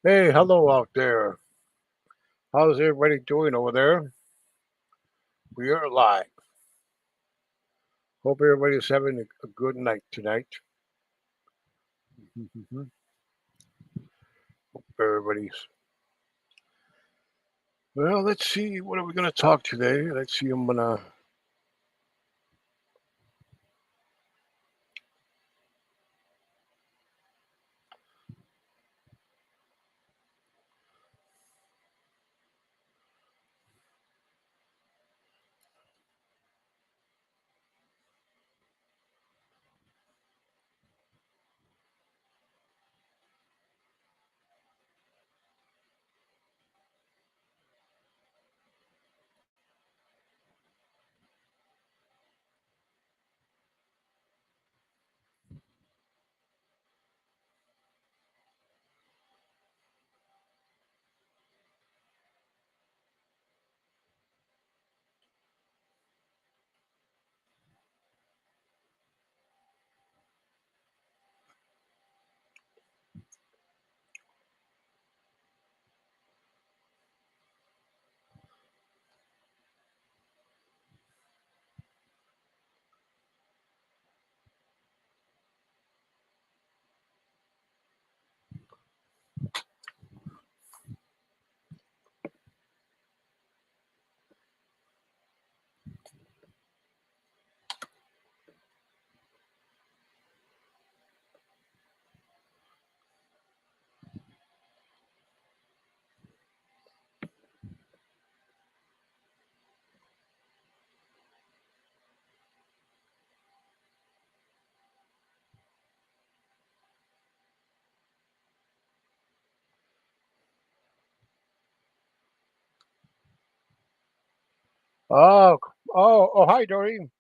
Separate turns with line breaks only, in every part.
Hey, hello out there. How's everybody doing over there? We are live. Hope everybody's having a good night tonight. Mhm. Everybody's. Well, let's see. What are we going to talk today? Let's see. I'm going to. Oh, oh, hi, Dory.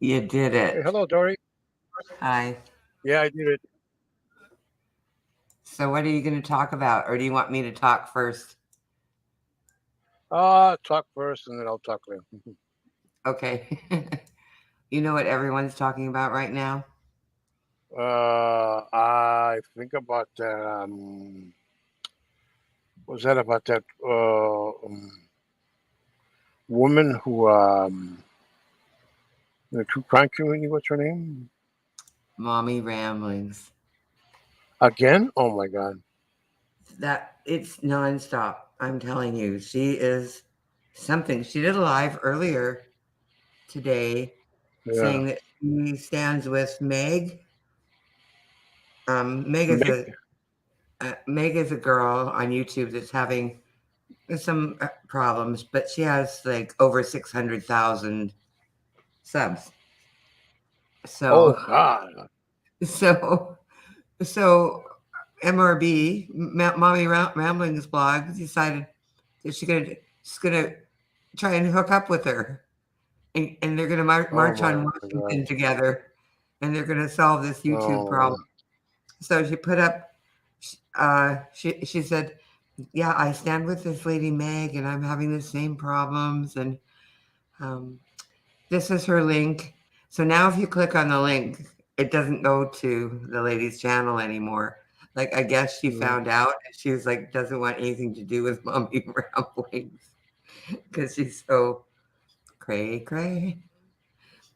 You did
Hey,
it.
hello, Dory.
Hi.
Yeah, I did it.
So, what are you going to talk about? Or do you want me to talk first?
Talk first and then I'll talk later.
Okay. You know what everyone's talking about right now?
I think about that. Was that about that woman who, the true crime community? What's her name?
Mommy ramblings.
Again? Oh my God.
That it's nonstop. I'm telling you, she is something. She did a live earlier today
Yeah.
saying that she stands with Meg.
Meg.
Meg is a girl on YouTube that's having some problems, but she has like over 600,000 subs. So,
Oh God.
so, so MRB, Mommy Ramblings blog, decided that she's gonna try and hook up with her, and they're gonna
Oh
march
my
on
God.
Washington together. and they're going to solve this YouTube problem. So she put up, she said, yeah, I stand with this lady Meg, and I'm having the same problems, and this is her link. So now if you click on the link, it doesn't go to the lady's channel anymore. Like, I guess she found out, and she was like, doesn't want anything to do with Mommy Ramblings because she's so cray.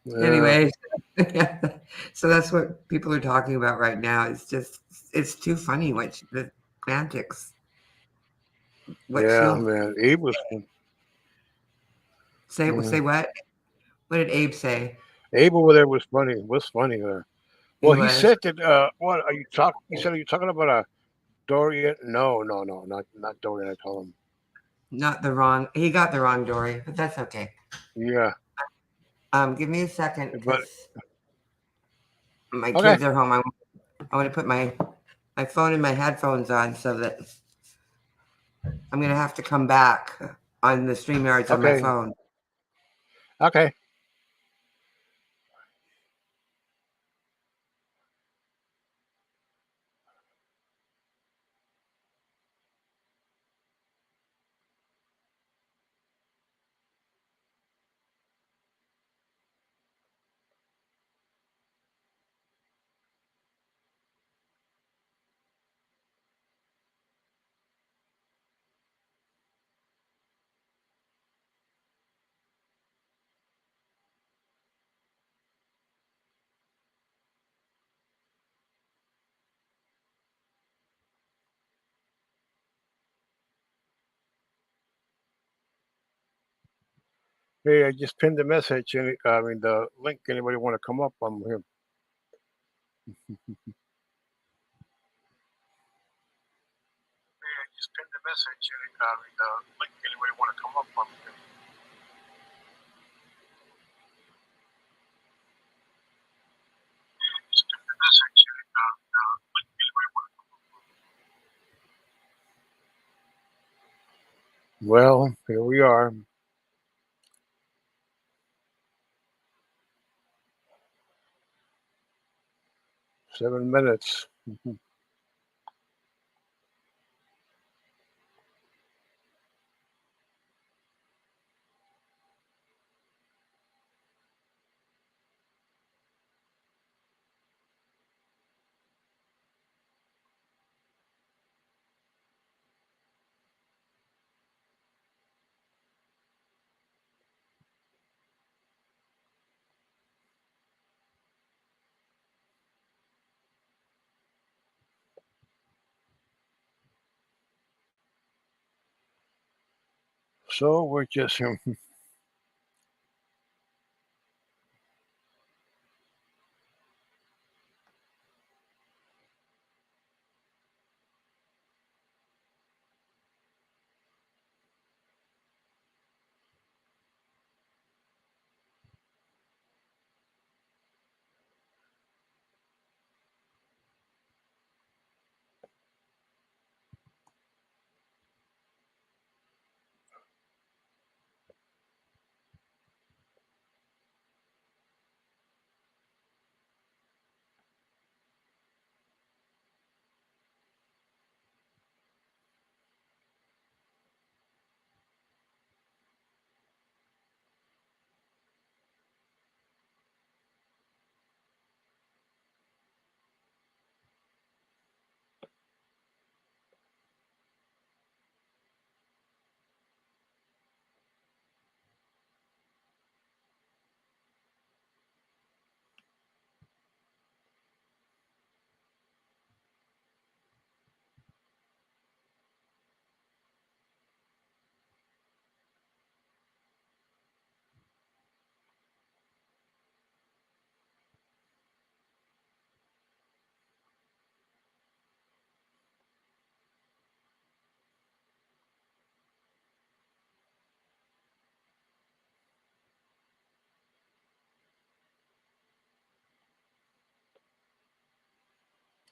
Yeah.
Anyway, so that's what people are talking about right now. It's too funny what the antics. What
Yeah,
she'll
man. Abe was.
say. Say what? What did Abe say?
Abe over there was funny. Was funny there.
He
Well, he
was
said that. What are you talking? He said, "Are you talking about a Dorian?" No, not Dorian. I told him.
not the wrong. He got the wrong Dory, but that's okay.
Yeah,
Give me a second
but
because my
okay,
kids are home. I want to put my phone and my headphones on so that I'm gonna have to come back on the StreamYards on my
okay,
phone.
okay. Hey, I just pinned the message. I mean the link. Anybody want to come up? I'm here. Hey, I just pinned the message. I mean the link. Anybody want to come up? I'm here. Just pinned the message. Link. Anybody want to come up? Well, here we are. 7 minutes. So we're just here.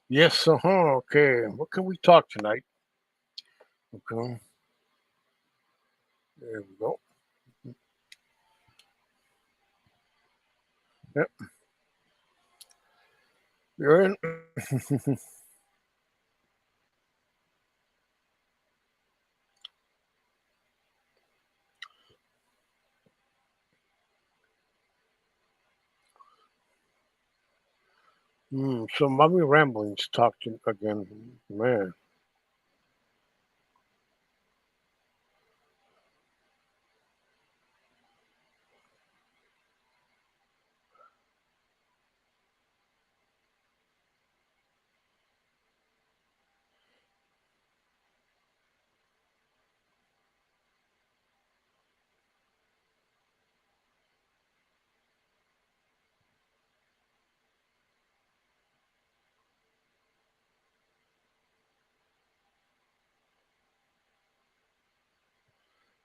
Yes, okay. What can we talk tonight? Okay. There we go. Yep. You're in. So Mommy Ramblings talked again. Man.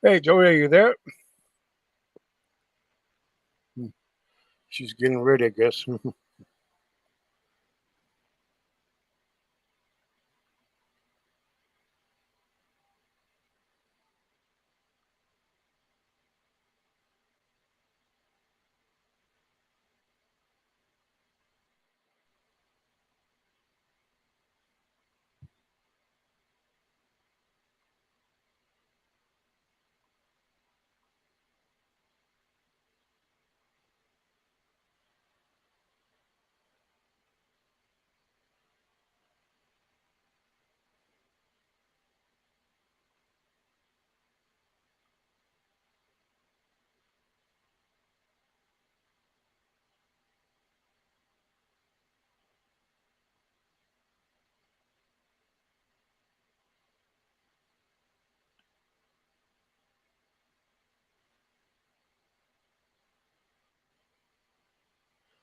Hey, Joey, are you there? Hmm, She's getting ready, I guess.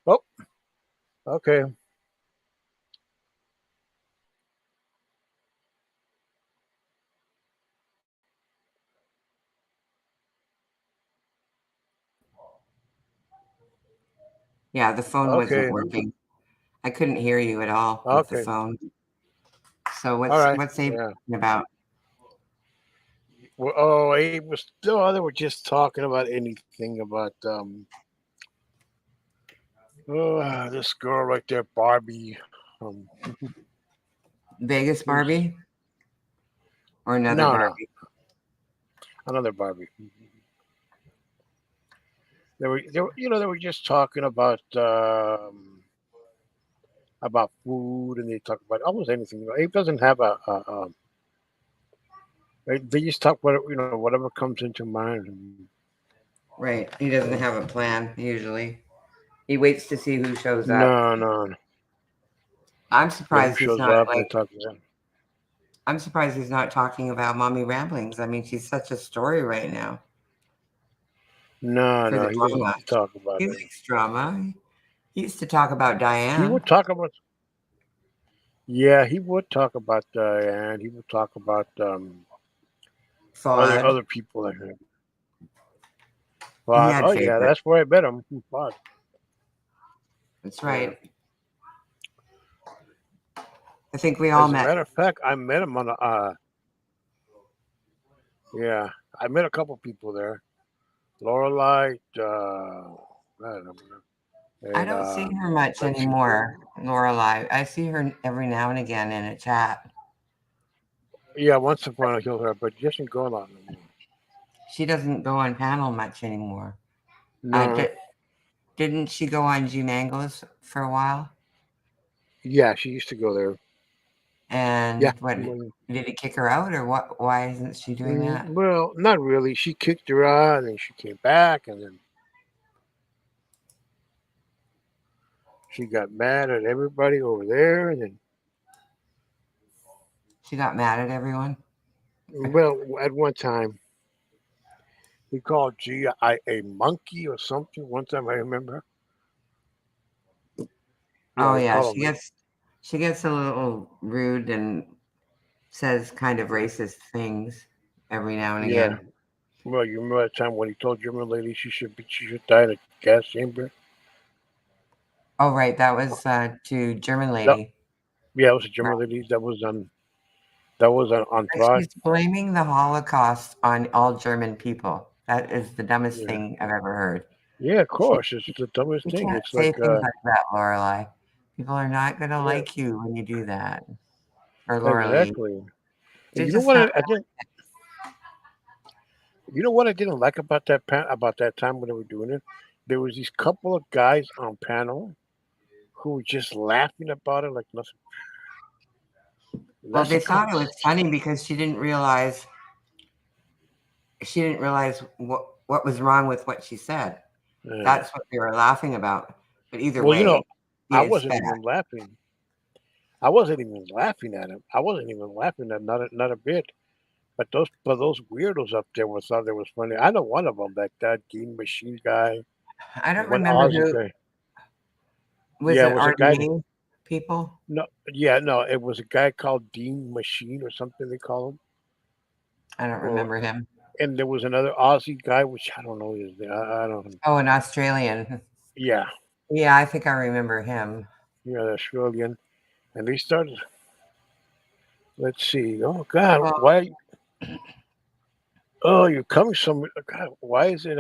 Oh, okay.
Yeah, the phone wasn't
Okay.
working. I couldn't hear you at all with the
Okay.
phone. So
All right.
what's Abe
Yeah.
talking about?
Well, oh, it was still. They were just talking about anything about this girl right there, Barbie. Um,
Vegas
who's
Barbie or another
no,
Barbie?
another Barbie. They were just talking about food, and they talk about almost anything. It doesn't have they just talk about whatever comes into mind.
Right. He doesn't have a plan usually. He waits to see who shows up.
No, no,
I'm
yeah. Who
surprised he's
shows
not
up and they
like
talk to them?
I'm surprised he's not talking about Mommy Ramblings. I mean, she's such a story right now
No,
for
no,
the
he doesn't
drama.
talk about
He
it.
likes drama. He used to talk about
He
Diane,
would talk about he would talk about and he would talk about
Fuad.
other people like that.
He
But
had
oh yeah,
favorites.
that's where I met him. But
That's
yeah,
right. I think we all
as a
met.
matter of fact, I met him on a yeah, I met a couple people there. Lorelai, I don't know,
I
and
don't see her much
let's see.
anymore, Lorelai. I see her every now and again in a chat.
Yeah, once upon a while her, but she doesn't go a lot anymore.
She doesn't go on panel much anymore. Uh,
No,
di- didn't she go on G Mangos for a while?
yeah, she used to go there. Yeah,
And what did it kick her out or what? Why isn't she doing that?
well, not really. She kicked her out, and then she came back, and then she got mad at everybody over there, and then
She got mad at everyone.
well, at one time he called G a monkey or something. One time I remember. Yeah,
Oh
he
yeah,
called him.
she gets a little rude and says kind of racist things every now and
Yeah.
again.
Well, you remember that time when he told German lady she should die in a gas chamber?
Oh right, that was to German
That,
lady.
yeah, it was a German
Right.
lady that was on Pride.
She's blaming the Holocaust on all German people. That is the dumbest
Yeah.
thing I've ever heard.
Yeah, of
She,
course. It's the dumbest
you
thing.
can't
It's
say
like
things like that, Lorelai. People are not going to
Yeah,
like you when you do that. Or Laura Lee.
exactly. And
They're
you know
just
what
not.
I didn't. You know what I didn't like about about that time when they were doing it. There was these couple of guys on panel who were just laughing about it like nothing.
Well,
That's
they
the kind
thought
of
it was funny because she didn't realize what was wrong with what she said.
yeah.
That's what they were laughing about. But either
Well,
way,
I
it's
wasn't
bad.
even laughing. I wasn't even laughing at him. I wasn't even laughing at not a bit. But those weirdos up there was thought it was funny. I know one of them, like that Game Machine guy,
I
the
don't
one
remember
Aussie
who
guy.
was
Yeah, it
it.
was a guy.
Armenian people?
No, yeah, no, it was a guy called Dean Machine or something they call him.
I don't
Or
remember him.
and there was another Aussie guy, which I don't know his name. I don't.
Oh, an Australian.
Yeah,
Yeah, I think I remember him.
yeah, the Australian. And they started. Let's see. Oh God,
Well,
why? Oh, you're coming some. God, why is it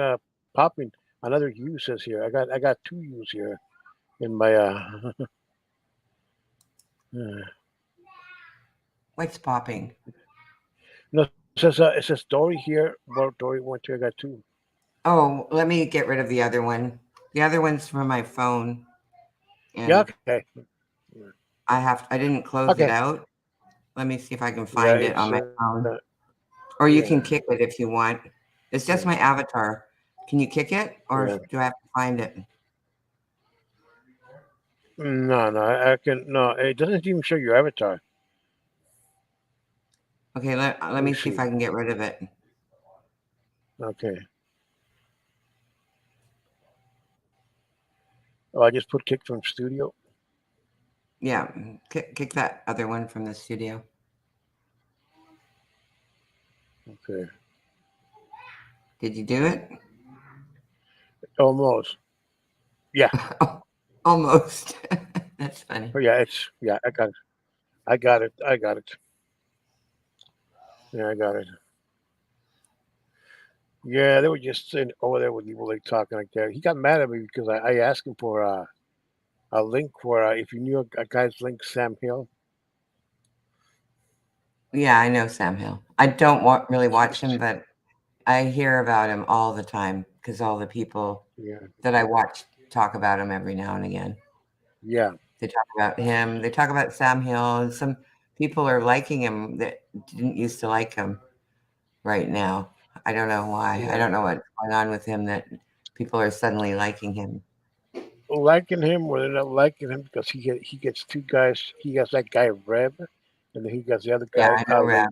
popping? Another U says here. I got two U's here in my
what's popping?
no, it says Dory here. Well, Dory went to. I got two.
Oh, let me get rid of the other one. The other one's from my phone,
Yeah.
and
Okay.
I didn't close it
Okay.
out. Let me see if I can
Yeah.
find it on
It's
my phone. Or you
yeah.
can kick it if you want. It's just
Yeah.
my avatar. Can you kick it, or
Yeah.
do I have to find it?
No, no. I can no. It doesn't even show your avatar.
Okay, let
Let me
me see if
see.
I can get rid of it.
Okay. Oh, I just put kick from studio.
Yeah, kick that other one from the studio.
Okay.
Did you do it?
Almost. Yeah.
Oh, almost. That's funny.
Oh, yeah. It's yeah. I got it. I got it. I got it. Yeah, I got it. Yeah, they were just sitting over there with Evil Lake talking like that. He got mad at me because I asked him for a link for if you knew a guy's link, Sam Hill.
Yeah, I know Sam Hill. I don't really watch
It's-
him, but I hear about him all the time because all the people
yeah,
that I watch talk about him every now and again.
yeah,
They talk about him. They talk about Sam Hill, and some people are liking him that didn't used to like him right now. I don't know why. I
yeah.
don't know what's going on with him that people are suddenly liking him.
Liking him or they're not liking him because he gets two guys. He has that guy Rev, and then he got the other
Yeah,
guy
I know Rev.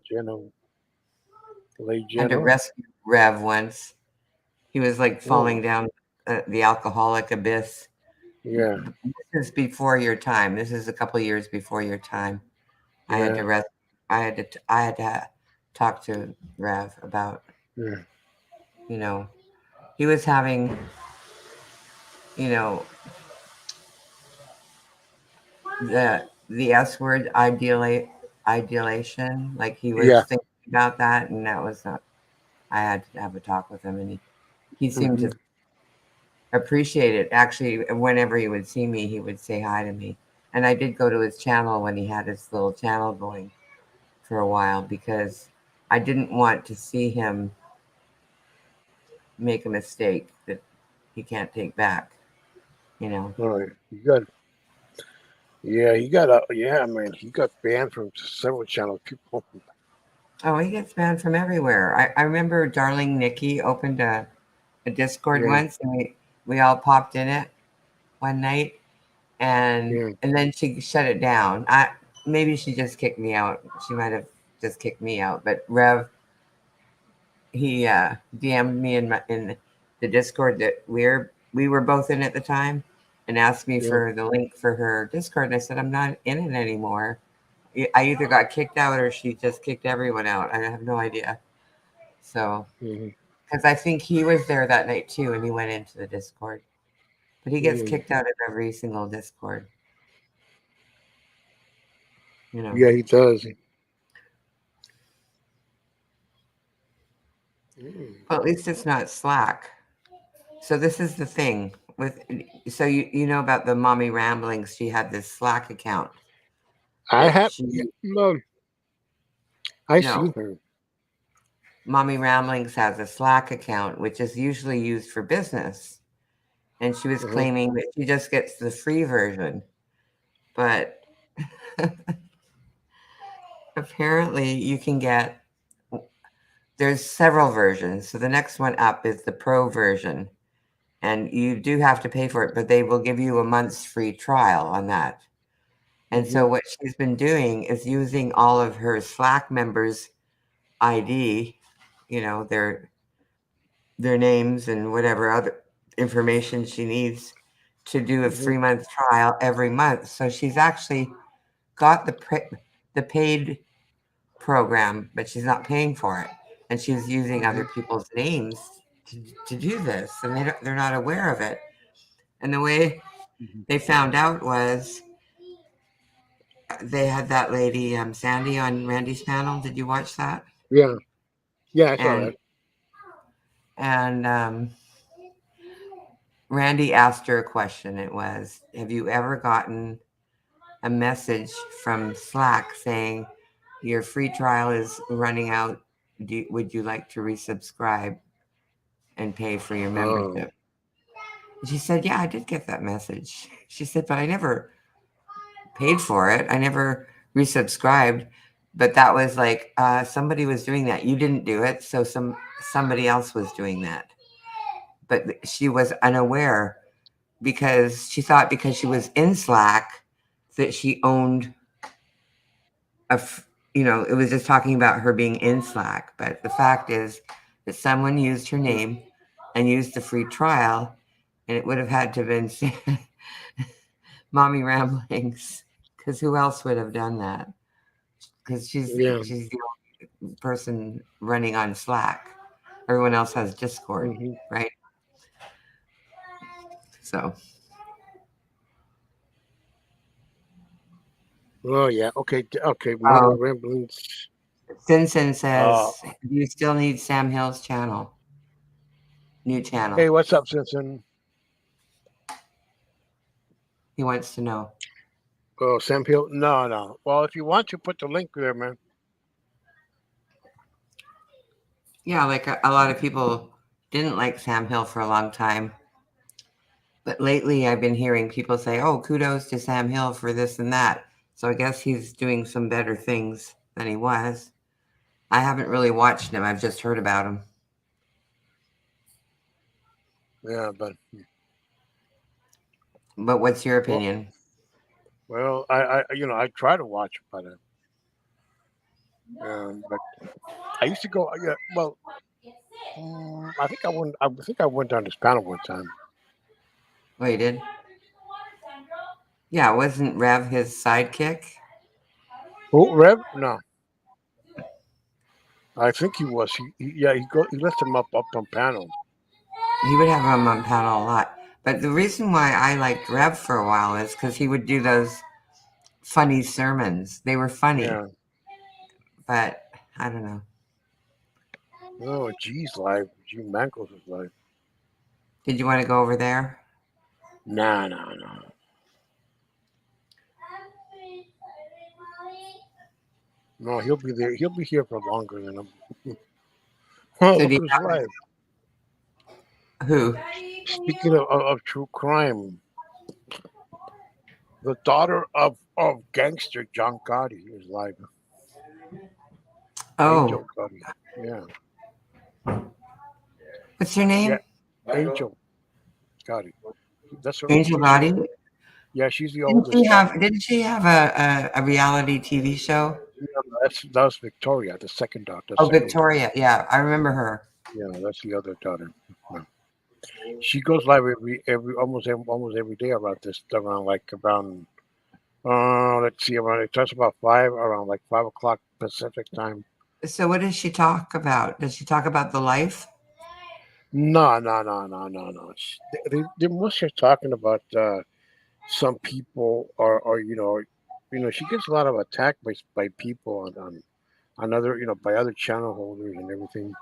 Lay
I had to
Geno.
rescue Rev once. He was like falling
Oh,
down the alcoholic abyss.
yeah,
This is before your time. This is a couple of years before your time. I had
yeah,
to rest. I had to talk to Rev about,
yeah,
you know, he was having, you know, the S word ideation. Like he was
yeah.
thinking about that, and that was not. I had to have a talk with him, and he seemed
Hmm.
to appreciate it. Actually, whenever he would see me, he would say hi to me. And I did go to his channel when he had his little channel going for a while because I didn't want to see him make a mistake that he can't take back. You know.
All right, you got yeah, he got yeah, man, he got banned from several channels. People,
Oh, he gets banned from everywhere. I remember Darling Nikki opened a Discord
yeah,
once, and we all popped in it one night,
yeah,
and then she shut it down. I maybe she just kicked me out. She might have just kicked me out. But Rev, he DM'd me in the Discord that we were both in at the time, and asked me
yeah.
for the link for her Discord. And I said I'm not in it anymore. I either got kicked out or she just kicked everyone out. I have no idea. So
Hmm.
because I think he was there that night too, and he went into the Discord. But he gets
Hmm.
kicked out of every single Discord. You know.
Yeah, he does. Mm.
Well, at least it's not Slack. So this is the thing with so you know about the mommy ramblings. She had this Slack account
I
that
have,
she
yeah, no, I seen
no
her.
mommy ramblings has a Slack account which is usually used for business, and she was
Uh-huh.
claiming that she just gets the free version, but apparently you can get there's several versions. So the next one up is the pro version, and you do have to pay for it, but they will give you a month's free trial on that. And
Hmm.
so what she's been doing is using all of her Slack members' ID, their names and whatever other information she needs to do a
Hmm.
3-month trial every month. So she's actually got the paid program, but she's not paying for it, and she's using
Hmm.
other people's names to do this, and they're not aware of it. And the way
Hmm.
they found out was they had that lady Sandy on Randy's panel. Did you watch that?
Yeah, yeah, I saw
And
that.
and Randy asked her a question. It was, "Have you ever gotten a message from Slack saying your free trial is running out? Would you like to resubscribe and pay for your
Oh,
membership?" And she said, "Yeah, I did get that message." She said, "But I never paid for it. I never resubscribed." But that was like somebody was doing that. You didn't do it, so somebody else was doing that. But she was unaware because she thought because she was in Slack that she owned a. It was just talking about her being in Slack. But the fact is that someone used her
mhm.
name and used the free trial, and it would have had to have been Mommy Ramblings, because who else would have done that? Because
Yeah.
she's the only person running on Slack. Everyone else has Discord,
Hmm.
right? So,
Oh, yeah. Okay, okay. Mommy
oh,
ramblings.
Sinsen
Uh,
says, "Do you still need Sam Hill's channel? New channel."
hey, what's up, Simpson?
He wants to know.
Oh, Sam Hill. No, no. Well, if you want to put the link there, man.
Yeah, like a lot of people didn't like Sam Hill for a long time. But lately, I've been hearing people say, "Oh, kudos to Sam Hill for this and that." So I guess he's doing some better things than he was. I haven't really watched him. I've just heard about him.
Yeah, but
But what's your
well,
opinion?
I try to watch it, but I used to go. Yeah, well, I think I went on this panel one time.
Oh, you did? Yeah, wasn't Rev his sidekick?
Who, Rev? No, I think he was. Yeah, he left him up on panel.
He would have him on panel a lot. But the reason why I liked Rev for a while is because he would do those funny sermons. They were funny,
Yeah.
but I don't know.
Oh, G's live. G Mankos is live.
Did you want to go over there?
Nah, nah, nah. No, he'll be there. He'll be here for longer than him. Oh,
So
look
do you
who's live.
who?
Speaking of true crime, the daughter of gangster John Gotti is live.
Oh,
Angel Gotti. Yeah,
what's her
yeah.
name?
Angel Gotti. That's her.
Angel Gotti.
Yeah, she's the oldest daughter.
Didn't she have a reality TV show?
Yeah, that's Victoria, the second daughter. The
Oh,
second one.
Victoria. Yeah, I remember her.
Yeah, that's the other daughter. Yeah. She goes live almost every day around like around let's see, around it starts about 5 o'clock Pacific time.
So what does she talk about? Does she talk about the life?
No, no, no, no, no, no. They mostly talking about some people or she gets a lot of attack by people on other by other channel holders and everything.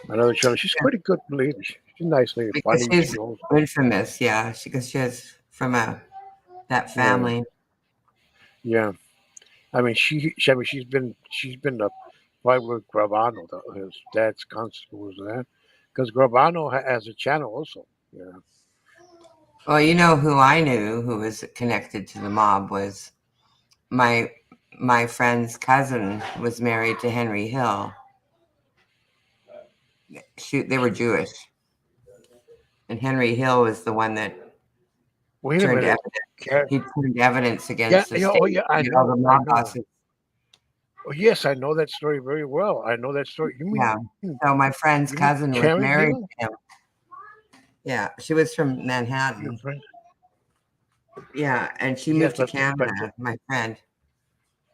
Another channel. She's quite a good lady. She's a nice lady,
because
funny.
she's
She always,
infamous. Yeah, because she's from that
yeah,
family.
yeah. I mean, I mean, she's been a fight with Gravano. His dad's constable was there, because Gravano has a channel also. Yeah.
Well, you know who I knew who was connected to the mob was my my friend's cousin was married to Henry Hill. They were Jewish, and Henry Hill was the one that
Wait a
turned
minute.
evidence.
Car-
He turned evidence
Yeah,
against the
yeah,
state.
oh yeah, I
All
know,
the
I
mob
know.
bosses.
Oh yes, I know that story very well. I know that story.
Yeah. So my friend's
You mean
cousin was
Karen
married
Hill?
to him. Yeah, she was from
Your
Manhattan.
friend?
Yeah, and she
Yes,
moved to
but
Canada, my friend.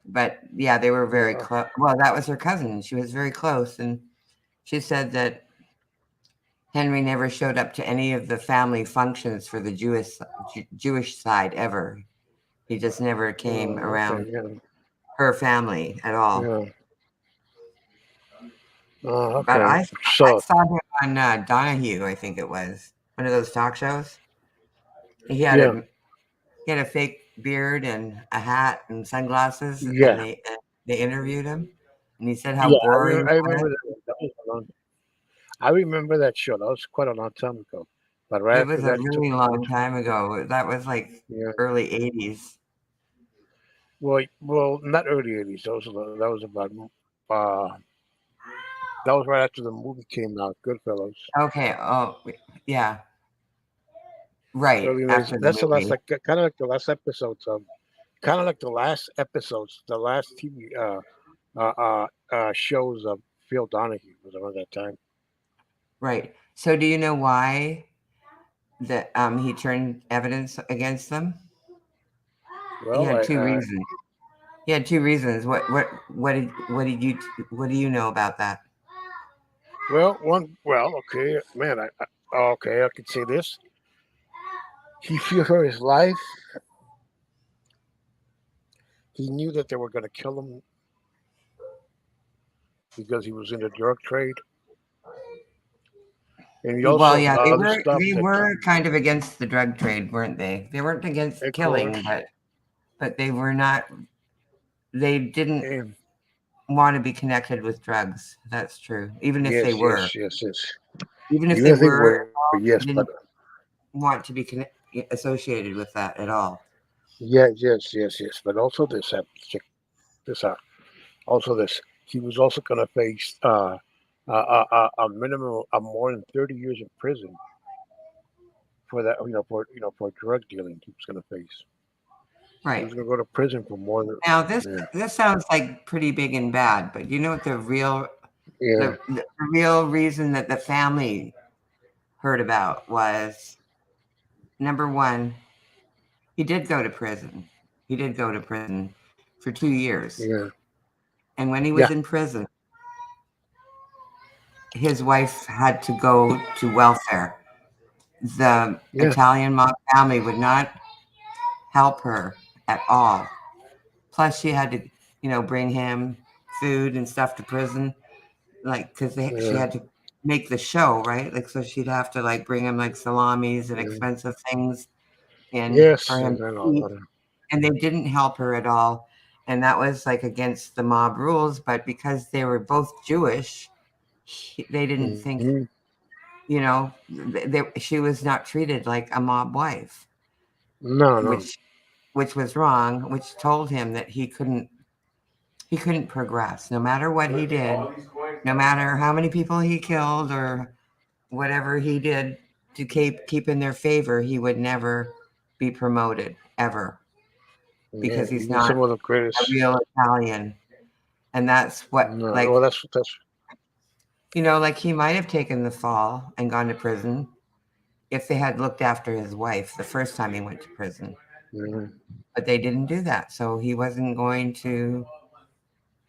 But yeah, they were very
yeah,
close. Well, that was her cousin. She was very close. And she said that Henry never showed up to any of the family functions for the Jewish side ever. He just never came
okay,
around
yeah,
her family at all.
yeah.
But
Okay.
I
So
saw him on Donahue, I think it was one of those talk shows. He had
yeah,
a he had a fake beard and a hat and sunglasses, and
yeah,
they interviewed him, and he said how
yeah.
boring it
I
was.
remember that. That was a long. I remember that show. That was quite a long time ago. But right
It
after
was a
that, he took
really
over.
long time ago. That was like
Yeah.
early '80s.
Well, not early '80s. That was about. Uh, that was right after the movie came out, Goodfellas.
Okay. Oh, yeah. Right
Early '80s.
after the
That's the last,
movie.
like, kind of like the last episodes. Kind of like the last episodes, the last TV shows of Phil Donahue was around that time.
Right. So, do you know why that he turned evidence against them? He
Well,
had two reasons. He had two reasons. What do you know about that?
okay, man, okay, I could say this. He feared for his life. He knew that they were going to kill him because he was in the drug trade, and he
Well,
also
yeah,
other stuff
they
that
were kind of against the drug trade, weren't they? They weren't against
of
killing,
course.
but they were not. They didn't
And
want to be connected with drugs. That's true.
yes, yes, yes, yes.
Even if
Even
they
if they
were,
were, yes,
they
but
didn't want to be associated with that at all.
yeah, yes, yes, yes. But also this, check this out. Also, this he was also going to face a minimum of more than 30 years in prison for that. For drug dealing. He was going to face. He
Right.
was going to go to prison for more than.
Now
Yeah,
this sounds like pretty big and bad, but you know what
yeah,
the real reason that the family heard about was number one, he did go to prison. He did go to prison for 2 years.
yeah,
And when he was
yeah,
in prison, his wife had to go to welfare. The
yeah,
Italian mob family would not help her at all. Plus, she had to, bring him food and stuff to prison, like because she
yeah,
had to make the show, right? Like, so she'd have to like bring him like salamis and
yeah.
expensive things in for
Yes,
him
and
to eat,
all.
and they didn't help her at all. And that was like against the mob rules, but because they were both Jewish, they didn't think,
Mm-hmm.
she was not treated like a mob wife,
No, no.
which was wrong, which told him that he couldn't progress no matter what he did, no matter how many people he killed or whatever he did to keep in their favor, he would never be promoted ever
Yeah,
because he's
even
not
some of the
a
greatest.
real Italian. And that's what,
No,
like,
well, that's.
like he might have taken the fall and gone to prison if they had looked after his wife the first time he went to prison.
Mhm.
But they didn't do that. So he wasn't going to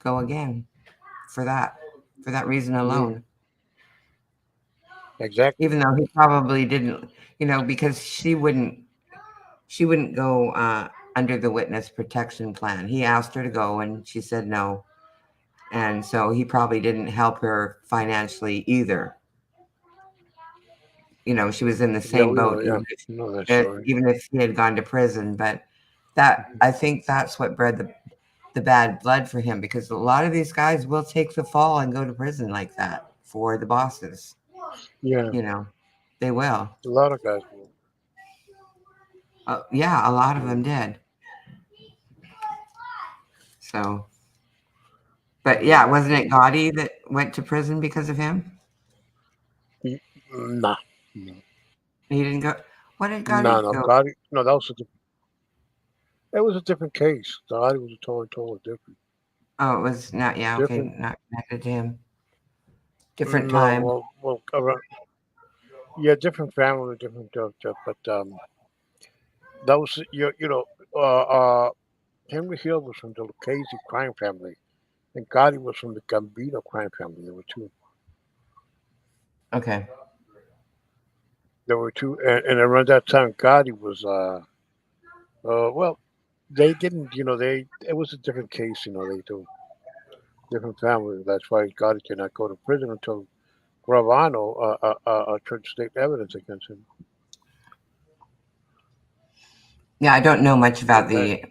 go again for that reason
Mm,
alone.
exactly.
Even though he probably didn't, because she wouldn't go under the witness protection plan. He asked her to go and she said no. And so he probably didn't help her financially either. She was in the
Yeah,
same
we know.
boat,
Yeah,
even if,
we know that story.
even if he had gone to prison. But that
Mhm.
I think that's what bred the bad blood for him, because a lot of these guys will take the fall and go to prison like that for the bosses.
Yeah,
You know, they will.
a lot of guys will.
Yeah, a lot of them
Mm,
did. So, but
yeah,
yeah, wasn't it Gotti that went to prison because of him?
Mm, nah, no,
He didn't go. What did
no,
Gotti
no.
go?
Gotti, no, that was it was a different case. Gotti was a totally different,
Oh, it was not. Yeah, okay,
different.
not connected to him. Different
No,
time.
yeah, different family, different stuff. But that was uh, uh, Henry Hill was from the Lucchese crime family, and Gotti was from the Gambino crime family. There were two.
Okay.
There were two, and around that time, Gotti was well, they didn't, they it was a different case, they do different family. That's why Gotti did not go to prison until Gravano turned state evidence against him.
Yeah, I don't know much
Yeah,
about
that
the.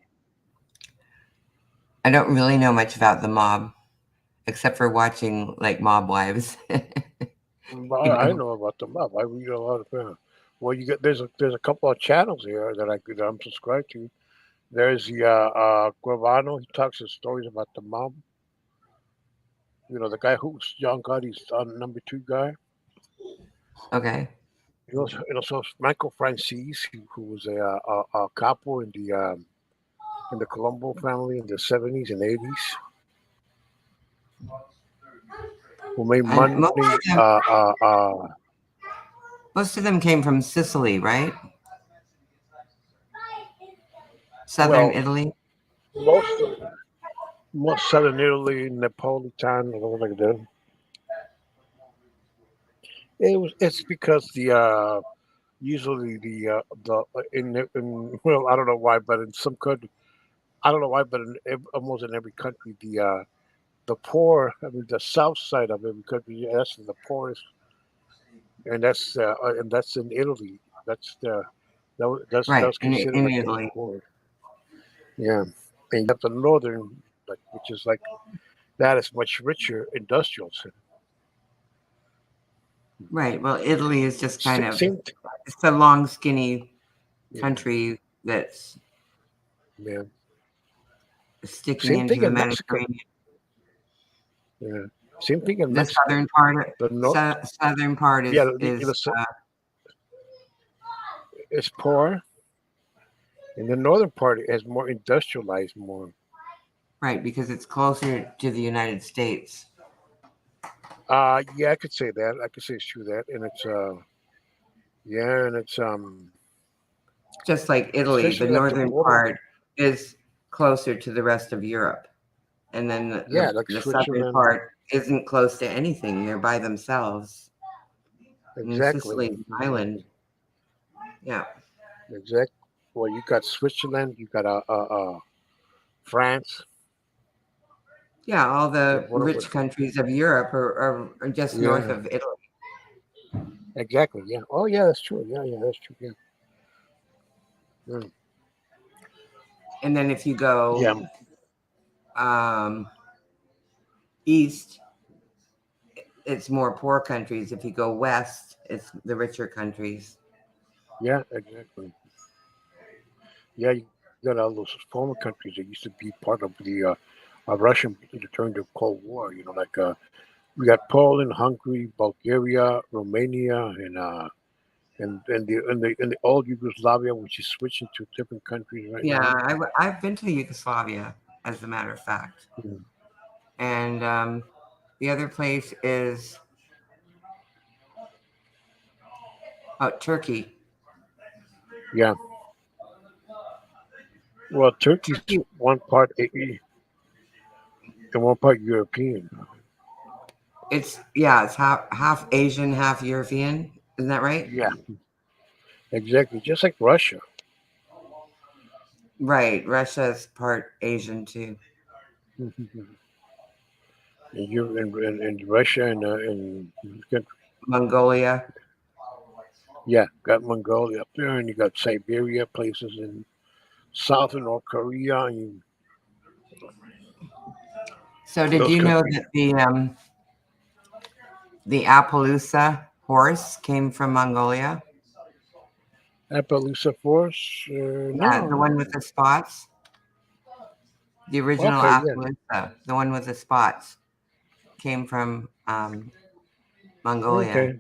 I don't really know much about the mob, except for watching like Mob Wives. you
I
know.
know about the mob. I read a lot of well, you get there's a couple of channels here that I'm subscribed to. There's the Gravano. He talks his stories about the mob. The guy who's John Gotti's number two guy.
Okay.
Also Michael Francis, who was a capo in the Colombo family in the 70s and 80s, who made
And
money.
most of them came from Sicily, right? Southern
Well,
Italy.
most of most southern Italy, Neapolitan, and all like that. It's because the usually in well, I don't know why, but in some country, I don't know why, but almost in every country, the poor, I mean, the south side of every country, that's the poorest, and that's in Italy. That's the
Right,
that's considered
in
like the
Italy.
poor. Yeah, and you have the northern, like which is like that is much richer industrial center.
Right. Well, Italy is just kind of
Same,
it's a long, skinny
yeah,
country that's
yeah.
sticking
Same
into
thing
the
in Mexico.
Mediterranean.
Yeah, same thing in
The
Mexico.
southern part,
The north,
southern part
yeah,
is
it's poor, and the northern part is more industrialized, more.
right because it's closer to the United States.
Yeah, I could say that. I could say it's true that, and it's yeah, and it's
Just like Italy, the
especially at the
northern
border.
part is closer to the rest of Europe, and then
Yeah, like
the southern
Switzerland.
part isn't close to anything. They're by themselves. And
Exactly,
Sicily is an island.
exactly,
Yeah,
exact. Well, you got Switzerland, you got France,
yeah. All
the
the
border with.
rich countries of Europe are just north
Yeah,
of Italy.
exactly. Yeah. Oh, yeah, that's true. Yeah, yeah, that's true. Yeah. Mm.
And then if you go
Yeah,
um, east, it's more poor countries. If you go west, it's the richer countries.
yeah, exactly. Yeah, you got all those former countries that used to be part of the Russian during the Cold War. Like we got Poland, Hungary, Bulgaria, Romania, and the old Yugoslavia, which is switching to different countries right
Yeah,
now.
I've been to Yugoslavia, as a matter of fact.
Mm.
And the other place is Turkey.
Yeah. Well, Turkey's
Turkey,
one part AE and one part European.
it's half Asian, half European. Isn't that right?
Yeah, exactly. Just like Russia.
Right. Russia's part Asian too.
And you and Russia and
Mongolia.
Yeah, got Mongolia up there, and you got Siberia, places in South and North Korea, and
So did
those
you know
countries.
that the Appaloosa horse came from Mongolia?
Appaloosa Force?
Yeah, the one with
No.
the spots. The original
Okay, yeah,
Appaloosa, the one with the spots, came from Mongolia.
okay,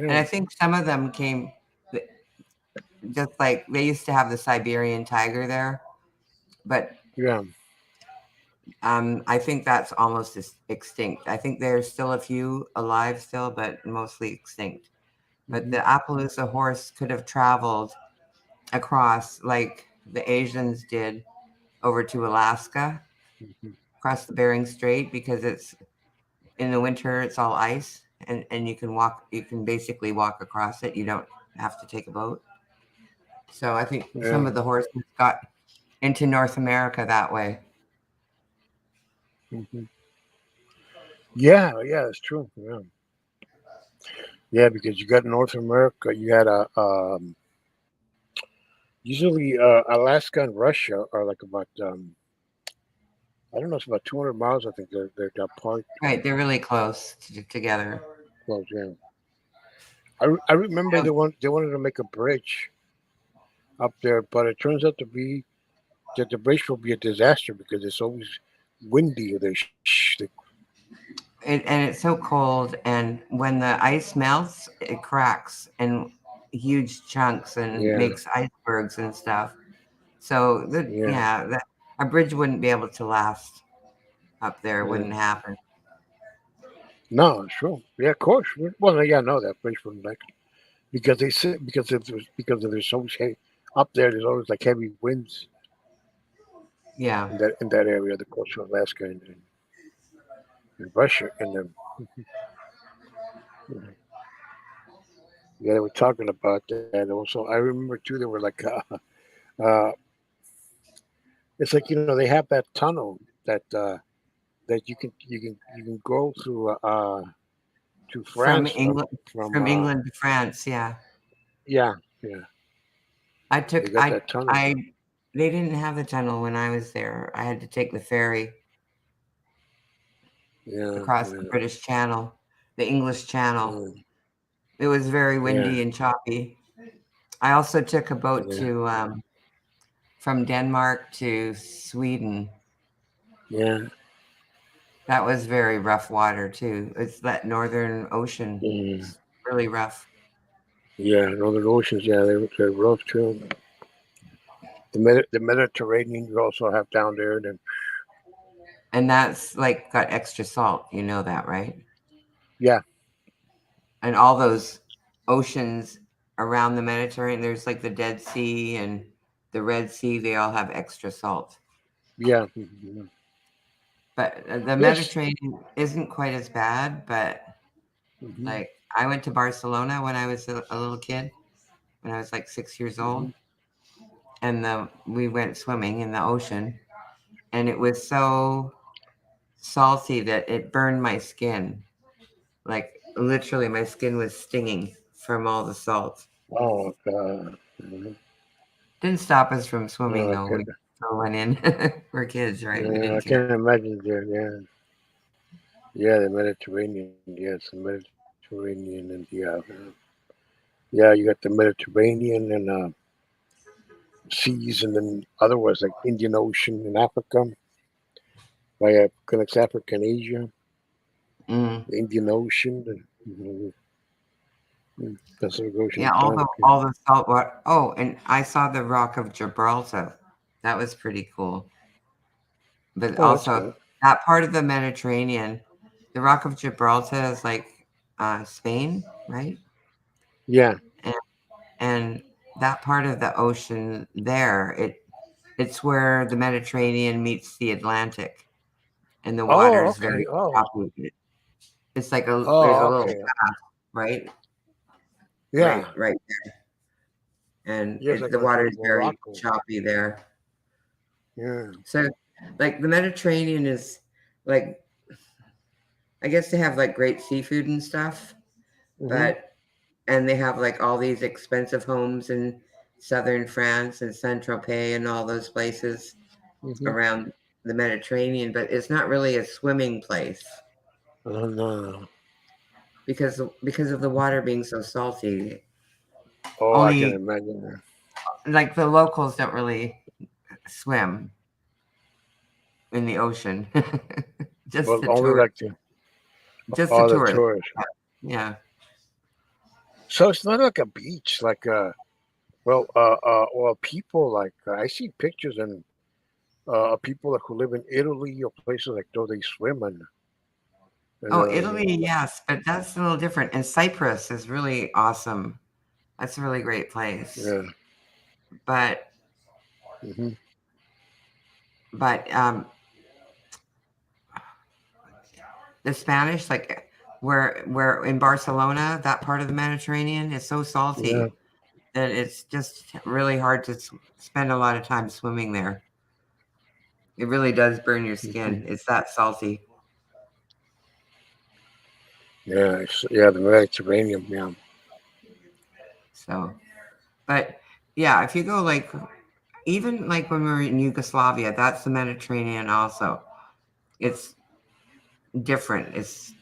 And
yeah,
I think some of them came just like they used to have the Siberian tiger there, but
yeah.
I think that's almost extinct. I think there's still a few alive still, but mostly extinct. But
Hmm.
the Appaloosa horse could have traveled across like the Asians did over to Alaska,
Hmm.
across the Bering Strait because it's in the winter it's all ice and you can basically walk across it. You don't have to take a boat. So I think some
Yeah,
of the horses got into North America that way.
hmm, yeah, yeah. It's true. Yeah, yeah. Because you got North America, you had a usually Alaska and Russia are like about I don't know, it's about 200 miles. I think they're apart
Right, they're really close together.
close. Yeah, I remember they wanted to make a bridge up there, but it turns out to be that the bridge will be a disaster because it's always windy.
And it's so cold, and when the ice melts, it cracks and huge chunks and
Yeah,
makes icebergs and stuff. So
yeah.
that a bridge wouldn't be able to last up there. It
Yeah.
wouldn't happen.
No, it's true. Yeah, of course. Well, yeah, no, that place wouldn't like it because they say because of there's always up there. There's always like heavy winds
Yeah,
in that area, the coast of Alaska and Russia, and then yeah, they were talking about that. Also, I remember too. They were like, uh, it's like they have that tunnel that you can go through to
from
France
England,
from
from England to France. Yeah,
yeah, yeah.
I
They
took
got that tunnel.
I they didn't have the tunnel when I was there. I had to take the ferry
Yeah,
across the
yeah,
British Channel, the English Channel.
yeah,
It was very
yeah,
windy and choppy. I also took a boat
yeah,
to from Denmark to Sweden.
yeah.
That was very rough water too. It's that northern ocean.
Mm.
It's really rough.
Yeah, Northern Oceans, yeah, they're rough too. The Mediterranean you also have down there. Then
And that's like got extra salt. You know that, right?
yeah,
And all those oceans around the Mediterranean, there's like the Dead Sea and the Red Sea, they all have extra salt.
yeah, mhm.
But the
Yes.
Mediterranean isn't quite as bad. But
Hmm.
like I went to Barcelona when I was a little kid, when I was like 6 years old,
Hmm.
and we went swimming in the ocean, and it was so salty that it burned my skin. Like literally, my skin was stinging from all the salt.
Oh God. Hmm.
Didn't stop us from swimming
No,
though. We still went in. We're kids, right? We
I
didn't care.
can't imagine there. Yeah, yeah, the Mediterranean. Yes, the Mediterranean and yeah, you got the Mediterranean and seas, and then otherwise like Indian Ocean in Africa, connects Africa and Asia,
Mm.
the Indian Ocean, the Pacific Ocean,
Yeah,
Atlantic. Yeah.
all the salt water. Oh, and I saw the Rock of Gibraltar. That was pretty cool. But
Oh, that's
also
good.
that part of the Mediterranean, the Rock of Gibraltar is like Spain, right?
Yeah.
And, and that part of the ocean there, it's where the Mediterranean meets the Atlantic, and the water
Oh,
is
okay.
very
Oh,
choppy. It's like there's a
oh,
little
okay.
right,
Yeah.
right, and
Yes, like
the water is very
Morocco.
choppy there.
Yeah.
So, like the Mediterranean is like I guess they have like great seafood and stuff,
Hmm.
but and they have like all these expensive homes in southern France and Saint Tropez and all those places
Hmm.
around the Mediterranean, but it's not really a swimming place
Oh no.
because of the water being so salty.
Oh, I can
Only
imagine that.
like the locals don't really swim in the ocean. Just
Well,
the
only
tourists.
like the
Just the
all the
tourists.
tourists.
Yeah.
So it's not like a beach, like well, people like I see pictures and people like who live in Italy or places like those they swim and
Oh, Italy, yes, but that's a little different. And Cyprus is really awesome. That's a really great place.
yeah.
But
Hmm.
but the Spanish, like where in Barcelona, that part of the Mediterranean is so
Yeah.
salty that it's just really hard to spend a lot of time swimming there. It really does burn your
Hmm.
skin. It's that salty.
Yeah. Yeah. The Mediterranean. Yeah.
So, but yeah, if you go like even like when we were in Yugoslavia, that's the Mediterranean also. It's different. It's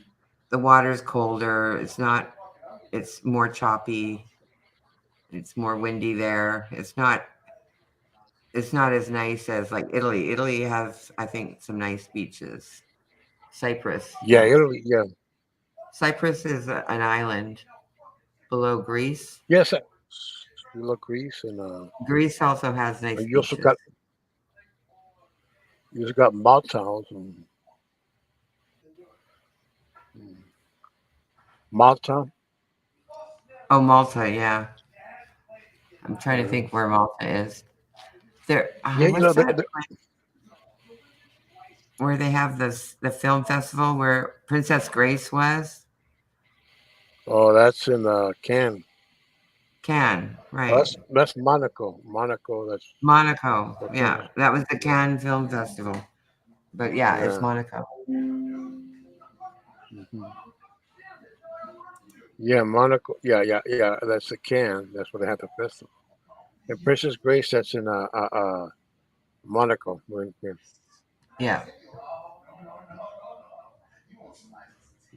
the water's colder. It's not. It's more choppy. It's more windy there. It's not. It's not as nice as like Italy. Italy has, I think, some nice beaches. Cyprus.
Yeah. Italy. Yeah.
Cyprus is an island below Greece.
Yes. You look Greece and
Greece also has nice
you also
beaches.
got Malta and mm, Malta.
Oh, Malta. Yeah, I'm trying to
Yeah.
think where Malta is. There.
Yeah.
What's that? Where they have the film festival where Princess Grace was?
Oh, that's in Cannes.
Cannes,
Oh,
right?
that's Monaco. Monaco.
Monaco.
That's
Yeah, that was the Cannes Film Festival. But yeah, it's
yeah.
Monaco.
Hmm. Yeah, Monaco. Yeah. That's the Cannes. That's where they had the festival. And Princess Grace. That's in Monaco. Yeah.
Yeah.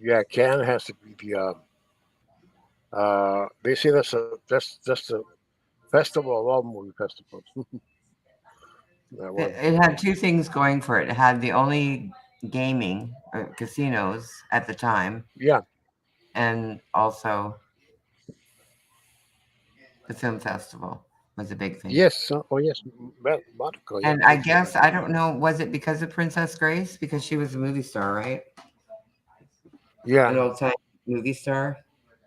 Yeah, Cannes has to be the. They say that's the festival of all movie festivals. That one.
It had two things going for it. It had the only gaming casinos at the time,
Yeah.
and also the film festival was a big thing.
Yes. Oh yes. Monaco. Yeah.
And I
Thank you.
guess I don't know, was it because of Princess Grace? Because she was a movie star, right?
Yeah.
An old time movie star.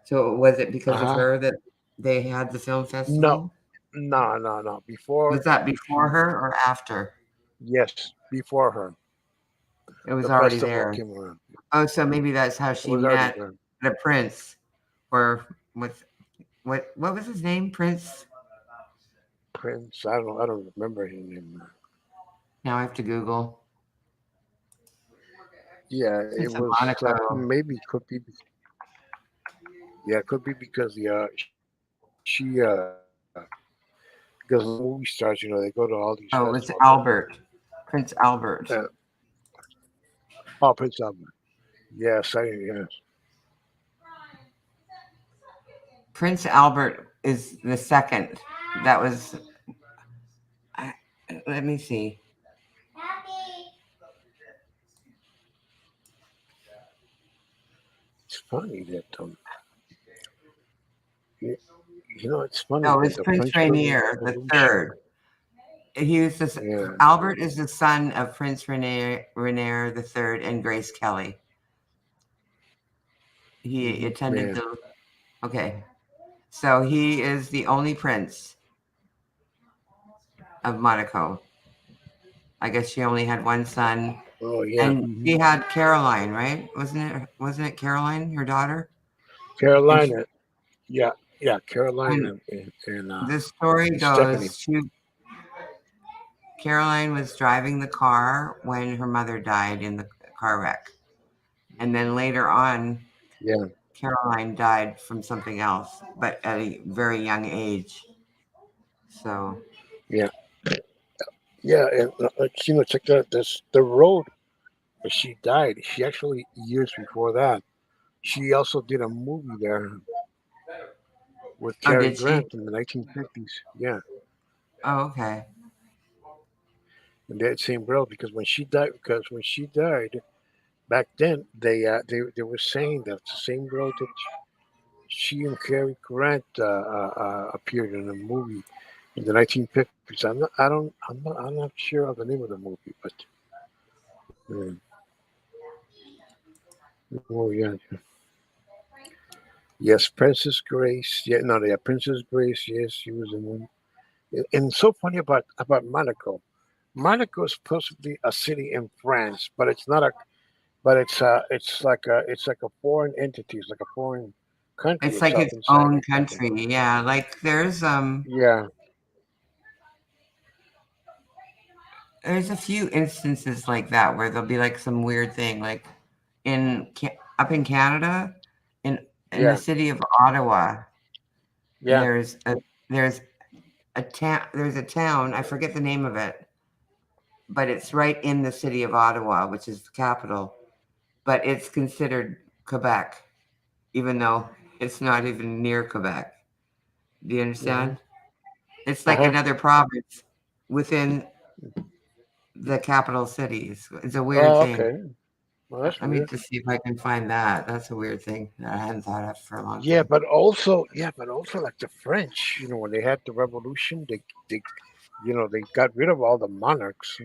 So was it
Uh
because of
huh.
her that they had the film
No.
festival?
No. No. No. Before
Was that before
she.
her or after?
Yes. Before her,
It
the
was already
festival
there.
came around.
Oh, so maybe that's how
It
she
was already
met
there.
the prince, or what was his name? Prince.
Prince. I don't know. I don't remember his name.
Now I have to Google.
Yeah. It
Prince of
was
Monaco.
maybe could be. Yeah. It could be because she because movie stars, they go to all these festivals.
Oh, it was Albert. Prince Albert.
Oh, Prince Albert. Yes. Yes.
Prince Albert is the second. That was. I, let me see.
It's funny that you, it's funny
No, it
that
was
the
Prince
French
Rainier the
Revolution.
third. He was this.
Yeah.
Albert is the son of Prince Rainier the third and Grace Kelly. He attended
Yeah.
the. Okay, so he is the only prince of Monaco. I guess she only had one son,
Oh yeah.
and she had Caroline, right? Wasn't it Caroline, her daughter? And she,
Carolina. Yeah. Yeah. Carolina
and
and
the story
Stephanie.
goes, Caroline was driving the car when her mother died in the car wreck, and then later on,
Yeah.
Caroline died from something else, but at a very young age. So,
Yeah, yeah, and check that. This the road where she died. She actually years before that. She also did a movie there with
oh,
Cary
did she?
Grant in the 1950s. Yeah,
Oh, okay.
and that same girl because when she died back then, they were saying that the same girl that she and Cary Grant appeared in a movie in the 1950s. I'm not sure of the name of the movie, but uh, oh yeah, yes, Princess Grace. Yeah, no, yeah, Princess Grace. Yes, she was in one. And so funny about Monaco. Monaco is supposed to be a city in France, but it's not a. But it's like a foreign entity. It's like a foreign country
It's like
itself
its
inside
own
of something.
country. Yeah, like
Yeah,
there's a few instances like that where there'll be like some weird thing, like up in Canada, in in the
yeah,
city of Ottawa.
yeah.
There's a there's a town. I forget the name of it, but it's right in the city of Ottawa, which is the capital. But it's considered Quebec, even though it's not even near Quebec. Do you
Hmm.
understand? It's
Uh
like
huh.
another province within the capital cities. It's a weird
Oh,
thing.
okay. Well, that's
Let me
weird.
just see if I can find that. That's a weird thing that I hadn't thought of for a long time.
But also like the French, when they had the revolution, they they got rid of all the monarchs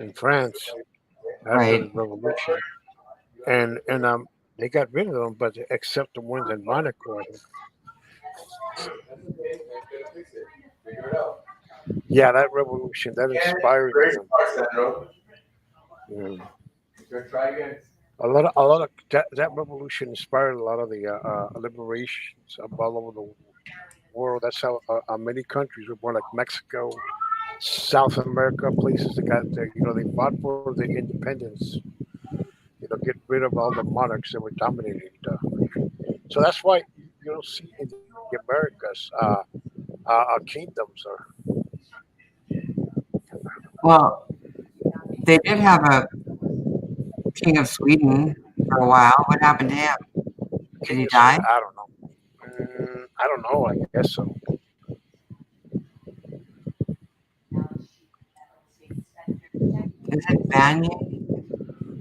in France after the
Right.
revolution, and they got rid of them, but except the ones in Monaco. I think. Yeah, that revolution that inspired the a lot of that revolution inspired a lot of the liberations all over the world. That's how many countries were born, like Mexico, South America, places that got there. They fought for the independence. Get rid of all the monarchs that were dominating. So that's why you don't see in the Americas kingdoms or
Well, they did have a king of Sweden for a while. What happened to him? Did
king
he
of
die?
Sweden. I don't know. I don't know. I guess so.
Is it Vanier?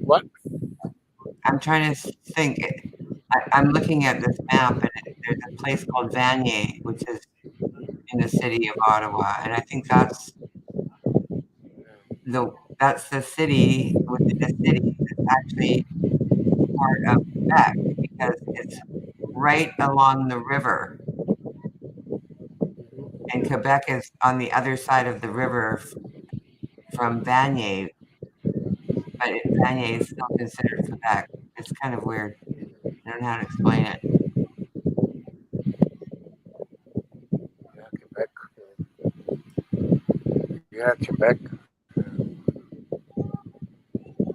What?
I'm trying to think. I'm looking at this map, and there's a place called Vanier, which is in the city of Ottawa, and I think the that's the city within the city that's actually part of Quebec because it's right along the river, and Quebec is on the other side of the river from Vanier, but Vanier is still considered Quebec. It's kind of weird. I don't know how to explain it.
Yeah, Quebec. Yeah, Quebec.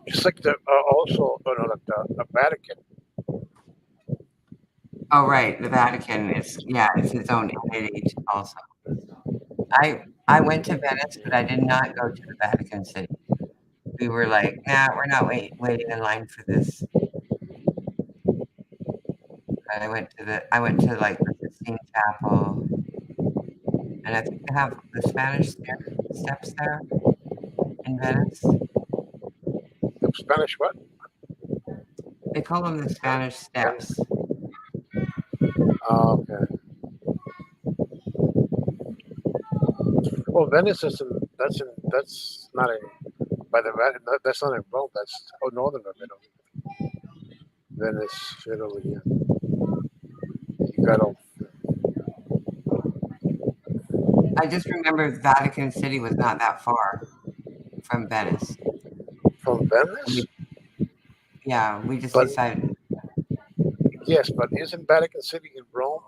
Just like the also like the Vatican.
Oh, right, the Vatican is yeah, it's its own entity also. I went to Venice, but I did not go to the Vatican City. We were like, "Nah, we're not waiting in line for this." I went to, like, the Sistine Chapel, and I think they have the Spanish steps there in Venice.
The Spanish what?
They call them the Spanish steps.
Oh, okay. Well, Venice isn't. That's not in by the Vatican. That's not in Rome. That's northern of Italy. Venice, Italy. Yeah. You got to
I just remember Vatican City was not that far from Venice.
from
We
Venice,
yeah, we just
but
decided
yes, but isn't Vatican City in Rome?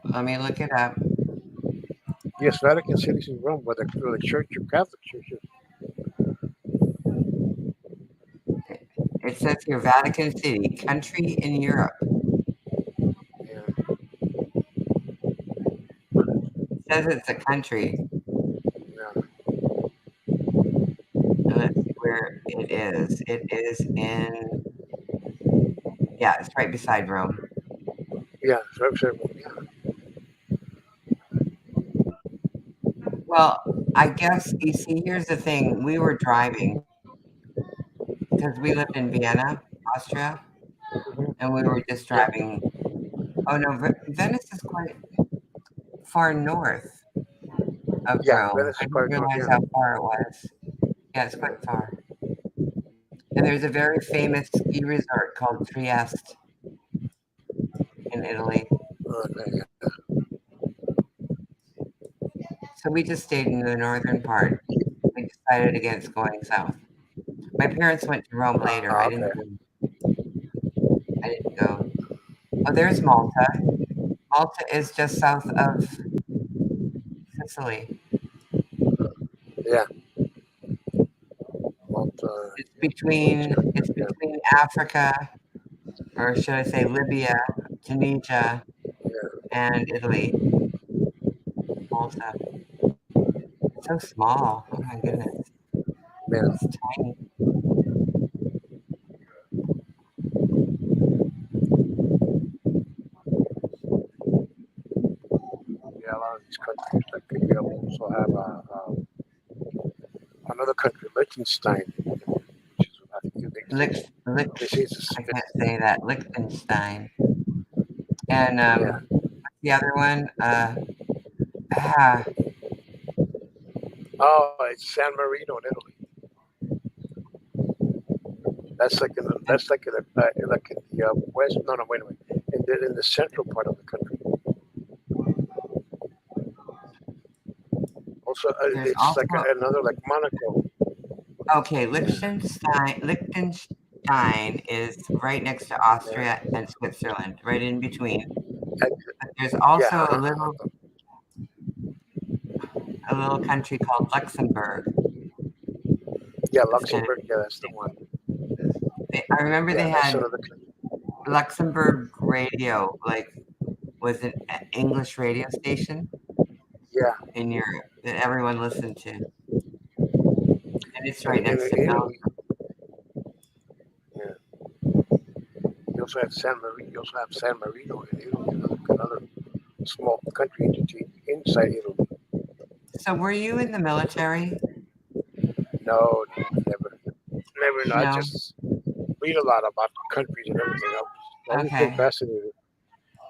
let me look it up.
Yes, Vatican City's in Rome, where the church, your Catholic church is.
It says here Vatican City, country in Europe.
Yeah,
It says it's a country.
yeah,
And let's see where it is. It is in, yeah, it's right beside Rome.
yeah. Yeah.
Well, I guess, you see, here's the thing. We were driving because we lived in Vienna, Austria,
Mhm.
and we were just
Yeah,
driving. Oh no, Venice is quite far north of
yeah.
Rome.
Venice
I
is
didn't
quite north.
realize
Yeah,
how far it was. Yeah, it's quite
yeah.
far. And there's a very famous ski resort called Trieste in Italy.
Okay, yeah.
So we just stayed in the northern part. We decided against going south. My parents went to Rome later.
Okay.
I didn't go. Oh, there's Malta. Malta is just south of Sicily.
Yeah. Malta.
It's
Yeah,
between Africa, or should I say Libya, Tunisia,
yeah,
and Italy. Malta. It's so small. Oh my goodness.
yeah.
It's tiny.
Yeah, a lot of these countries, like we also have another country, Liechtenstein, which is, I think
Lich,
they say
Lich,
it's a
I
spit.
can't say that. Liechtenstein. And
Yeah.
the other one, ah,
Oh, it's San Marino in Italy.
and
Like in the west. No, no, wait a minute. In the central part of the country. Also,
there's
it's like
also,
another like Monaco.
okay,
Yeah,
Liechtenstein is right next to
yeah,
Austria and Switzerland, right in between.
and,
But there's
yeah,
also a little country called Luxembourg.
yeah.
That's kind
Luxembourg. Yeah, that's the one.
of, I remember
Yeah,
they
that's
had
another country.
Luxembourg radio, like was an English radio station
Yeah,
in Europe that everyone listened to, and it's
and
right
in
next to
Italy,
Belgium.
yeah. You also have San Marino. You also have San Marino in Italy, another small country entity inside Italy.
So, were you in the military?
No, no, never, never. No, I
No.
just read a lot about countries and everything. I've always been
Okay.
fascinated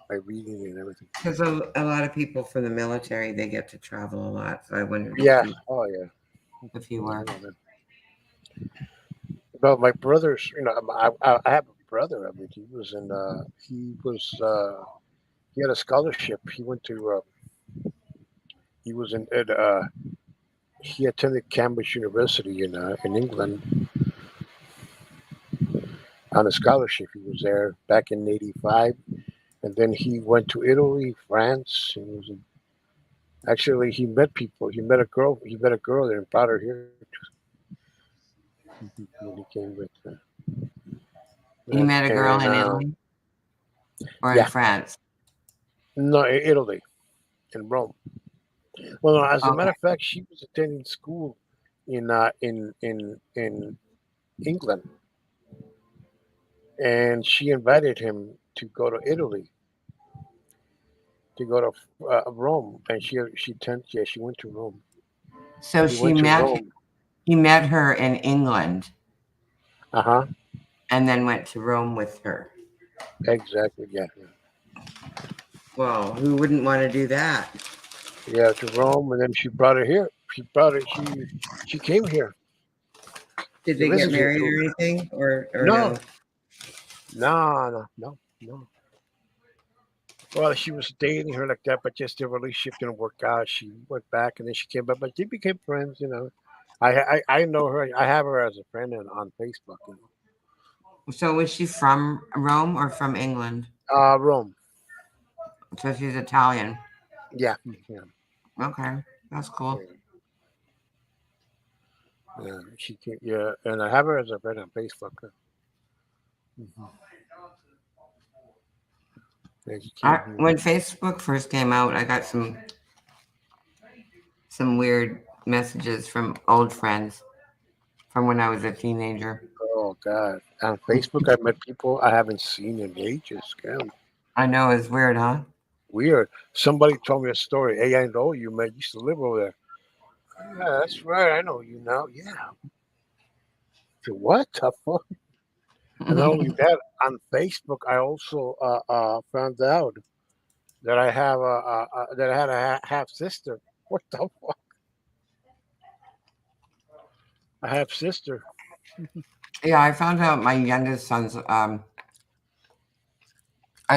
by reading and everything.
Because a lot of people from the military they get to travel a lot, so I wondered
Yeah. Oh yeah.
if you
I
were.
know that. Well, my brothers, I have a brother. I mean, he had a scholarship. He was he attended Cambridge University in England on a scholarship. He was there back in '85, and then he went to Italy, France. And actually, he met people. He met a girl. He met a girl there and brought her here when he came with
You
that.
met a girl
And
in Italy or in
yeah,
France?
no, Italy in Rome. Well, no, as a
Okay.
matter of fact, she was attending school in England, and she invited him to go to Italy, to go to Rome, and she went to Rome.
So
He went to Rome.
he met her in England
Uh huh.
and then went to Rome with her.
Exactly. Yeah.
Well, who wouldn't want to do that?
Yeah. To Rome, and then she brought her here. She brought her. She came here
Did
to
they get
visit
married
Italy.
or anything, or
No,
no?
no, no, no, no. Well, she was dating her like that, but just the relationship didn't work out. She went back, and then she came back, but they became friends. I know her. I have her as a friend on Facebook.
So was she from Rome or from England?
Rome.
So she's Italian.
Yeah, yeah,
Okay, that's cool.
yeah, yeah. She came. Yeah, and I have her as a friend on Facebook. Mhm. Yeah, you can't hear
When
me.
Facebook first came out, I got some weird messages from old friends from when I was a teenager.
Oh God! On Facebook, I met people I haven't seen in ages. Damn,
I know it's weird, huh?
weird. Somebody told me a story. Hey, I know you, man. You used to live over there. Yeah, that's right. I know you now. Yeah. What the fuck? And not only that, on Facebook, I also found out that I have that I had a half sister. What the fuck? A half sister.
Yeah, I found out my youngest sons. I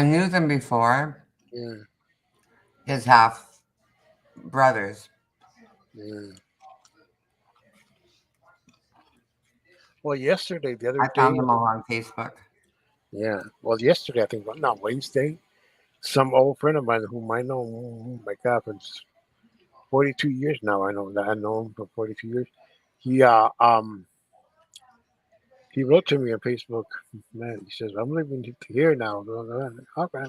knew them before.
Yeah,
His half brothers.
yeah. Well, yesterday, the other
I found
day,
them all on Facebook.
yeah. Well, yesterday, I think, well, not Wednesday. Some old friend of mine whom I know, oh my God, for 42 years now. I know that I know him for 42 years. He uh um he wrote to me on Facebook. Man, he says I'm living here now. Okay.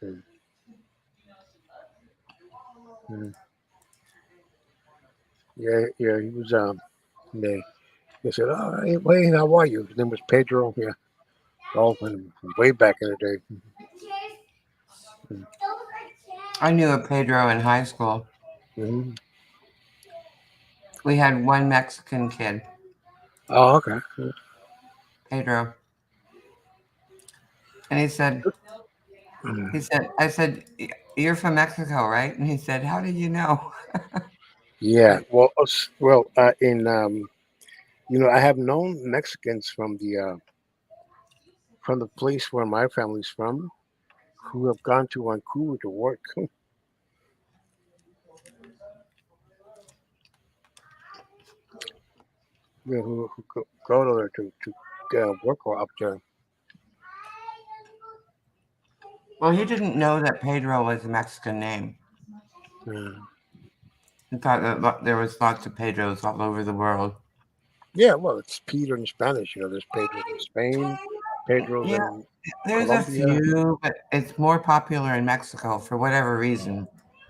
Mm, mm. Yeah, yeah. He was they said, "Oh, hey, Wayne, how are you?" His name was Pedro. Yeah, all from way back in the day. Mm,
I knew a Pedro in high school.
mhm.
We had one Mexican kid,
Oh, okay.
Pedro, and
Mm.
I said, "You're from Mexico, right?" And he said, "How did you know?"
Yeah. Well, in I have known Mexicans from the place where my family's from who have gone to Vancouver to work. Who go to there to work up there.
Well, he didn't know that Pedro was a Mexican name.
Yeah.
He thought that there was lots of Pedros all over the world.
Yeah, well, it's Peter in Spanish. There's Pedro's in Spain, Pedro's
Yeah,
in
there's a
Colombia.
few, but it's more popular in Mexico for whatever reason.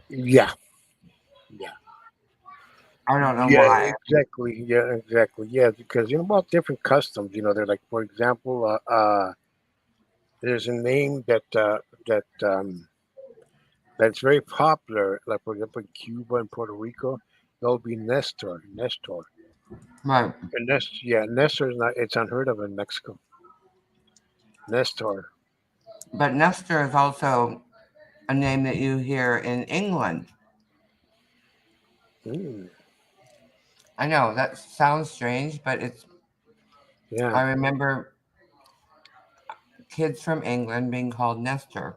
Yeah, yeah,
I don't know
yeah,
why.
exactly. Yeah, exactly. Yeah, because about different customs. They're like, for example, there's a name that's very popular. Like for example, in Cuba and Puerto Rico, there'll be Nestor, Nestor,
Right.
and Nestor is not. It's unheard of in Mexico. Nestor.
But Nestor is also a name that you hear in England.
Mm,
I know that sounds strange, but
yeah,
I remember kids from England being called Nestor.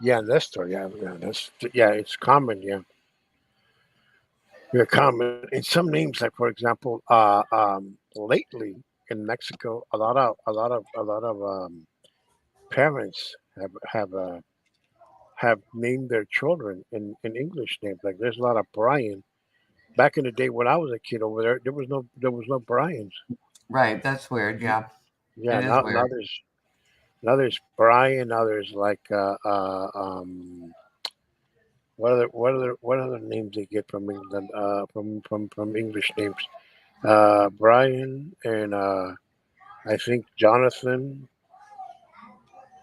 yeah, Nestor. Yeah. It's common. Yeah, yeah, common. In some names, like for example, lately in Mexico, a lot of parents have named their children in English names. Like there's a lot of Brian. Back in the day when I was a kid over there, there was no Brian's.
Right, that's weird. Yeah,
Yeah,
it is
now
weird.
there's Brian. Now there's like what other names they get from England? From English names. Brian and I think Jonathan.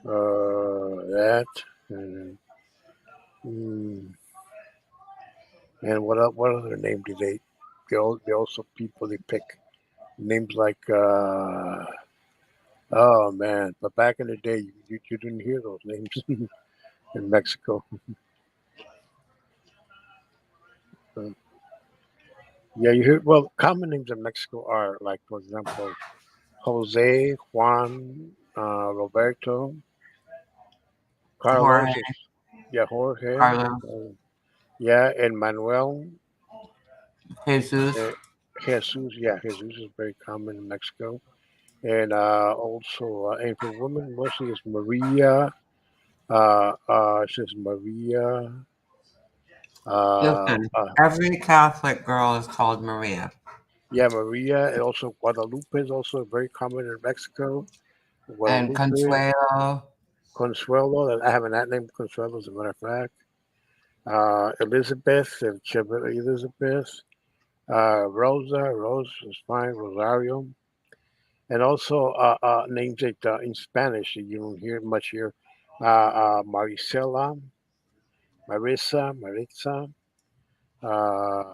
That and, mm, and what other name do they also people they pick names like oh man, but back in the day you didn't hear those names in Mexico. Uh, yeah, you hear well common names in Mexico are like for example Jose, Juan, Roberto,
Jorge,
Carlos is yeah Jorge,
Carlos,
yeah, and Manuel,
Jesus,
uh, Jesus, yeah, Jesus is very common in Mexico. And also, and for women, mostly it's Maria. It says Maria. Uh,
listen,
uh,
every Catholic girl is called Maria.
Yeah, Maria, and also Guadalupe is also very common in Mexico.
And
Guadalupe,
Consuelo.
Consuelo, I have that name, Consuelo, as a matter of fact. Elizabeth, and Elizabeth. Rosa, Rose is fine, Rosario. And also names that in Spanish that you don't hear much here. Maricela, Marisa, Maritza, uh,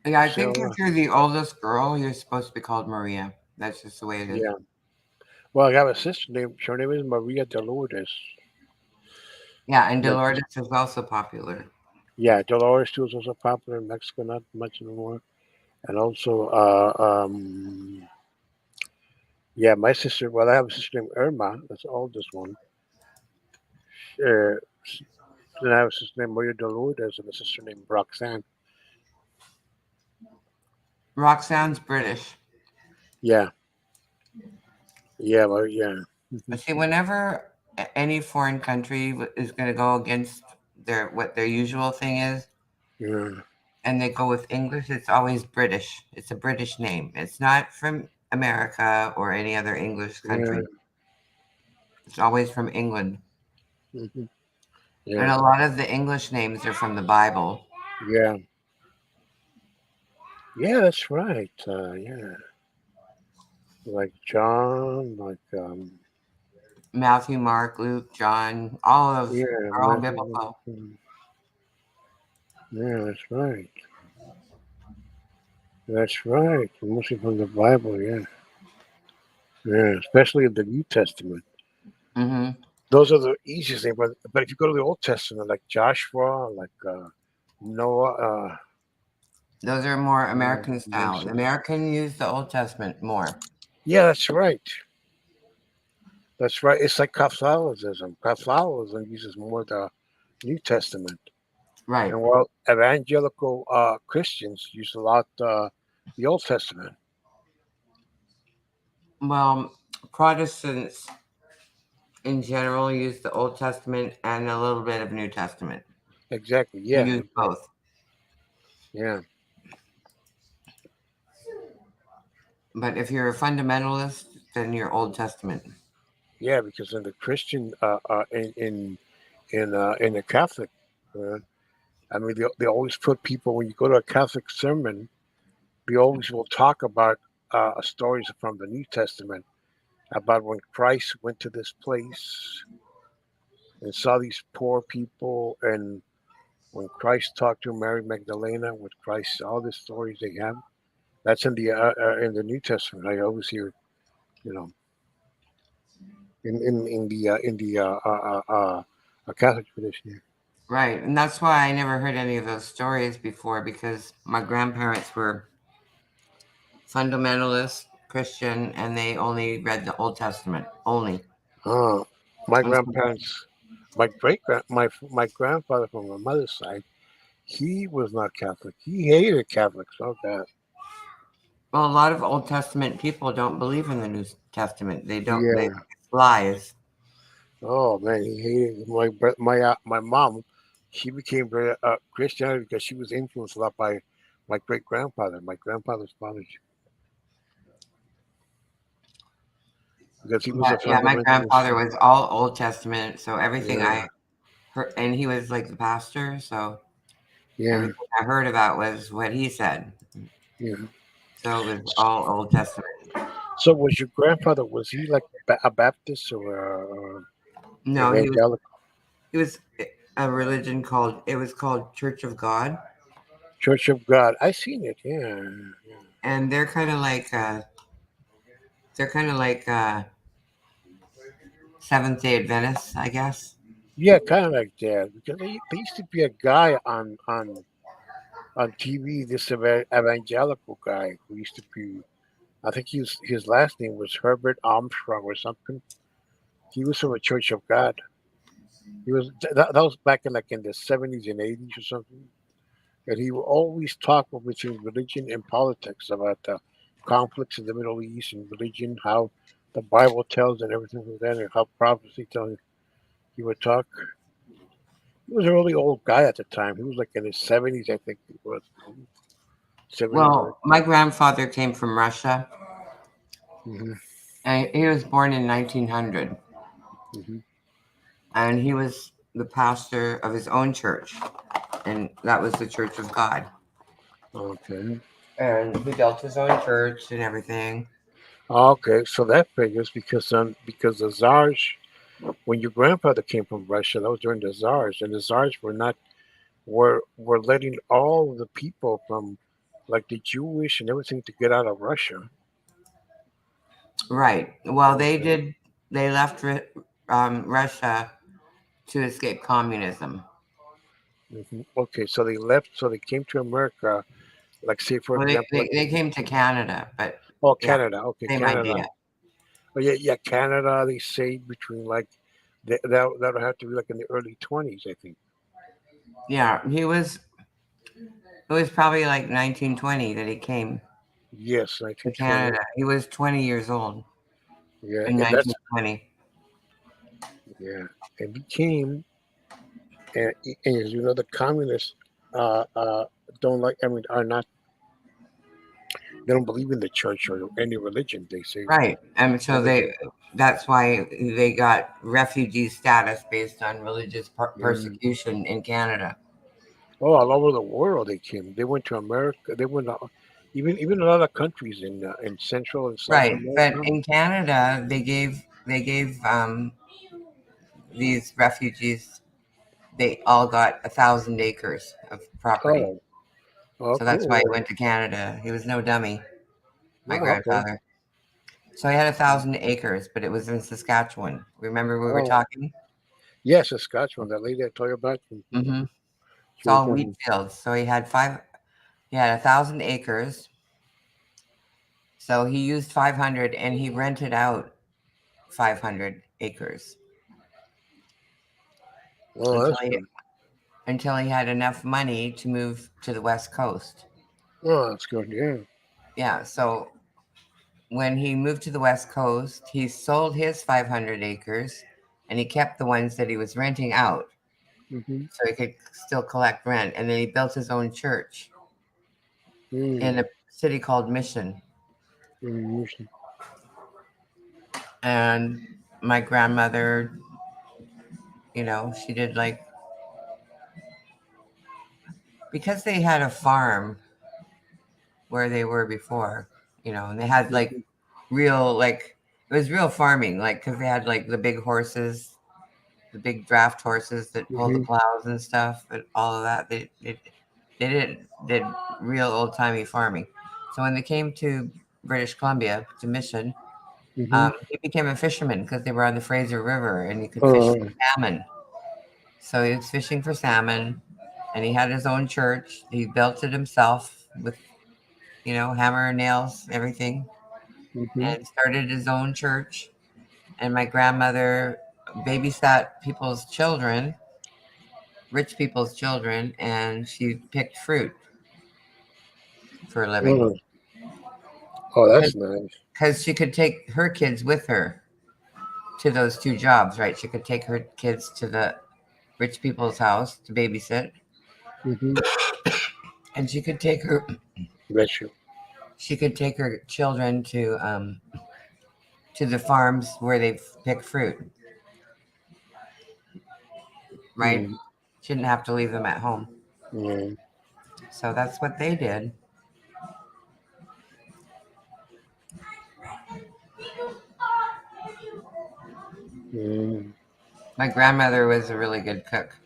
Yeah, I think if
Marcela.
you're the oldest girl, you're supposed to be called Maria. That's just the way it is.
Yeah. Well, I have a sister named, her name is Maria de Lourdes.
Yeah, and
Like,
Dolores is also popular.
yeah, Dolores too is also popular in Mexico, not much anymore. And also, yeah, my sister, well, I have a sister named Irma, that's the oldest one. Uh, then I have a sister named Maria de Lourdes and a sister named Roxanne.
Roxanne's British.
Yeah, yeah, well, yeah. Hmm.
See, whenever any foreign country is going to go against their what their usual thing is,
Yeah,
and they go with English, it's always British. It's a British name. It's not from America or any other English
yeah,
country. It's always from England.
hmm,
And
yeah,
a lot of the English names are from the Bible.
yeah, yeah. That's right. Yeah, like John, like
Matthew, Mark, Luke, John, all of those
yeah,
are all
Matthew.
biblical.
Yeah, that's right. That's right. Mostly from the Bible. Yeah, yeah. Especially in the New Testament.
Hmm.
Those are the easiest thing. But if you go to the Old Testament, like Joshua, like Noah,
Those are more
yeah,
American style. The
Moses.
American use the Old Testament more.
Yeah, that's right. That's right. It's like Catholicism. Catholicism uses more the New Testament,
Right.
and while evangelical Christians use a lot the Old Testament.
Well, Protestants in general use the Old Testament and a little bit of New Testament.
Exactly.
We
Yeah.
use
Exactly.
both.
Yeah.
But if you're a fundamentalist, then you're Old Testament.
Yeah. Because in the Christian, in the Catholic, uh, I mean, they always put people when you go to a Catholic sermon, they always will talk about stories from the New Testament about when Christ went to this place and saw these poor people, and when Christ talked to Mary Magdalena, with Christ, all the stories they have. That's in the New Testament. I always hear, you know, in the Catholic tradition.
Right. And that's why I never heard any of those stories before because my grandparents were fundamentalist Christian and they only read the Old Testament. Only.
Uh, my
And so,
grandparents, my grandfather from my mother's side, he was not Catholic. He hated Catholics so bad.
well, a lot of Old Testament people don't believe in the New Testament. They think
Yeah.
it's lies.
Oh man, he hated my mom. She became very Christianity because she was influenced a lot by my great grandfather, my grandfather's father, because he was
Yeah,
a
yeah, my
fundamentalist.
grandfather was all Old Testament, so everything I
Yeah,
heard, and he was like the pastor, so
yeah,
everything I heard about was what he said.
yeah.
So it was all Old Testament.
So was your grandfather? Was he like a Baptist or
No,
evangelical?
he was a religion called it was called Church of God,
Church of God? I seen it. Yeah,
and they're kind of like Seventh Day Adventists, I guess.
yeah, kind of like that. Because there used to be a guy on TV, this evangelical guy who used to be. I think his last name was Herbert Armstrong or something. He was from a Church of God. He was that was back in like in the 70s and 80s or something. And he would always talk between religion and politics about the conflicts in the Middle East and religion, how the Bible tells and everything like that, and how prophecy tells. He would talk. He was a really old guy at the time. He was like in his 70s, I think he was.
Well,
7
my grandfather came from Russia,
hmm
and he was born in 1900,
hmm
and he was the pastor of his own church, and that was the Church of God.
Okay.
And he built his own church and everything.
Okay, so that figures because the czars, when your grandfather came from Russia, that was during the czars, and the czars were letting all the people from like the Jewish and everything to get out of Russia.
Right. Well, they
Okay.
did. They left Russia to escape communism.
Okay, so they left, so they came to America, like say for
Well,
example, like
they came to Canada, but
oh
yeah,
Canada, okay,
same
Canada.
idea.
Oh yeah, yeah, Canada. They say between like that'll have to be like in the early 20s, I think.
Yeah, he was. It was probably like 1920 that he came
Yes,
to
1920.
Canada. He was 20 years old
Yeah,
in
and that's
1920.
yeah, and he came, and as you know, the communists uh, uh, don't like. I mean, are not. They don't believe in the church or any religion. They say
Right. And so
religion.
that's why they got refugee status based on religious
Mm.
persecution in Canada.
Oh, all over the world they came. They went to America. They went even a lot of countries in Central and South
Right. But
America.
in Canada, they gave these refugees, they all got 1,000 acres of property.
Oh, oh,
So that's why he
cool.
went to Canada. He was no dummy, my
Oh, okay.
grandfather. So he had 1,000 acres, but it was in Saskatchewan. Remember we were
Oh,
talking?
yes, Saskatchewan. That lady I told you about.
Mm-hmm. It's
She was
all wheat fields. So he had five. He had 1,000 acres. So he used 500, and he rented out 500 acres
Oh,
until
that's
he
good.
had enough money to move to the West Coast.
Oh, that's good. Yeah.
Yeah. So when he moved to the West Coast, he sold his 500 acres, and he kept the ones that he was renting out
Mm-hmm.
so he could still collect rent. And then he built his own church in
Mm.
a city called Mission.
Mm.
And my grandmother, she did like, because they had a farm where they were before, and they had like
Mm-hmm.
real, like, it was real farming, like, because they had like the big horses, the big draft horses that pull the
Mm-hmm.
plows and stuff, and all of that. They did real old timey farming. So when they came to British Columbia to Mission,
Mm-hmm.
he became a fisherman because they were on the Fraser River and he could fish
Uh,
for salmon. So he was fishing for salmon, and he had his own church. He built it himself with, hammer and nails, everything,
mm-hmm.
and started his own church. And my grandmother babysat people's children, rich people's children, and she picked fruit for a living
Oh, oh, that's nice.
because she could take her kids with her to those two jobs, right? She could take her kids to the rich people's house to babysit,
Mm-hmm.
and
Bless you.
her children to the farms where they pick fruit, right?
Mm.
She didn't have to leave them at home.
Mm.
So that's what they did.
Mm.
My grandmother was a really good cook.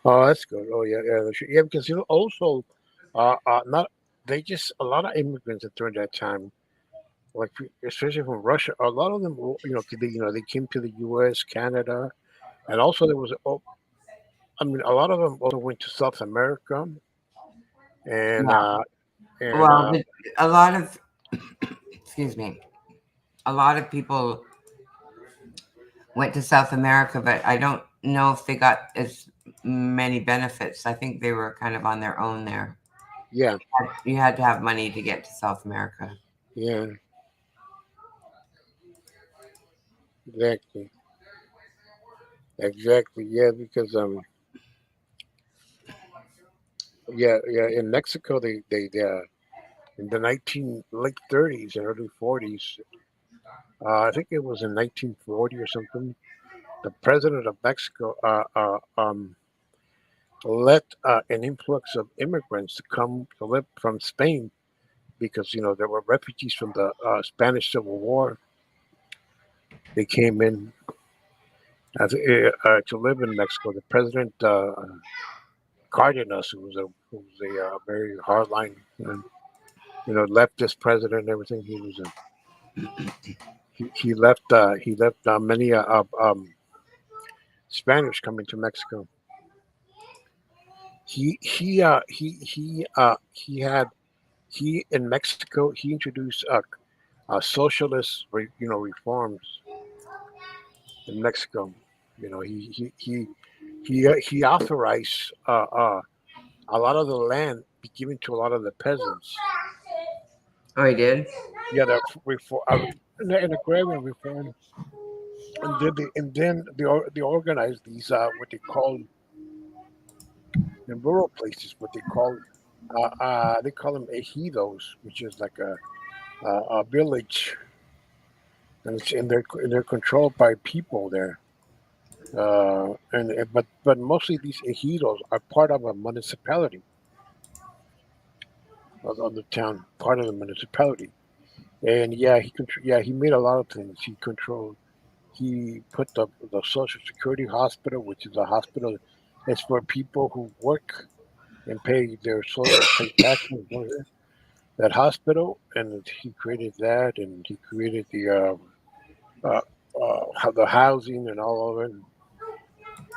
Oh, that's good. Oh, yeah, yeah, yeah. Because also, not they just a lot of immigrants that during that time, like especially from Russia, a lot of them, they came to the U.S., Canada, and also there was, I mean, a lot of them also went to South America, and
Yeah.
uh, and
Well, a lot of, excuse me, a lot of people went to South America, but I don't know if they got as many benefits. I think they were kind of on their own there.
yeah,
You had to have money to get to South America.
yeah, exactly. exactly. Yeah, because yeah, in Mexico they in the 19 late 30s and early 40s, I think it was in 1940 or something. The president of Mexico let an influx of immigrants to come to live from Spain because there were refugees from the Spanish Civil War. They came in to live in Mexico. The president Cardenas, who was a very hardline, leftist president and everything. He left many Spanish coming to Mexico. He had he in Mexico he introduced socialist reforms in Mexico. He authorized a lot of the land be given to a lot of the peasants.
Oh, he did.
Yeah, the reform, an agrarian reform, and then they organized these what in rural places what they call them ejidos, which is like a village, and they're controlled by people there. But mostly these ejidos are part of a municipality of the town, part of the municipality. And yeah, he made a lot of things. He put the Social Security hospital, which is a hospital. It's for people who work and pay their social, pay taxes. That hospital, and he created that, and he created the housing and all of it, and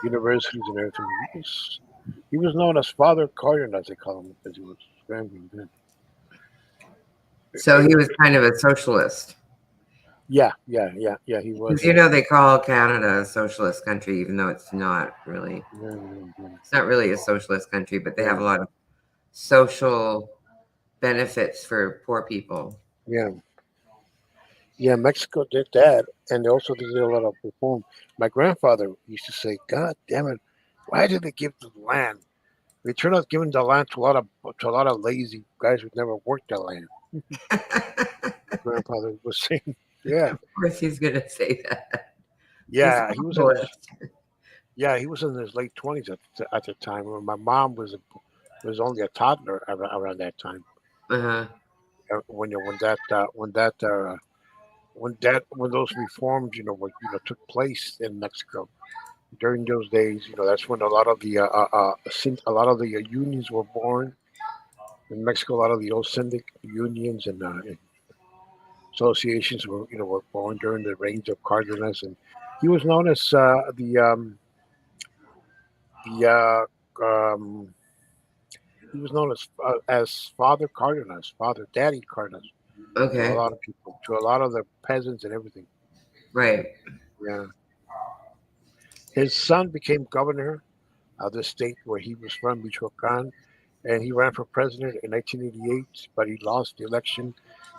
universities and everything. He was known as Father Cardin, as they call him, because he was family then.
So he was kind of a socialist.
Yeah. He was
Because they call Canada a socialist country, even though it's not really.
yeah, yeah,
It's not really a socialist country, but they
yeah,
have a lot of social benefits for poor people.
yeah. Yeah, Mexico did that, and they also did a lot of reform. My grandfather used to say, "God damn it, why did they give the land? They turned out giving the land to a lot of lazy guys who never worked the land." My grandfather was saying, "Yeah,
Of course, he's going to say that. He's a
yeah." He was in his
socialist.
yeah he was in his late 20s at the time. When my mom was only a toddler around that time.
Uh-huh.
When those reforms took place in Mexico during those days. That's when a lot of the unions were born in Mexico. A lot of the old syndic unions and associations were born during the reigns of Cardenas, and he was known as the he was known as Father Cardenas, Father Daddy Cardenas to a
Okay.
lot of people, to a lot of the peasants and everything.
Right.
Yeah, his son became governor of the state where he was from, Michoacan, and he ran for president in 1988, but he lost the election.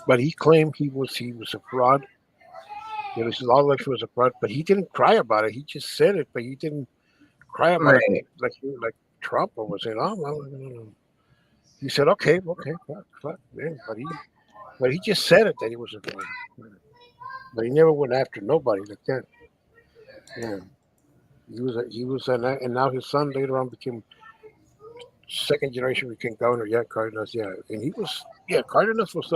But he claimed he was a fraud. His election was a fraud, but he didn't cry about it. He just said it, but he didn't cry about it
Right.
like Trump was saying. Oh, well, no. He said, okay, fuck, man. But he just said it that he was a fraud. But he never went after nobody like that. Yeah, and now his son later on became second generation became governor. Yeah, Cardenas. Yeah, and Cardenas was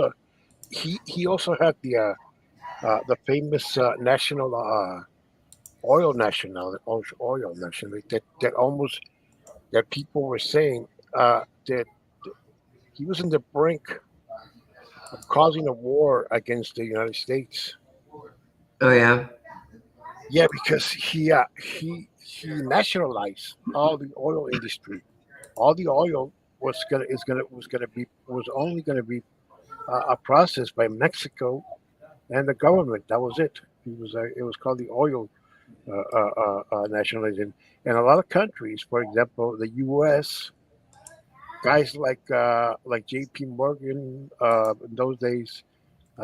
he also had the famous national oil national that people were saying that he was in the brink of causing a war against the United States.
Oh, yeah.
Yeah, because he nationalized all the oil industry. All the oil was only gonna be processed by Mexico and the government. That was it. It was called the oil nationalism. And a lot of countries, for example, the U.S., guys like J.P. Morgan in those days,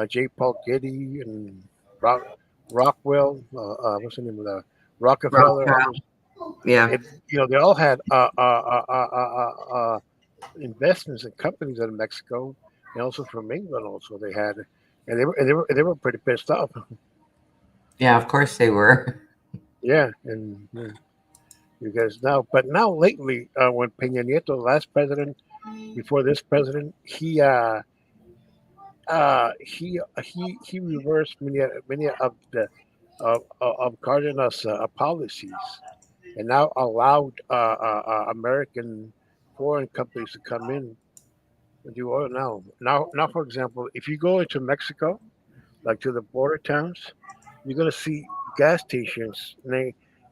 J. Paul Getty and Rock, Rockwell. What's the name of the Rockefeller, all
Rothschild.
those.
Yeah.
It, they all had investments in companies in Mexico, and also from England. Also, they had, and they were pretty pissed off.
Yeah, of course they were.
Yeah, and you guys know. But now lately, when Peña Nieto, the last president before this president, he reversed many of the of Cardenas' policies, and now allowed American foreign companies to come in and do oil now. Now, for example, if you go into Mexico, like to the border towns, you're gonna see gas stations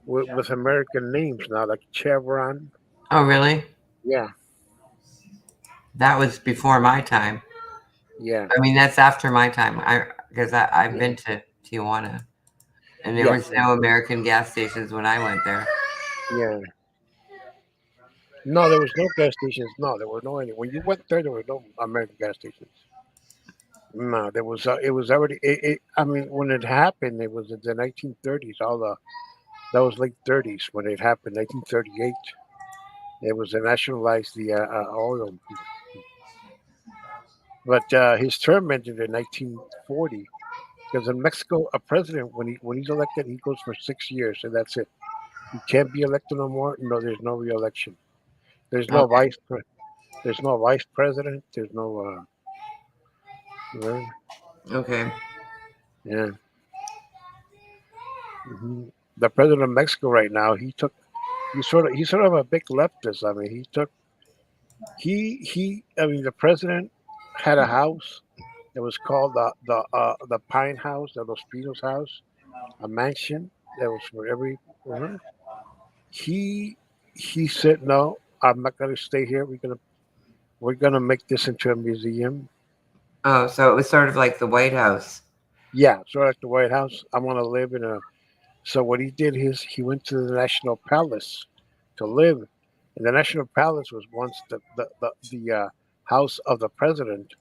with American names now, like Chevron.
Oh, really?
Yeah,
That was before my time.
yeah,
I mean, that's after my time. Because I've
yeah,
been to Tijuana, and there
yeah,
was no American gas stations when I went there.
yeah. No, there was no gas stations. No, there were no any. When you went there, there were no American gas stations. No, there was. It was already. I mean, when it happened, it was in the 1930s. All the That was late 30s when it happened. 1938. It was a nationalized the oil, but his term ended in 1940 because in Mexico, a president when he's elected, he goes for 6 years and that's it. He can't be elected no more. No, there's no reelection. There's no
Okay.
vice. There's no vice president. There's no.
Okay.
Yeah. hmm The president of Mexico right now, he's sort of a big leftist. I mean, he took he. I mean, the president had a house. It was called the Pine House, the Los Pinos House, a mansion that was for every. uh He he said, "No, I'm not going to stay here. We're gonna make this into a museum."
Oh, so it was sort of like the White House.
Yeah, sort of like the White House. I'm gonna live in a. So what he did is he went to the National Palace to live, and the National Palace was once the house of the president.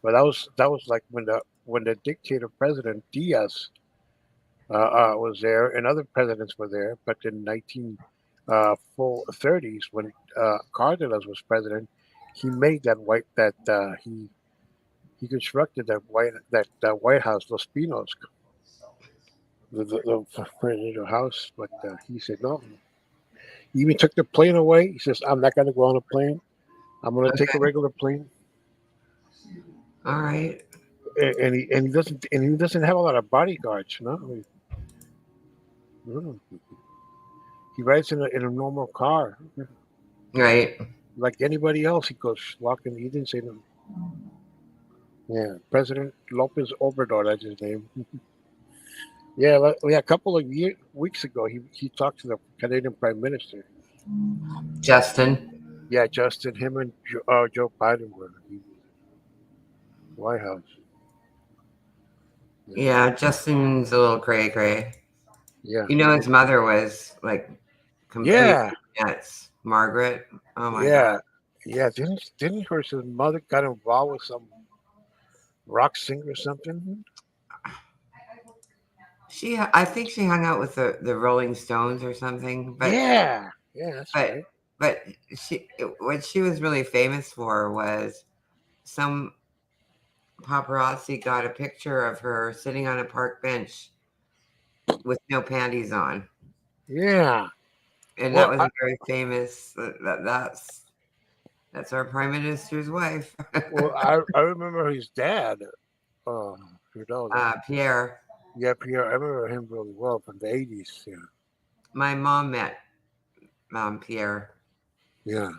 But that was like when the dictator president Diaz was there, and other presidents were there. But in 1930s, when Cardenas was president, he made that white that he constructed that White House, Los Pinos, the presidential house. But he said no. He even took the plane away. He says, "I'm not going to go on a plane. I'm going to take a
Okay.
regular plane."
All right.
And he doesn't have a lot of bodyguards. No, I mean, no. He rides in a normal car
Right.
like anybody else. He goes walking. He didn't say no. Yeah, President Lopez Obrador. That's his name. Yeah, yeah. A couple of weeks ago, he talked to the Canadian Prime Minister.
Justin.
Yeah, Justin. Him and Joe Biden were in the White House. Yeah,
Yeah, Justin's a little cray cray.
yeah,
You know, his mother was like completely
yeah,
nuts. Margaret. Oh my God.
yeah, yeah. Didn't her mother got involved with some rock singer or something?
I think she hung out with the Rolling Stones or something.
Yeah, yeah. That's
But,
right.
but what she was really famous for was some paparazzi got a picture of her sitting on a park bench with no panties on,
Yeah.
and that
Well,
was a very famous. That's our prime minister's wife,
I remember his dad. Uh, the
Pierre.
Yeah, Pierre. I remember him really well from the 80s. Yeah,
My mom met Pierre.
yeah.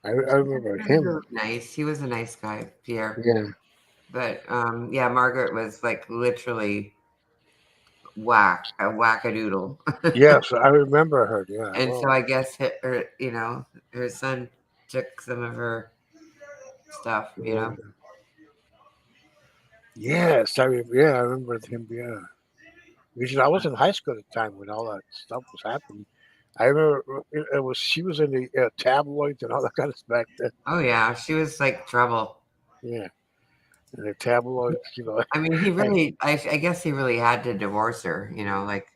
I remember
He was
him.
really nice. He was a nice guy, Pierre.
Yeah.
But yeah, Margaret was like literally a wackadoodle.
Yes, I remember her. Yeah.
And so
Well.
I guess her son took some of her stuff.
Yeah. Yes, yeah, I remember him. Yeah. Because I was in high school at the time when all that stuff was happening. I remember it was she was in the tabloids and all that kind of stuff back then.
Oh yeah, she was like trouble.
Yeah, in the tabloids.
I mean, he
And
really, I guess he really had to divorce her, like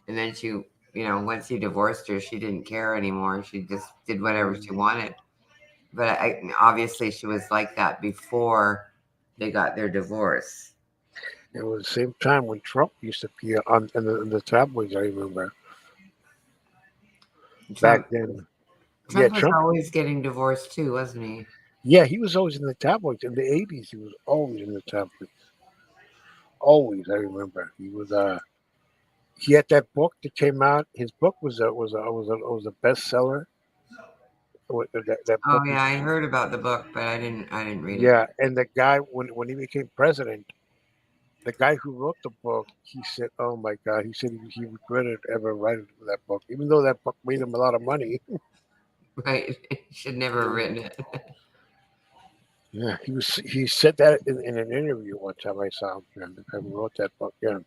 and then she, once he divorced her, she didn't care anymore. She just did whatever she
Mm.
wanted. But obviously she was like that before they got their divorce.
It was the same time when Trump used to appear on in the tabloids. I remember back
Trump
then. Yeah,
Trump was
Trump.
always getting divorced too, wasn't he?
Yeah, he was always in the tabloids in the '80s. He was always in the tabloids. Always, I remember. He was. He had that book that came out. His book was a bestseller. That
Oh
book.
yeah, I heard about the book, but I didn't read it.
Yeah, and the guy when he became president, the guy who wrote the book, he said, "Oh my God," he said he regretted ever writing that book, even though that book made him a lot of money.
Right? Should never have written it.
Yeah, he said that in an interview one time I saw him. Yeah, the guy who wrote that book. Yeah,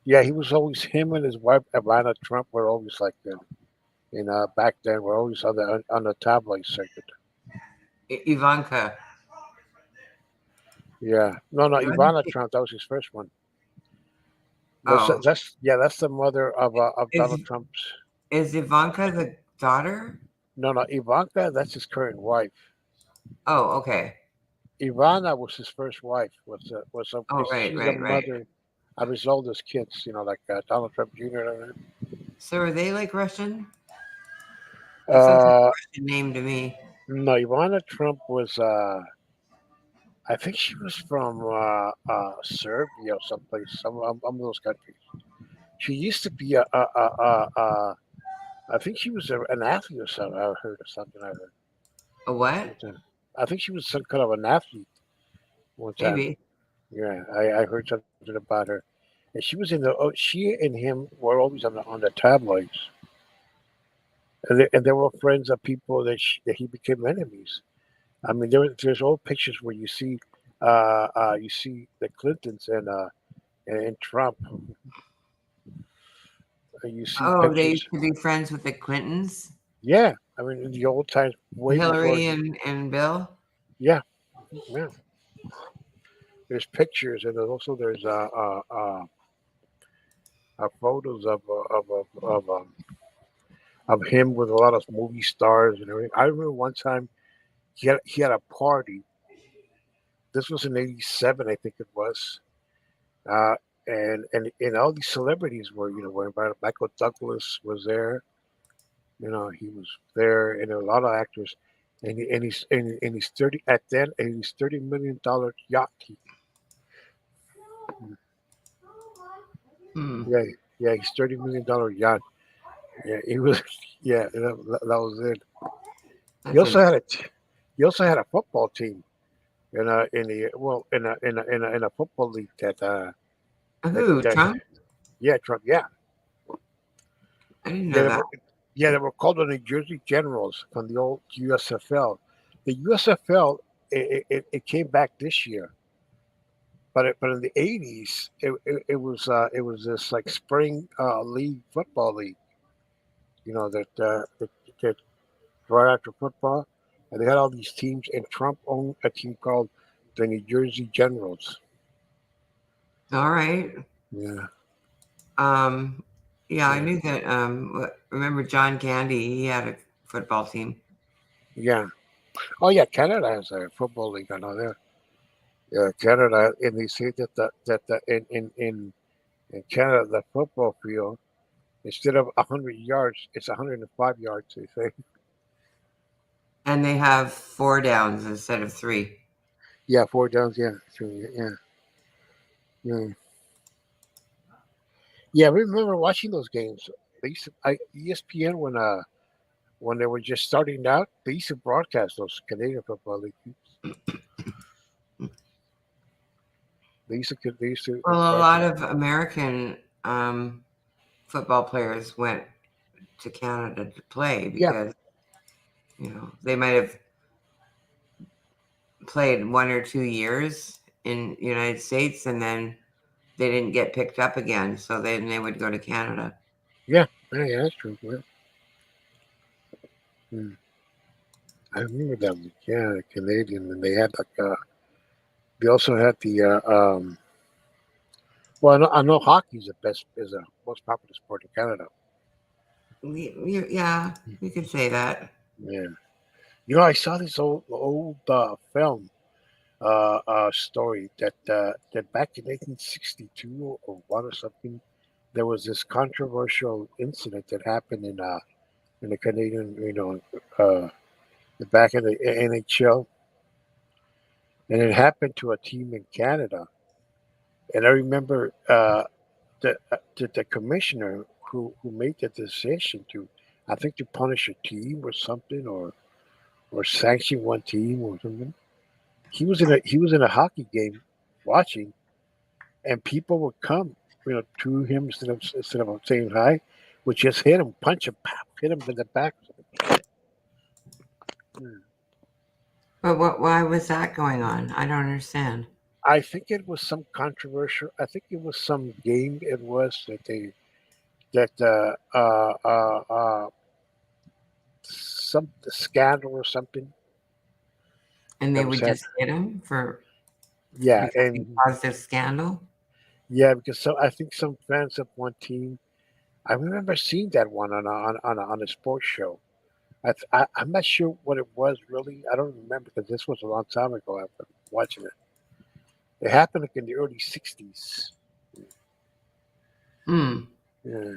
yeah, he was always him and his wife Ivana Trump were always like that. And back then, we're always on the tabloid circuit.
Ivanka.
Yeah, no,
Wasn't
Ivana
she-
Trump. That was his first one.
Oh,
That's the mother of
is
Donald Trump's.
is Ivanka the daughter?
No, Ivanka. That's his current wife.
Oh, okay.
Ivana was his first wife.
Oh, right,
She's the
right, right.
mother of his oldest kids. Like Donald Trump Jr. and
So are they like Russian?
that.
It sounds like a Russian name to me.
No, Ivana Trump was. I think she was from Serbia or someplace. Some of those countries. She used to be I think she was an athlete or something. I heard or something. I heard
A what?
one time. I think she was some kind of an athlete one time.
Maybe.
Yeah, I heard something about her. And she was in the. Oh, she and him were always on the tabloids, and they were friends of people that he became enemies. I mean, there's old pictures where you see the Clintons and Trump. And you see
Oh, they
pictures.
used to be friends with the Clintons,
Yeah, I mean, in the old times, way before.
Hillary and Bill.
Yeah, yeah. There's pictures, and photos of him with a lot of movie stars and everything. I remember one time he had a party. This was in '87, I think it was. Uh, and all these celebrities were invited. Michael Douglas was there. He was there, and a lot of actors. And he's 30 at then, and he's $30 million yacht.
Hmm.
Yeah, yeah, he's $30 million yacht. Yeah, he was. Yeah, that was it. He
That's
also had
interesting.
a he also had a football team in the well in a football league
Who?
that
Trump?
yeah Trump yeah
I didn't
yeah
know that.
they were called the New Jersey Generals from the old USFL. The USFL it came back this year, but in the '80s it was this like spring league football league. That right after football, and they had all these teams, and Trump owned a team called the New Jersey Generals.
All right.
Yeah,
Um, yeah, I
yeah,
knew that. Remember John Candy? He had a football team.
yeah. Oh yeah, Canada has a football league. I know that. Yeah, Canada, and they say that in Canada the football field instead of 100 yards, it's 105 yards. They say.
And they have four downs instead of three.
Yeah, four downs. Yeah, sure, yeah, yeah. Yeah, I remember watching those games. ESPN when they were just starting out, they used to broadcast those Canadian football league games. They used to
Well, a lot
broadcast.
of American um, football players went to Canada to play
Yeah,
because they might have played 1 or 2 years in the United States and then they didn't get picked up again, so then they would go to Canada.
yeah, that's true. Yeah. Hmm. I remember them. Yeah, the Canadian, and they had like they also had the Well, I know hockey's the most popular sport in Canada.
Yeah, you could say that.
Yeah. I saw this old film story that back in 1862 or one or something, there was this controversial incident that happened in the Canadian, uh, back in the NHL, and it happened to a team in Canada. And I remember the commissioner who made the decision to, I think, to punish a team or something, or sanction one team or something. He was in a hockey game watching, and people would come, to him instead of saying hi, would just hit him, punch him, pop, hit him in the back. Hmm.
But why was that going on? I don't understand.
I think it was some controversial. I think it was some game. It was that some scandal or something
And they
that was
would
had.
just hit him
Yeah,
because he
and
caused a scandal.
yeah, because I think some fans of one team. I remember seeing that one on a sports show. I'm not sure what it was really. I don't remember because this was a long time ago. After watching it, it happened like in the early '60s.
Hmm.
Yeah.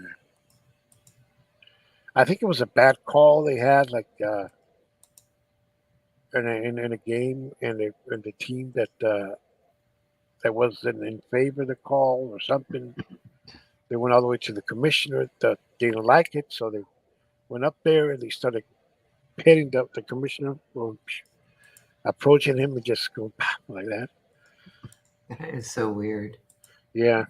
I think it was a bad call they had, like in a game, and the team that was in favor of the call or something. They went all the way to the commissioner. They didn't like it, so they went up there and they started hitting the commissioner, or approaching him and just go like that.
That is so weird.
Yeah,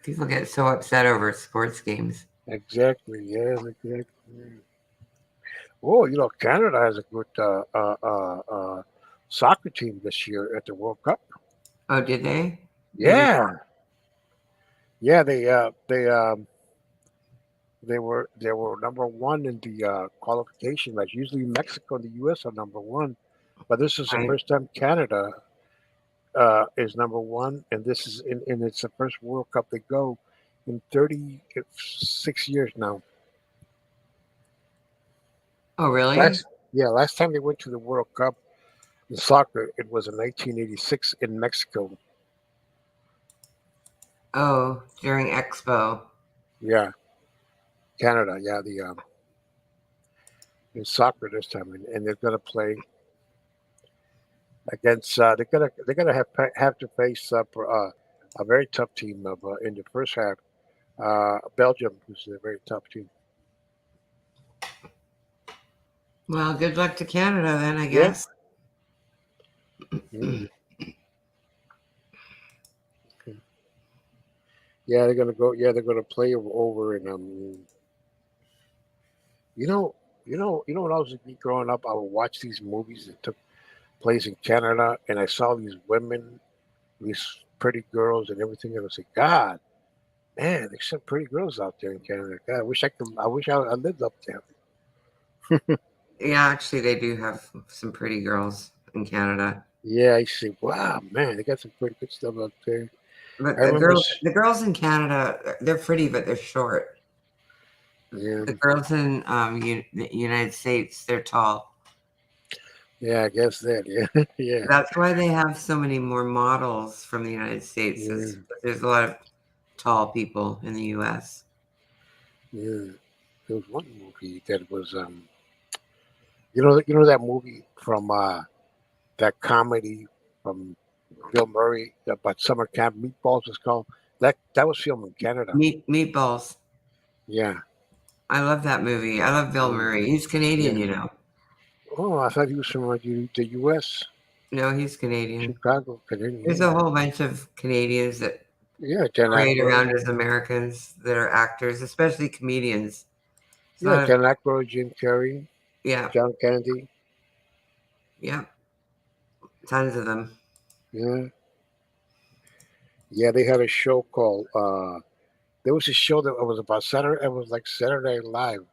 People get so upset over sports games.
exactly. Yes, exactly. Oh, Canada has a good soccer team this year at the World Cup.
Oh, did they? Who did?
Yeah, yeah. They were number one in the qualification match. Usually Mexico and the U.S. are number one, but this is the
Right.
first time Canada is number one, and this is and it's the first World Cup they go in 36 years now.
Oh, really?
Last last time they went to the World Cup in soccer, it was in 1986 in Mexico.
Oh, during Expo.
Yeah, Canada. Yeah, the in soccer this time, and they're gonna play against. They're gonna have to face up a very tough team in the first half. Belgium, who's a very tough team.
Well, good luck to Canada then, I
Yeah,
guess.
yeah, yeah. They're gonna go. Yeah, they're gonna play over in You know, when I was growing up, I would watch these movies that took place in Canada, and I saw these women, these pretty girls, and everything, and I say, God, man, there's some pretty girls out there in Canada. God, I wish I could. I wish I lived up there.
Yeah, actually, they do have some pretty girls in Canada.
Yeah, I say, wow, man, they got some pretty good stuff out there. I
But
remember,
the girls in Canada, they're pretty, but they're short.
yeah,
The girls in the United States, they're tall.
yeah, I guess that, yeah, yeah,
That's why they have so many more models from the United States.
yeah,
Is there's a lot of tall people in the U.S.
yeah. There was one movie that was, that movie from that comedy from Bill Murray about summer camp meatballs is called. That was filmed in Canada.
Meatballs.
Yeah.
I love that movie. I love Bill
Mm,
Murray. He's Canadian,
yeah.
you know.
Oh, I thought he was from the U.S.
No, he's Canadian.
Chicago,
There's a
Canadian.
whole bunch of Canadians that
Yeah, Dan
parade
Aykroyd.
around as Americans that are actors, especially comedians. It's a
Yeah,
lot of
Dan Aykroyd, Jim Carrey,
yeah,
John Candy.
yeah, tons of them.
Yeah, yeah. They had a show called. There was a show that was about Saturday. It was like Saturday Night Live,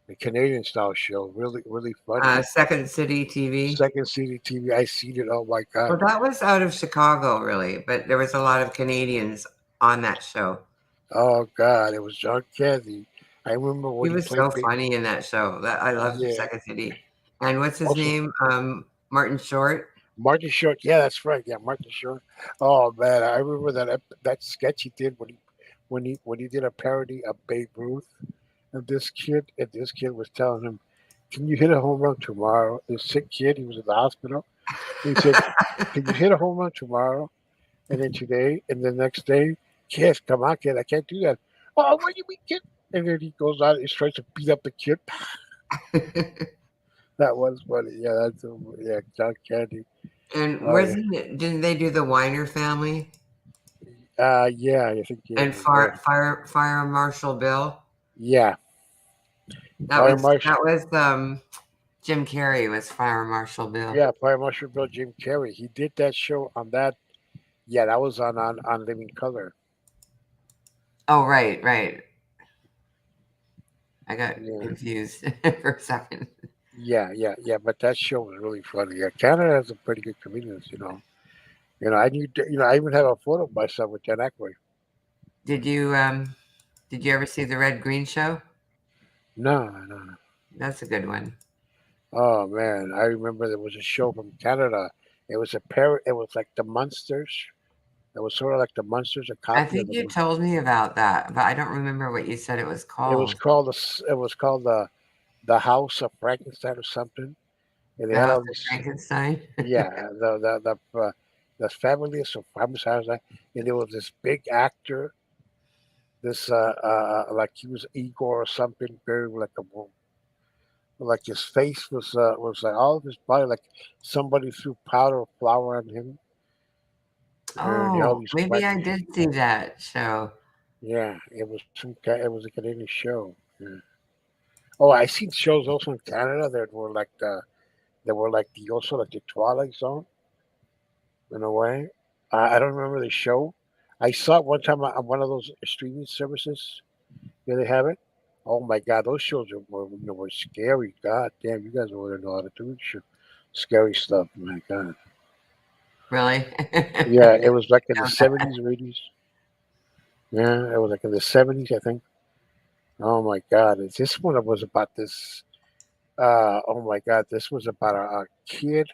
a Canadian style show. Really, really funny.
Second City TV.
Second City TV. I seen it. Oh my god.
Well, that was out of Chicago, really, but there was a lot of Canadians on that show.
Oh god, it was John Candy. I remember
He
when he
was
played
so
big.
funny in that show. That I love
Yeah.
Second City. And what's his
Also,
name? Martin Short.
Martin Short. Yeah, that's right. Yeah, Martin Short. Oh man, I remember that sketch he did when he did a parody of Babe Ruth. And this kid was telling him, "Can you hit a home run tomorrow?" This sick kid, he was in the hospital. He said, "Can you hit a home run tomorrow?" And then today, and the next day, "Yes, come on, kid, I can't do that." "Oh, what do you mean, kid?" And then he goes out and tries to beat up the kid. That was funny. Yeah, yeah, John Candy.
And
Oh yeah,
wasn't it? Didn't they do the Weiner family
yeah. I think yeah,
and Fire Marshal Bill?
yeah.
That
Fire
was
Marshal.
that was Jim Carrey was Fire Marshal Bill.
Yeah, Fire Marshal Bill Jim Carrey. He did that show on that. Yeah, that was on Living Color.
Oh, right, right. I got
Yeah,
confused for a second.
yeah. But that show was really funny. Yeah, Canada has some pretty good comedians. I need. I even have a photo of myself with Dan Aykroyd.
Did you ever see the Red Green Show?
No, no.
That's a good one.
Oh man, I remember there was a show from Canada. It was a pair. It was like the Munsters. It was sort of like the Munsters, a
I
copy of
think
the.
you told me about that, but I don't remember what you said it was
It was
called.
called the House of Frankenstein or something, and they
The
had
House
all
of
these.
Frankenstein.
Yeah, the family of Frankenstein, and there was this big actor, this like he was Igor or something, very like his face was like all of his body like somebody threw powder or flour on him, and he had all
Oh,
these
maybe I
crackers.
did see that show.
Yeah, it was a Canadian show. Yeah. Oh, I seen shows also in Canada that were like the also like the Twilight Zone in a way. I don't remember the show. I saw it one time on one of those streaming services. Yeah, they have it. Oh my God, those shows were scary. God damn, you guys over there know how to do scary stuff. My God.
Really?
Yeah, it was like in the 70s or 80s. Yeah, it was like in the 70s, I think. Oh my God, this one was about this. Oh my God, this was about a kid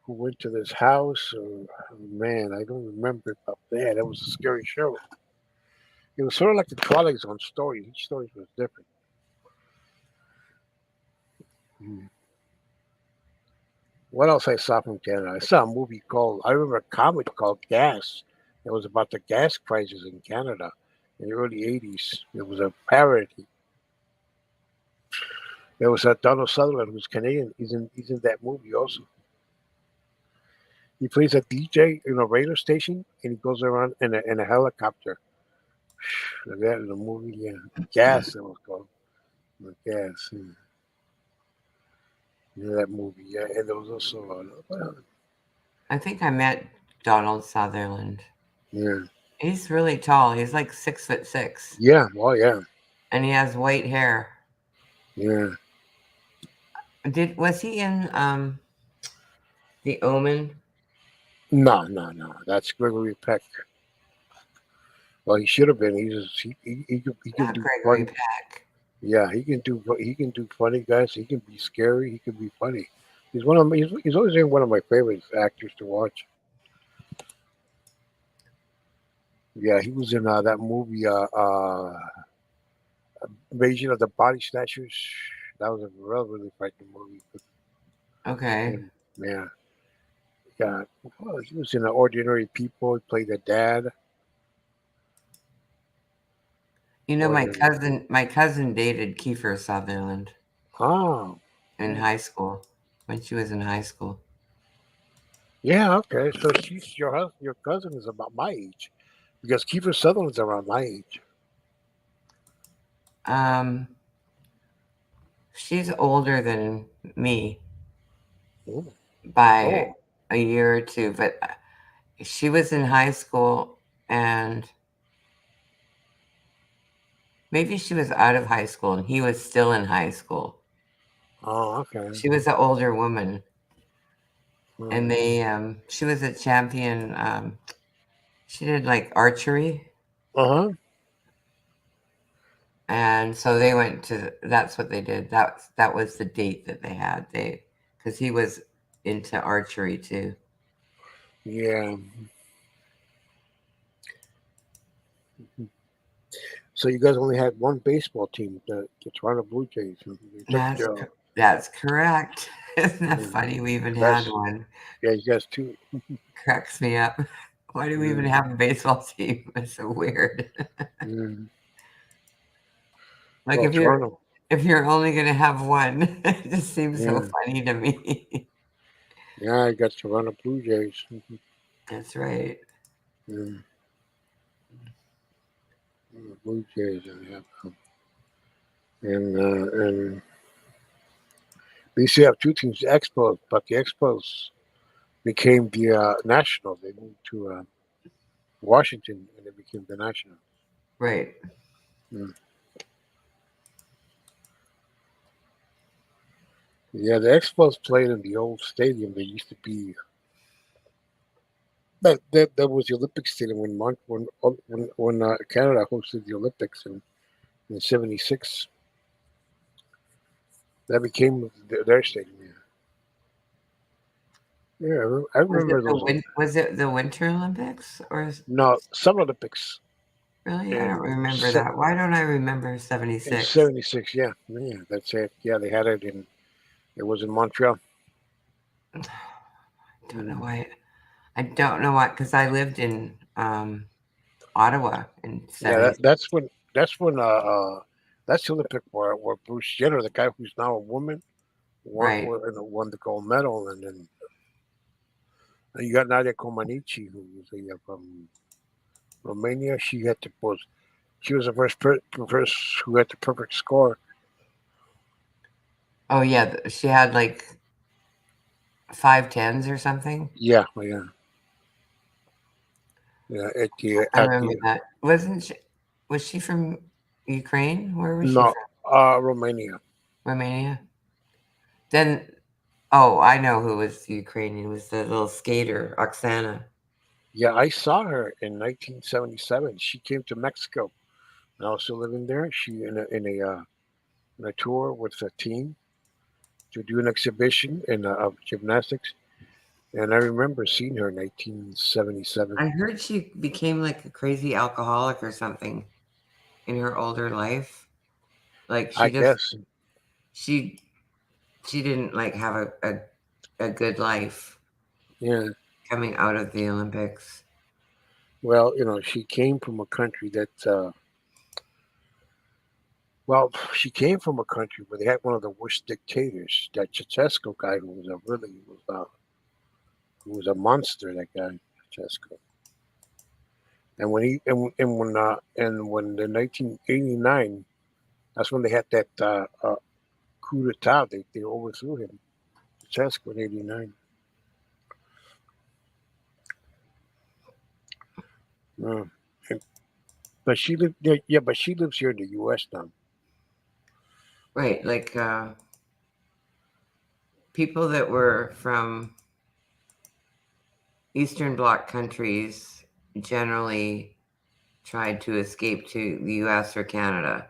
who went to this house. Man, I don't remember about that. It was a scary show. It was sort of like the Twilight Zone story. Each story was different. Mm. What else I saw from Canada? I saw a movie called. I remember a comic called Gas. It was about the gas crisis in Canada in the early '80s. It was a parody. There was a Donald Sutherland who's Canadian. He's in that movie also. He plays a DJ in a radio station and he goes around in a helicopter. That in the movie, yeah. Gas, it was called. Gas. Yeah. Yeah, that movie, yeah. And there was also,
I think I met Donald Sutherland.
yeah.
He's really tall. He's like 6'6",
Yeah, well, yeah.
and he has white hair.
Yeah.
Was he in The Omen?
No. That's Gregory Peck. Well, he should have been. He can
Not
do
Gregory
funny.
Peck.
Yeah, he can do funny guys. He can be scary. He can be funny. He's always been one of my favorite actors to watch. Yeah, he was in that movie, Invasion of the Body Snatchers. That was a really frightening movie.
Okay.
And, yeah, yeah. Well, he was in Ordinary People. He played the dad.
You know, my
Ordinary.
cousin, my cousin dated Kiefer Sutherland
Oh,
in high school when she was in high school.
yeah. Okay, so your cousin is about my age because Kiefer Sutherland's around my age.
Um, she's older than me
Oh,
by
oh,
a year or two, but she was in high school and maybe she was out of high school and he was still in high school.
Oh, okay.
She was an older woman, and
Mm.
she was a champion. She did like archery,
Uh-huh.
and so they went to. That's what they did. That was the date that they had. Because he was into archery too.
Yeah. So you guys only had one baseball team, the Toronto Blue Jays. You took
That's that's correct. Isn't that
mm,
funny? We even had
that's
one.
yeah, you guys two.
Cracks me up. Why do we even
Mm,
have a baseball team? It's so weird.
mm.
Like
Well, Toronto.
if you're only gonna have one, it just seems so
Yeah,
funny to me.
yeah, I got Toronto Blue Jays.
That's right.
Mm, Blue Jays, yeah. And they used to have two teams, the Expos, but the Expos became the Nationals. They moved to Washington, and they became the Nationals.
Right.
Mm. Yeah, the Expos played in the old stadium. They used to be that was the Olympic stadium when Canada hosted the Olympics in '76. That became their stadium. Yeah, yeah. I remember those.
Was it the Winter Olympics
No, Summer Olympics
really? I don't
in
remember
se-
that. Why don't I remember
in
76?
'76. Yeah, yeah, that's it. Yeah, they had it in. It was in Montreal.
Don't know
Mm.
why. I don't know why because I lived in Ottawa in
Yeah,
70s.
that's the Olympic where Bruce Jenner, the guy who's now a woman,
Right.
won the gold medal, and then you got Nadia Comaneci, who was from Romania. She was the first who had the perfect score.
Oh yeah, she had like 5 tens or something.
Yeah, yeah, yeah.
I remember that. Wasn't she? Was she from Ukraine? Where was she
No,
from?
Romania.
Romania. Then, oh, I know who was Ukrainian. It was the little skater, Oksana.
Yeah, I saw her in 1977. She came to Mexico, and I was still living there. She in a tour with a team to do an exhibition of gymnastics, and I remember seeing her in 1977.
I heard she became like a crazy alcoholic or something in her older life. Like
I guess.
she she didn't like have a good life
Yeah.
coming out of the Olympics.
Well, she came from a country that. Well, she came from a country where they had one of the worst dictators. That Ceausescu guy, who was a monster. That guy, Ceausescu. And when in 1989, that's when they had that coup d'état. They overthrew him, Ceausescu in '89. Uh, and, but she lived, yeah, but she lives here in the U.S. now.
Right, like people that were from Eastern Bloc countries generally tried to escape to the US or Canada.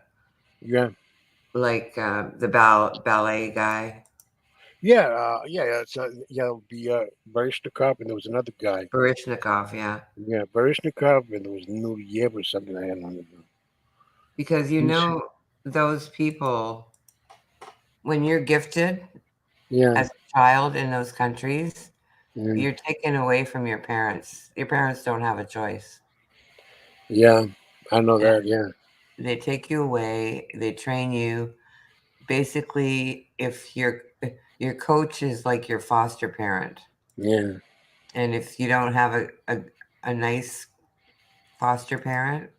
Yeah,
Like the ballet guy,
yeah. Yeah, the Barishnikov, and there was another guy.
Barishnikov, yeah.
Yeah, Barishnikov, and there was Nuriev or something. I don't know.
Because
He's
those people, when you're gifted
yeah,
as a child in those countries,
yeah,
you're taken away from your parents. Your parents don't have a choice.
yeah. I know
And
that. Yeah,
they take you away, they train you. Basically, if your coach is like your foster parent,
yeah,
and if you don't have a nice foster parent,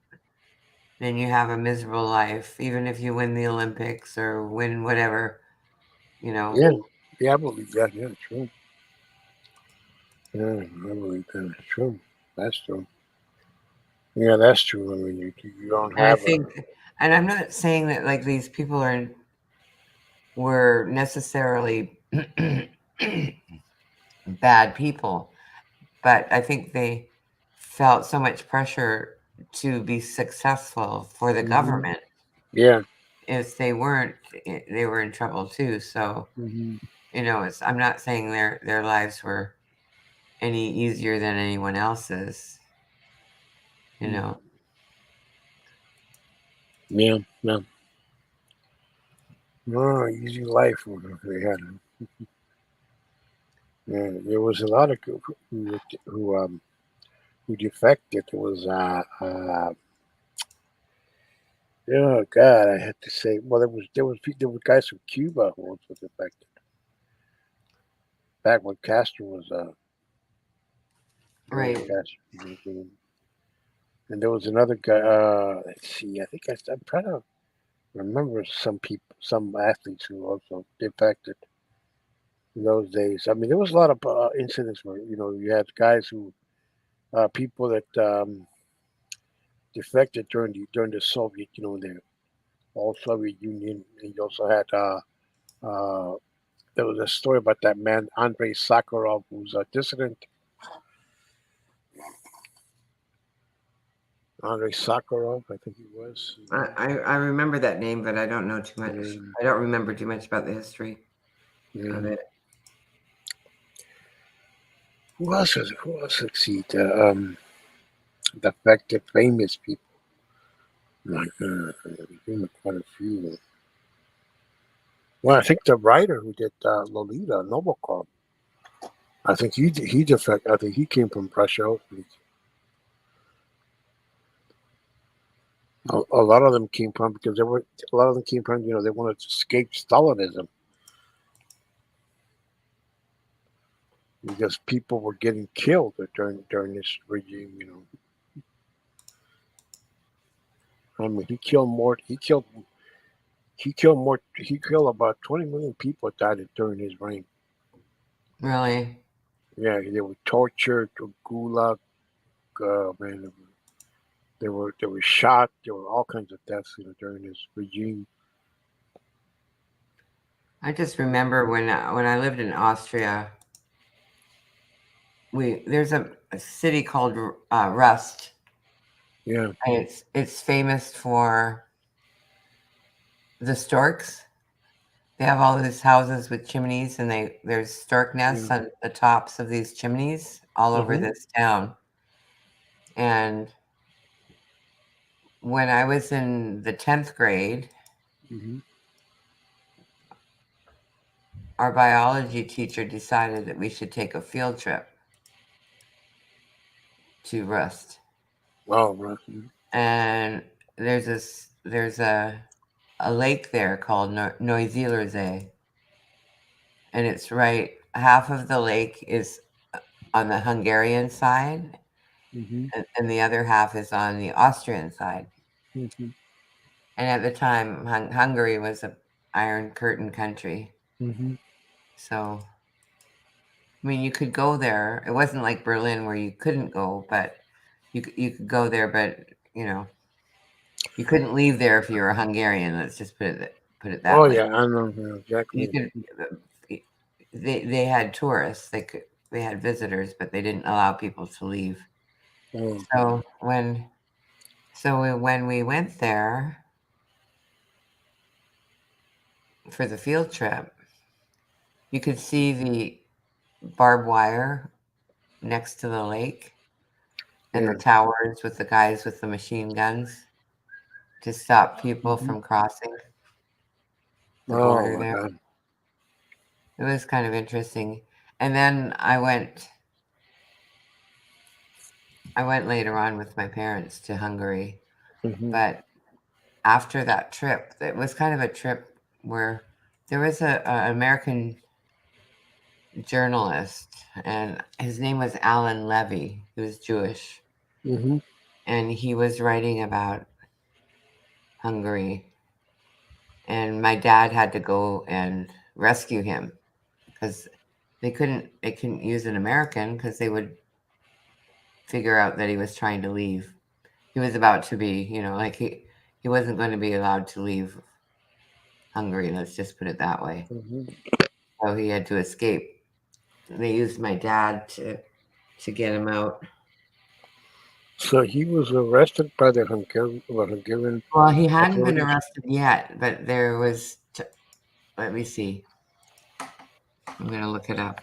then you have a miserable life, even if you win the Olympics or win whatever, you know.
yeah, yeah. I believe that. Yeah, true. Yeah, I believe that. It's true. That's true. Yeah, that's true. I mean, you don't
And
have a.
And I'm not saying that like these people were necessarily bad people, but I think they felt so much pressure to be successful for the
Hmm.
government.
Yeah.
If they weren't, they were in trouble too. So
Hmm.
it's I'm not saying their lives were any easier than anyone else's. You know,
Yeah. No. No, easy life they had. Yeah, there was a lot of who defected. It was oh God, I had to say. Well, there were guys from Cuba who also defected back when Castro was during
right?
Castro, and there was another guy. Let's see, I'm trying to remember some people, some athletes who also defected in those days. I mean, there was a lot of incidents where you had guys who people that defected during the Soviet, the all Soviet Union. And you also had uh, there was a story about that man Andrei Sakharov, who's a dissident. Andrei Sakharov, I think he was.
I remember that name, but I don't know too much.
Um,
I don't remember too much about the history of
um,
it.
who else succeed? Defected famous people. Like, quite a few. Well, I think the writer who did Lolita, Nabokov, I think he defect. I think he came from Russia. A lot of them came from because a lot of them came from they wanted to escape Stalinism because people were getting killed during this regime. I mean, he killed about 20 million people died during his reign.
Really,
Yeah, they were tortured to gulag. Man, they were shot. There were all kinds of deaths during his regime.
I just remember when I lived in Austria. There's a city called Rust,
Yeah.
and it's famous for the storks. They have all these houses with chimneys, and there's stork
Yeah.
nests on the tops of these chimneys all over
Mhm.
this town. And when I was in the 10th grade,
Mhm.
our biology teacher decided that we should take a field trip to Rust.
Oh, right.
And there's a lake there called Neusiedlersee, and it's right half of the lake is on the Hungarian side,
Mhm.
and the other half is on the Austrian side.
Mhm.
And at the time, Hungary was a Iron Curtain country,
Mhm.
so I mean, you could go there. It wasn't like Berlin where you couldn't go, but you could go there, but you know you couldn't leave there if you were a Hungarian. Let's just put it
Oh
that way.
yeah, I know
You
exactly.
could. They had tourists. They had visitors, but they didn't allow people to leave.
Oh,
So when we went there for the field trip, you could see the barbed wire next to the lake and the
yeah.
towers with the guys with the machine guns to stop people
Mhm.
from crossing the
Oh
border
my
there.
God.
It was kind of interesting. And then I went later on with my parents to Hungary,
Mhm.
but after that trip, it was kind of a trip where there was an American journalist, and his name was Alan Levy. He was Jewish,
Mhm.
and he was writing about Hungary. And my dad had to go and rescue him because they couldn't use an American because they would figure out that he was trying to leave. He was about to be, like he He wasn't going to be allowed to leave Hungary. Let's just put it that way.
Hmm.
So he had to escape. They used my dad to get him out.
So he was arrested by the Hungarian
Well, he hadn't been
authorities.
arrested yet, but there was. Let me see. I'm going to look it up.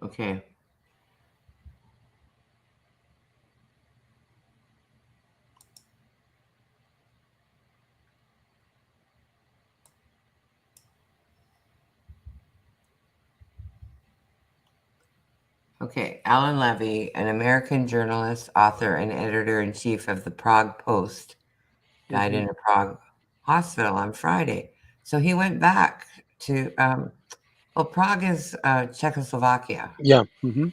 Okay. Okay. Alan Levy, an American journalist, author, and editor in chief of the Prague Post, died
Hmm.
in a Prague hospital on Friday. So he went back to, well, Prague is Czechoslovakia.
Yeah. Hmm.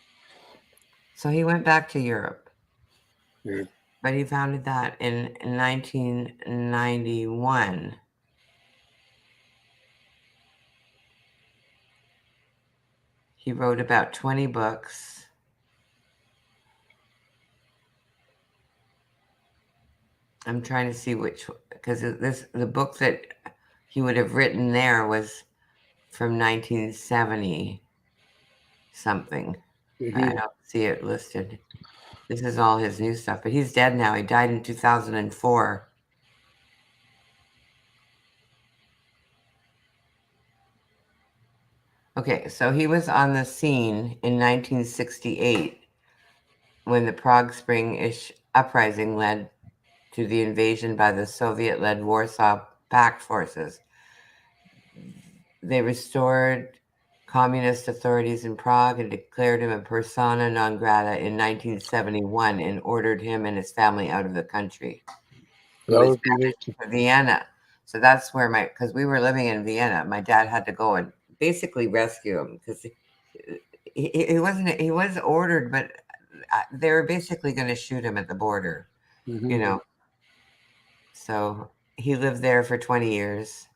So he went back to Europe,
Yeah.
but he founded that in 1991. He wrote about 20 books. I'm trying to see which, because the book that he would have written there was from 1970 something. I
Hmm.
don't see it listed. This is all his new stuff, but he's dead now. He died in 2004. Okay, so he was on the scene in 1968 when the Prague Spring uprising led to the invasion by the Soviet led Warsaw Pact forces. They restored communist authorities in Prague and declared him a persona non grata in 1971 and ordered him and his family out of the country. He
That
was
would be it.
banished to Vienna. So that's where because we were living in Vienna, my dad had to go and basically rescue him because he wasn't, he was ordered, but they were basically going to shoot him at the border, you
Hmm.
know. So he lived there for 20 years.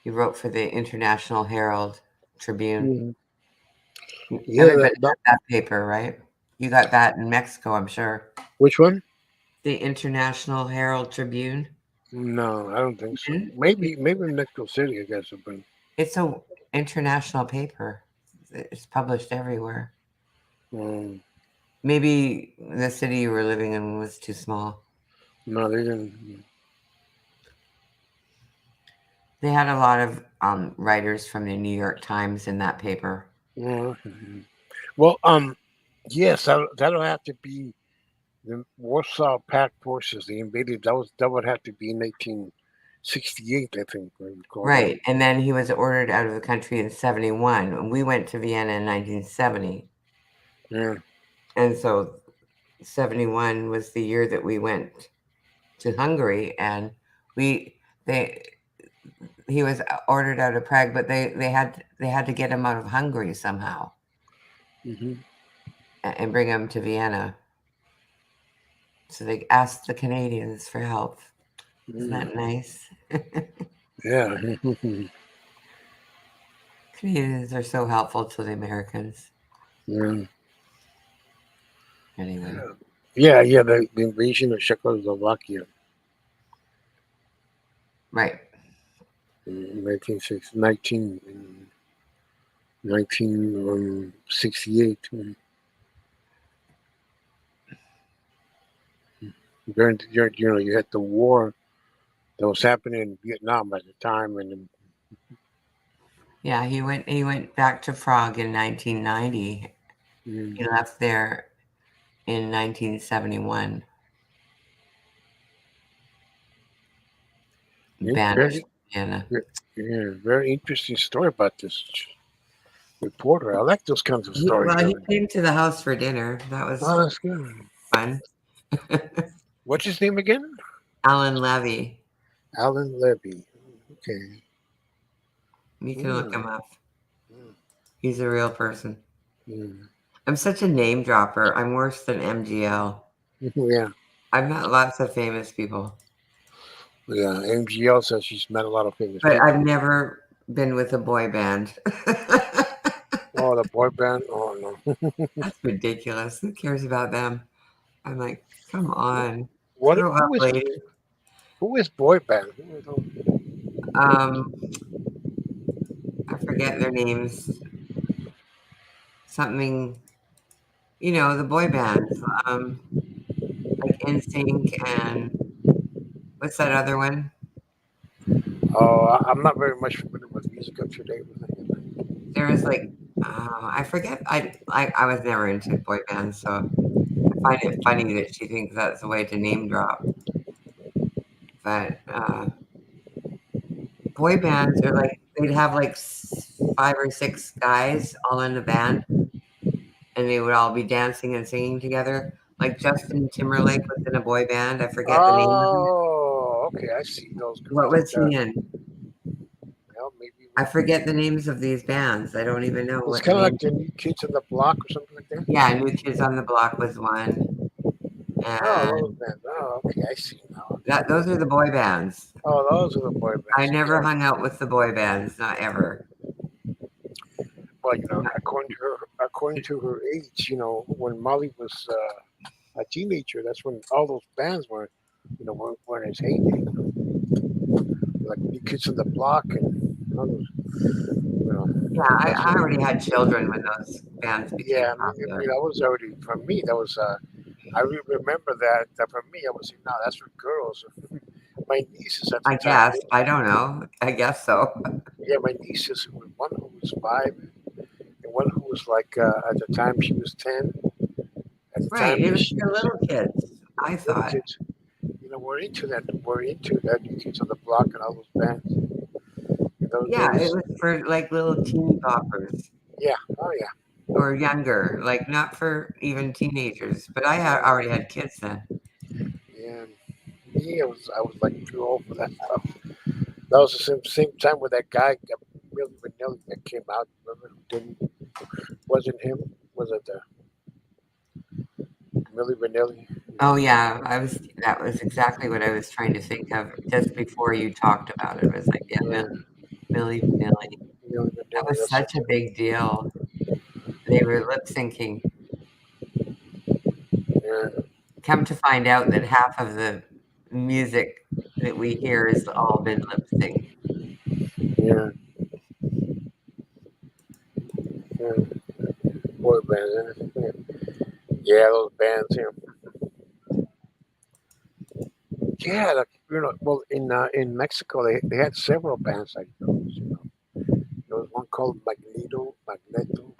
He wrote for the International Herald Tribune.
Hmm. Yeah.
Everybody got that paper, right? You got that in Mexico, I'm sure.
Which one?
The International Herald Tribune.
No, I don't think so.
Mhm.
Maybe in Mexico City, I guess. But
It's a international paper. It's published everywhere.
um,
Maybe the city you were living in was too small.
no, they didn't.
They had a lot of writers from the New York Times in that paper.
Uh, well, yes, that'll have to be the Warsaw Pact forces. They invaded. That would have to be in 1868, I think. I recall that.
Right. And then he was ordered out of the country in 71. And we went to Vienna in 1970.
Yeah.
And so 71 was the year that we went to Hungary, and we they he was ordered out of Prague, but they had to get him out of Hungary somehow
Hmm.
and bring him to Vienna. So they asked the Canadians for help. Isn't
Mm.
that nice?
Yeah.
Canadians are so helpful to the Americans.
Yeah.
Anyway,
Yeah. Yeah. The invasion of Czechoslovakia
right.
in 1968. You had the war that was happening in Vietnam at the time, and then,
Yeah, he went back to Prague in 1990.
mm,
He left there in 1971. Banished
very,
Vienna.
yeah, very interesting story about this reporter. I like those kinds of stories.
Well, he came to the house for dinner. That was
Oh, that's good.
fun.
What's his name again?
Alan Levy.
Alan Levy. Okay.
You can look
Mm,
him up.
mm,
He's a real person.
mm.
I'm such a name dropper. I'm worse than MGL.
Yeah,
I've met lots of famous people,
yeah. MGL says she's met a lot of famous
but I've
people.
never been with a boy band.
Oh, the boy band. Oh no.
That's ridiculous. Who cares about them? I'm like, come on,
What?
grow up, lady.
Who is boy band? Who are those?
Um, I forget their names. Something, the boy bands, like NSYNC and what's that other one?
Oh, I'm not very much familiar with music of today.
There's like, I forget. I was never into boy bands, so I find it funny that she thinks that's a way to name drop. But boy bands are like they'd have like 5 or 6 guys all in a band, and they would all be dancing and singing together. Like Justin Timberlake was in a boy band. I forget the name of it.
Oh, okay. I see those
What
girls like
was
that.
he in?
Well, maybe
I forget the names of these bands. I don't even know
it's
what the
kind of
name.
like the New Kids on the Block or something like that.
Yeah, New Kids on the Block was one,
Oh, those
and
bands. Oh, okay. I see now.
those are the boy bands.
Oh, those are the boy
I
bands.
never
Yeah.
hung out with the boy bands, not ever.
Well,
Not-
according to her age, when Molly was a teenager, that's when all those bands were in its heyday. Like New Kids on the Block and all those.
Yeah,
That's
I already had children when those bands became
yeah. I
popular.
mean, that was already for me. That was remember that. That for me, I was saying, no, that's for girls. My nieces at the
I
time,
guess. I don't know. I guess so.
yeah, my nieces, one who was 5 and one who was like at the time she was 10. At the
Right.
time
It was
she
for
was
little kids, I
little
thought.
kids. We're into that. We're into that. New Kids on the Block and all those bands in those
Yeah, it
days.
was for like little teeny boppers
Yeah. Oh yeah.
or younger, like not for even teenagers. But I had
Yeah.
already had kids then.
Yeah. Me, I was like too old for that stuff. That was the same time with that guy, Millie Vanilli, that came out. Remember who didn't? Wasn't him? Was it Millie Vanilli?
Oh yeah, that was exactly what I was trying to think of just before you talked about it. It was like, yeah,
Yeah.
Millie Vanilli.
Millie
That
Vanilli.
was
That's
such
it.
a big deal. They were lip syncing.
Yeah.
Come to find out that half of the music that we hear has all been lip synced.
Yeah. Yeah. Boy bands. Yeah. Yeah, those bands. Yeah. Like, well, in Mexico, they had several bands like those. There was one called Magneto.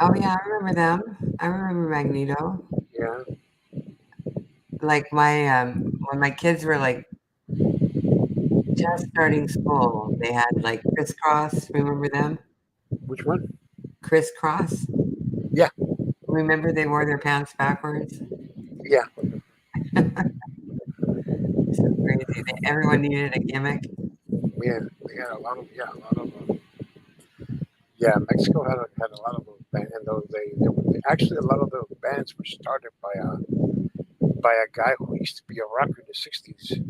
Oh yeah, I remember them. I remember Magneto.
Yeah.
Like when my kids were like just starting school, they had like crisscross. Remember them?
Which one?
Crisscross.
Yeah.
Remember they wore their pants backwards?
Yeah.
So crazy. Everyone needed a gimmick.
Yeah. They had a lot of yeah. Mexico had a lot of those bands, and those actually a lot of those bands were started by a guy who used to be a rocker in the '60s.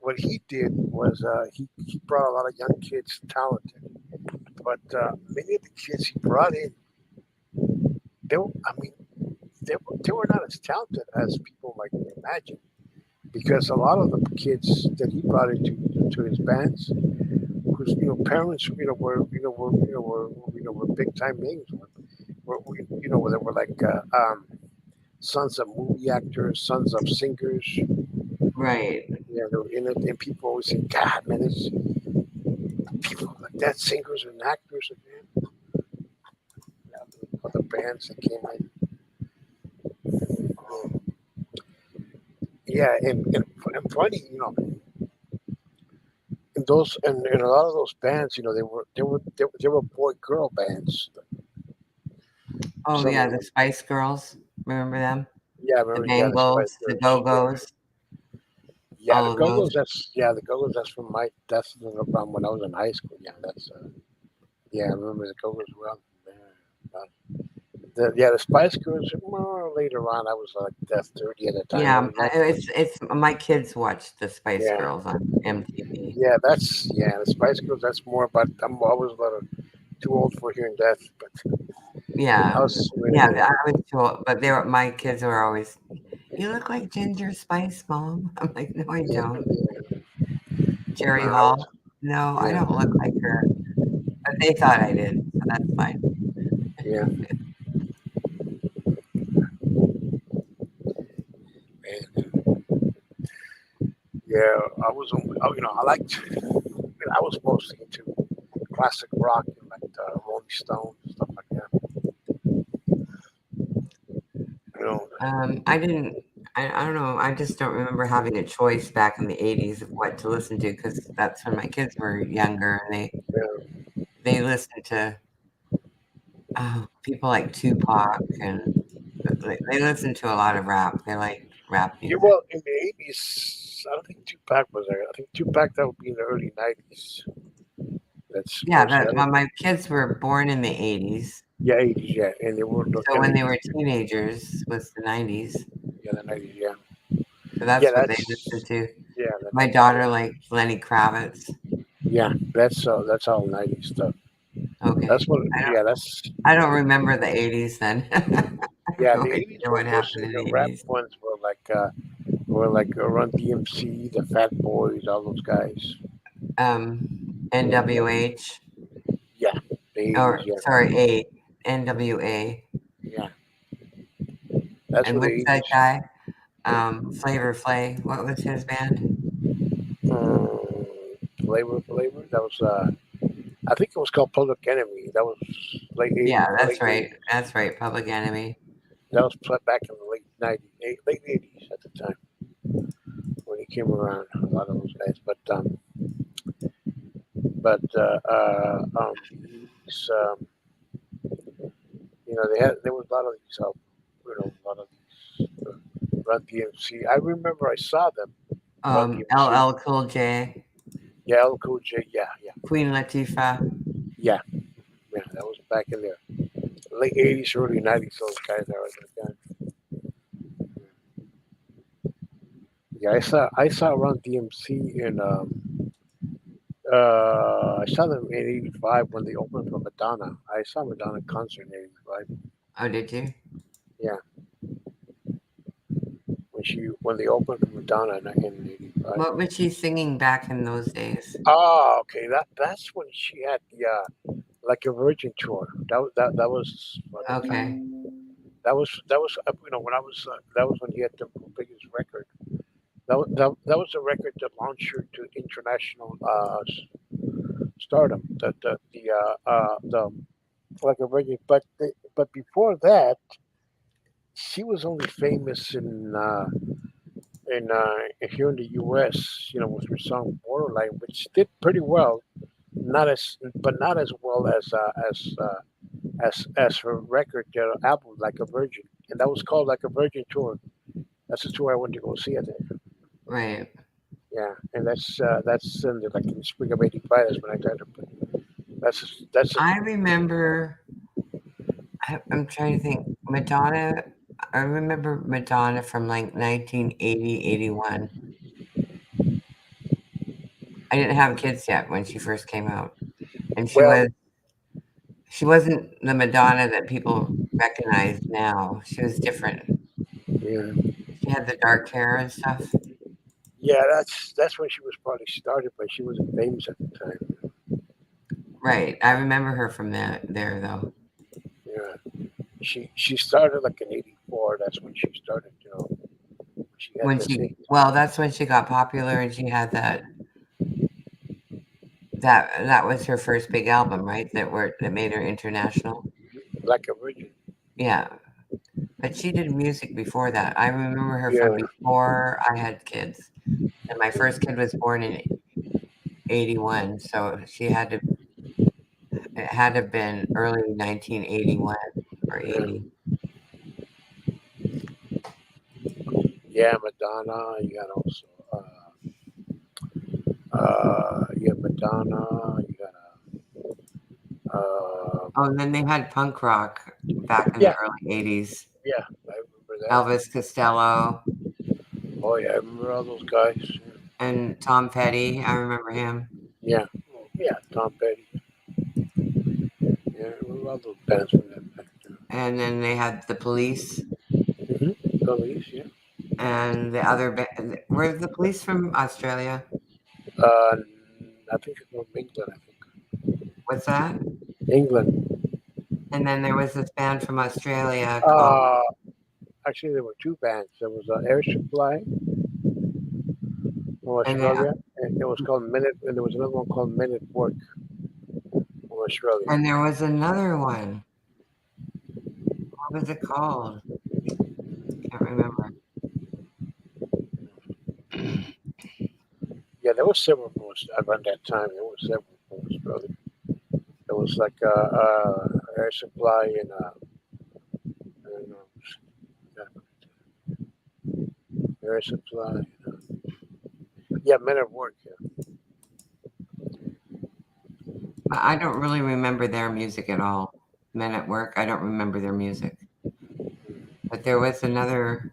What he did was he brought a lot of young kids talented, but many of the kids he brought in, I mean, they were not as talented as people might imagine, because a lot of the kids that he brought into his bands, whose parents were big time names, they were like sons of movie actors, sons of singers.
Right.
Yeah, they were in it, and people always say, "God, man, it's people like that, singers and actors, and other bands that came in." Yeah, and funny, in those and a lot of those bands, they were boy girl bands.
Oh
Some of
yeah, the
them,
Spice Girls. Remember them?
yeah, I
The
remember, yeah, the Spice
Bangles, the
Girls,
Go
yeah,
Go's.
Yeah, the
all of those.
Go-Go's. The Go-Go's. That's from my. That's from when I was in high school. Yeah, that's. Yeah, I remember the Go-Go's well. Yeah, the Spice Girls. More later on, I was like that's 30 at the time. I
Yeah,
was not.
it's my kids watch the Spice
Yeah,
Girls on MTV.
yeah. The Spice Girls. That's more. But I'm always a little too old for hearing that. But I
Yeah,
was.
yeah, I was too old, but they were my kids were always, "You look like Ginger Spice, Mom." I'm like, "No, I don't."
Yeah,
Jerry
I was.
Hall. No, I
Yeah,
don't look like her, but they thought I did, so that's fine.
yeah. And yeah, I was. I liked. I was mostly into classic rock and like Rolling Stones stuff like that. You know.
I didn't I don't know, I just don't remember having a choice back in the '80s of what to listen to because that's when my kids were younger and
Yeah.
they listened to, people like Tupac and they listened to a lot of rap. They liked rap
Yeah,
music.
well, in the 80s, I don't think Tupac was there. I think Tupac, that would be in the early 90s. That's
Yeah,
mostly, I don't
my
think,
kids were born in the '80s,
yeah, 80s, yeah. And they were,
so
and
when
they,
they were teenagers was the '90s,
yeah, the 90s, yeah.
so
Yeah,
that's what they listened
that's,
to.
yeah, the
My
90s,
daughter
yeah.
liked Lenny Kravitz.
Yeah, that's all 90s stuff.
Okay.
That's what,
I don't
yeah, that's,
I don't remember the '80s then. I have
yeah,
no
the
idea
80s
what
were
happened
mostly
in
the
the
rap
'80s.
ones were like Run DMC, the Fat Boys, all those guys.
Um, NWH,
Yeah, the 80s,
or
yeah,
sorry, A, NWA.
yeah. That's
And
what the
what's that
80s.
guy? Flavor Flay. What was his band?
Um, Flavor. That was I think it was called Public Enemy. That was late
Yeah,
'80s,
that's
late
right.
'80s.
That's right. Public Enemy.
That was back in the late '90s, late '80s at the time when he came around. A lot of those guys, these, there was a lot of these, a lot of these Run DMC. I remember I saw them Run DMC.
LL Cool J,
Yeah, El Cool J. Yeah, yeah,
Queen Latifah.
yeah, yeah. That was back in the late '80s, early '90s. Those guys that was like yeah, I saw Run DMC in I saw them in '85 when they opened for Madonna. I saw Madonna concert in '85.
Oh, did you?
Yeah, when they opened for Madonna in '85.
What was she singing back in those days?
Oh, okay. That's when she had the like a Virgin tour. That was what the
Okay,
time. That was when I was that was when he had the biggest record. That was a record that launched her to international stardom. The like a regular, but before that, she was only famous in here in the U.S. With her song "Borderline," which did pretty well. Not as well as her record album "Like a Virgin," and that was called "Like a Virgin" tour. That's the tour I went to go see. I think.
right.
Yeah, and that's in like in the spring of '85. That's when I tried to. That's a
I remember. I'm trying to think. Madonna. I remember Madonna from like 1980, 81. I didn't have kids yet when she first came out, and
well.
she wasn't the Madonna that people recognize now. She was different.
Yeah.
She had the dark hair and stuff.
Yeah, that's when she was probably started, but she wasn't famous at the time.
Right. I remember her from there though.
Yeah, she started like in '84. That's when she started. She had
When
the
she
thing
well, that's when she got popular and she had that was her first big album, right? That made her international.
like a virgin.
Yeah. But she did music before that. I remember her from
Yeah,
before I had kids. And my first kid was born in 81, so it had to have been early 1981 or
yeah,
80.
yeah. Madonna. You got also. You have Madonna. You got
Oh, and then they had punk rock back in the
yeah,
early 80s.
yeah. I remember that.
Elvis Costello
Oh yeah, I remember all those guys.
and Tom Petty. I remember him.
Yeah, yeah. Tom Petty. Yeah, I remember all those bands from that back then.
And then they had the Police
Police. Yeah.
and the other were the Police from Australia?
Uh, I think it's from England. I think
What's that?
England.
And then there was this band from Australia called,
Uh, Actually, there were two bands. There was Air Supply from
and there,
Australia, and it was called Minute, and there was another one called Men at Work from Australia.
and there was another one. What was it called? Can't remember.
Yeah, there was several from around that time. There was several from Australia. There was like Air Supply and Air Supply. Yeah, Men at Work. Yeah.
I don't really remember their music at all. Men at Work, I don't remember their music. But there was another,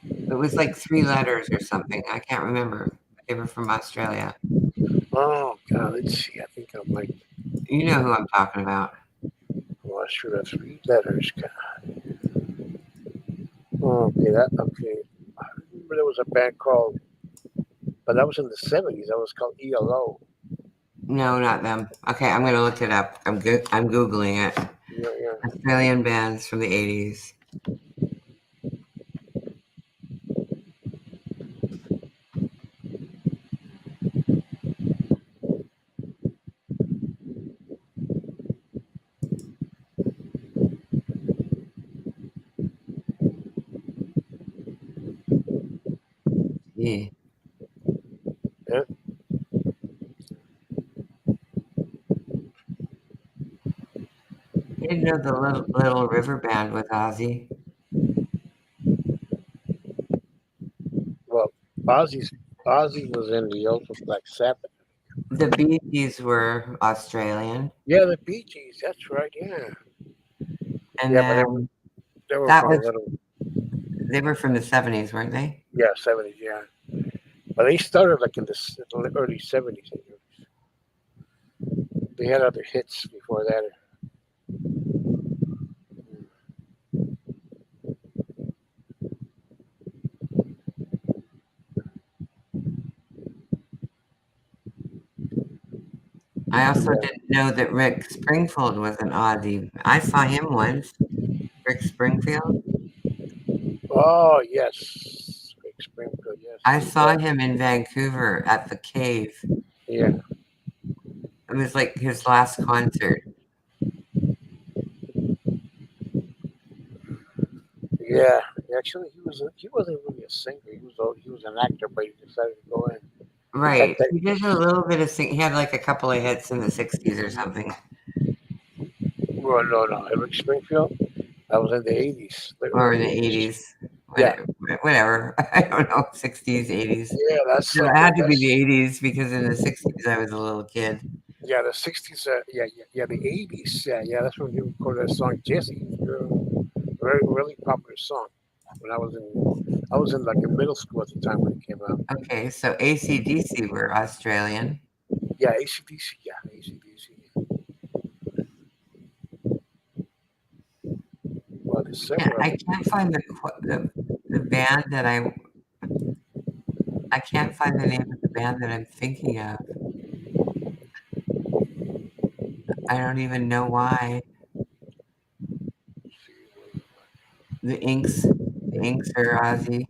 it was like three letters or something. I can't remember. They were from Australia.
Oh God, let's see. I think I might.
You know who I'm talking about.
Oh, I should have three letters. God. Oh, okay, that okay. I remember there was a band called, but that was in the '70s. That was called ELO.
No, not them. Okay, I'm going to look it up. I'm Googling it.
Yeah, yeah.
Australian bands from the 80s. Yeah.
Yeah.
You didn't know the Little River Band with Ozzy?
Well, Ozzy was in the Ultra Black Sabbath.
The Bee Gees were Australian.
Yeah, the Bee Gees. That's right. Yeah,
And
yeah, but
then
they were
that
from a
was,
little
they were from the 70s, weren't they?
yeah '70s. Yeah, but they started like in the early '70s. They had other hits before that.
I also
Yeah.
didn't know that Rick Springfield was an Aussie. I saw him once. Rick Springfield.
Oh yes, Rick Springfield. Yes,
I
he
saw
was.
him in Vancouver at the Cave.
Yeah,
It was like his last concert.
yeah. Actually, he wasn't really a singer. He was an actor, but he decided to go in. In fact,
Right. He did a little bit of sing. He had like a couple of hits in the 60s or something.
well, no, Rick Springfield. That was in the '80s, the
Or in
early
the
'80s.
80s.
Yeah,
Whatever. I don't know. 60s, 80s.
yeah. That's
No,
like
it had to be
that's
the 80s because in the 60s I was a little kid.
yeah the '60s. Yeah, the '80s. Yeah. That's when he recorded that song Jesse. Very really popular song. When I was in like in middle school at the time when it came out.
Okay, so AC/DC were Australian.
Yeah, ACDC. Yeah, ACDC. Well, there's
Yeah,
several of
I
them.
can't find the band that I can't find the name of the band that I'm thinking of. I don't even know why. The Inks, the Inks are Aussie.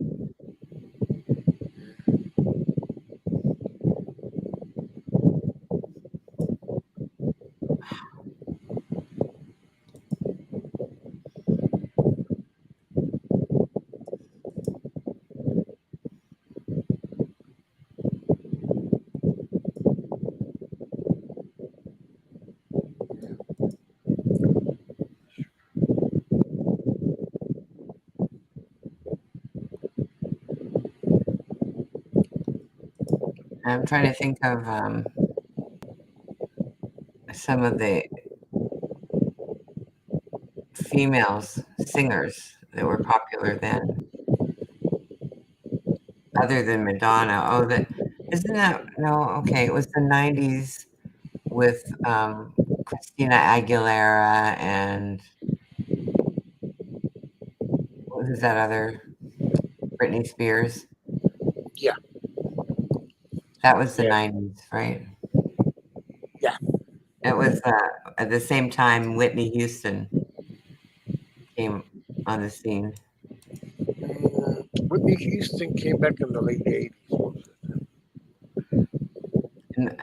I'm trying to think of some of the females singers that were popular then, other than Madonna. Oh, that isn't that no? Okay, it was the '90s with Christina Aguilera and who's that other Britney Spears.
Yeah,
That was the
yeah,
'90s, right?
yeah.
It was at the same time Whitney Houston came on the scene
Whitney Houston came back in the late '80s.
in,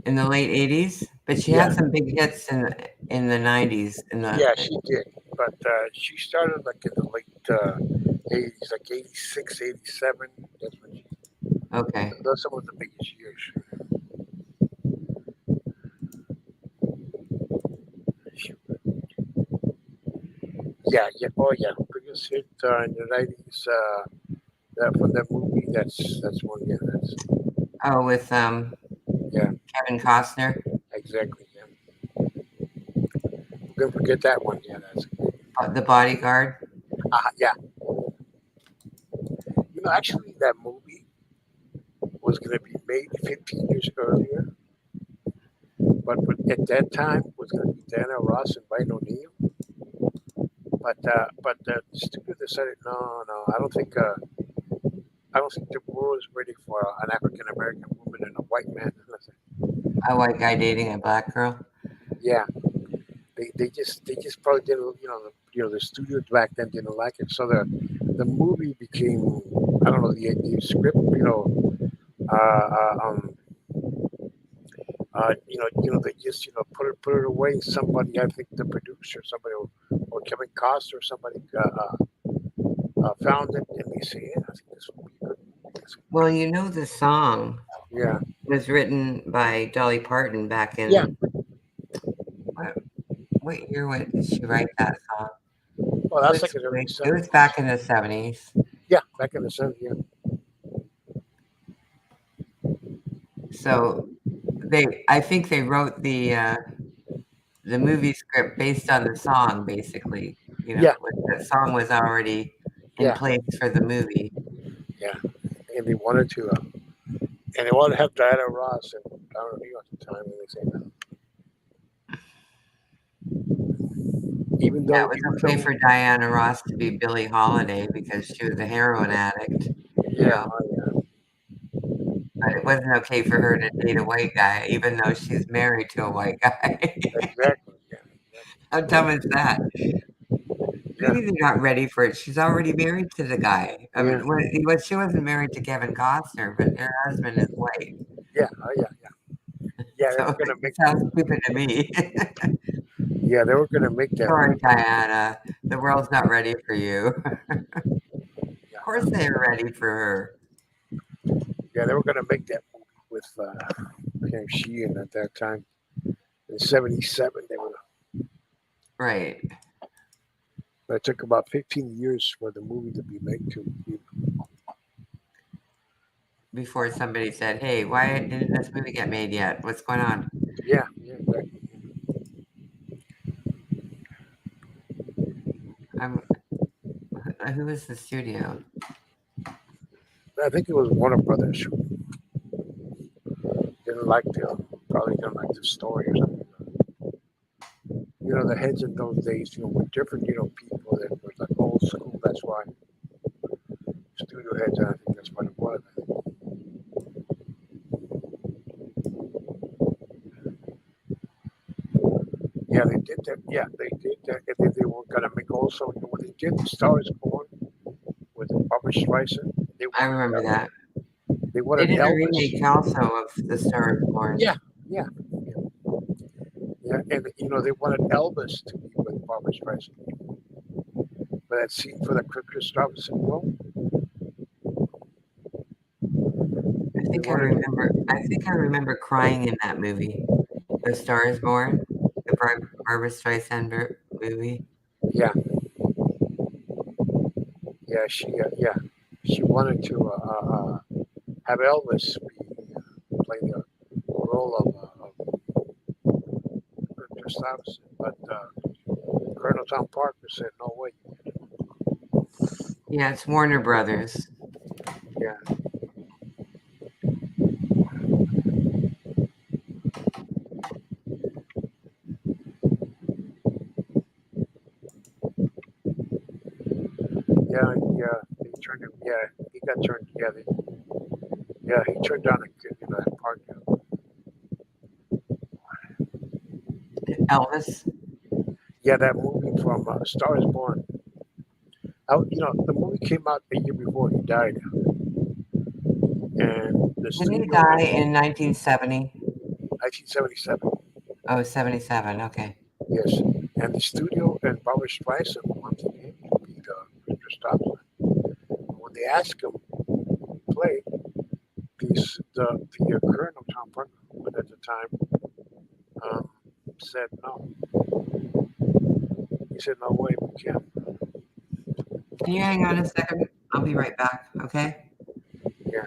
in the late '80s, but she
Yeah,
had some big hits in the '90s. In the
yeah, she did. But she started like in the late '80s, like '86, '87. That's when she.
okay,
Those some of the biggest years. Yeah, yeah, oh yeah, biggest hit in the '90s. That from that movie. That's one. Yeah, that's
oh with
yeah,
Kevin Costner,
exactly. Yeah, don't forget that one. Yeah, that's
The Bodyguard.
yeah. Actually, that movie was going to be made 15 years earlier, but at that time was going to be Dana Ross and Ryan O'Neal. But the studio decided, no, no, I don't think the world is ready for an African American woman and a white man.
A white guy dating a black girl.
Yeah, they just probably didn't, the studio back then didn't like it, so the movie became, I don't know, the script, uh, uh, um, they just, put it away. Somebody, I think the producer, somebody, or Kevin Costner, or somebody found it, and they say, yeah, I think this would be a good movie.
Well, you know the song
Yeah,
was written by Dolly Parton back
yeah.
in what what year? What did she write that song?
Well,
It
that's
was
like in the early
it was
'70s.
back in the '70s.
Yeah, back in the '70s. Yeah,
So I think they wrote the movie script based on the song, basically. You know,
yeah,
the song was already in
yeah,
place for the movie.
yeah. And they wanted to, and they wanted to have Diana Ross and Donald Neal at the time, and they say no. Even
Yeah,
though,
it was
even
okay
though,
for Diana Ross to be Billie Holiday because she was a heroin addict, you
yeah,
know, but it wasn't okay for her to date a white guy, even though she's married to a white guy.
exactly, yeah,
How dumb is that?
yeah,
Maybe they're not ready for it. She's already married to the guy. I
yeah,
mean, she wasn't married to Kevin Costner, but her husband is white.
yeah, yeah, yeah. They were
So
gonna
it
make that.
sounds stupid to me.
Yeah, they were gonna make that
Sorry,
movie.
Diana. The world's not ready for you. Of course
Yeah,
they're ready for her.
yeah, they were gonna make that movie with she, and at that time in '77 they were.
Right.
But it took about 15 years for the movie to be made.
Before somebody said, hey, why didn't this movie get made yet? What's going on?
Yeah, yeah, exactly.
I'm, who was the studio?
I think it was Warner Brothers who didn't like probably didn't like the story or something. The heads in those days, were different. People that were like old school. That's why studio heads. I think that's what it was. Yeah, they did that. Yeah, they did that. And then they were gonna make also when they did the Star is Born with Barbara Streisand. They
I
wanted
remember that.
they
They
wanted
did a
Elvis.
remake also of The Star is Born.
Yeah, yeah, yeah. And they wanted Elvis to be with Barbara Streisand. For that scene for the Chris Robinson role, they wanted.
I think I remember crying in that movie, The Star is Born, the Barbara Streisand movie.
Yeah, yeah, she wanted to have Elvis be. play the role of Mr. Thompson, but Colonel Tom Parker said, "No way."
Yeah, it's Warner Brothers.
Yeah, yeah. He turned him. Yeah, he got turned. Yeah, he turned down that part.
Elvis.
Yeah, that movie from Star is Born. The movie came out a year before he died, and the
Didn't he
studio
die
and
in 1970?
1977.
Oh, 77. Okay.
Yes, and the studio and Barbara Streisand wanted him to be the Mr. Thompson. When they asked him to play, the Colonel Tom Parker at the time um, said no. He said, "No way, we can't."
Can you hang on a second? I'll be right back, okay?
Yeah.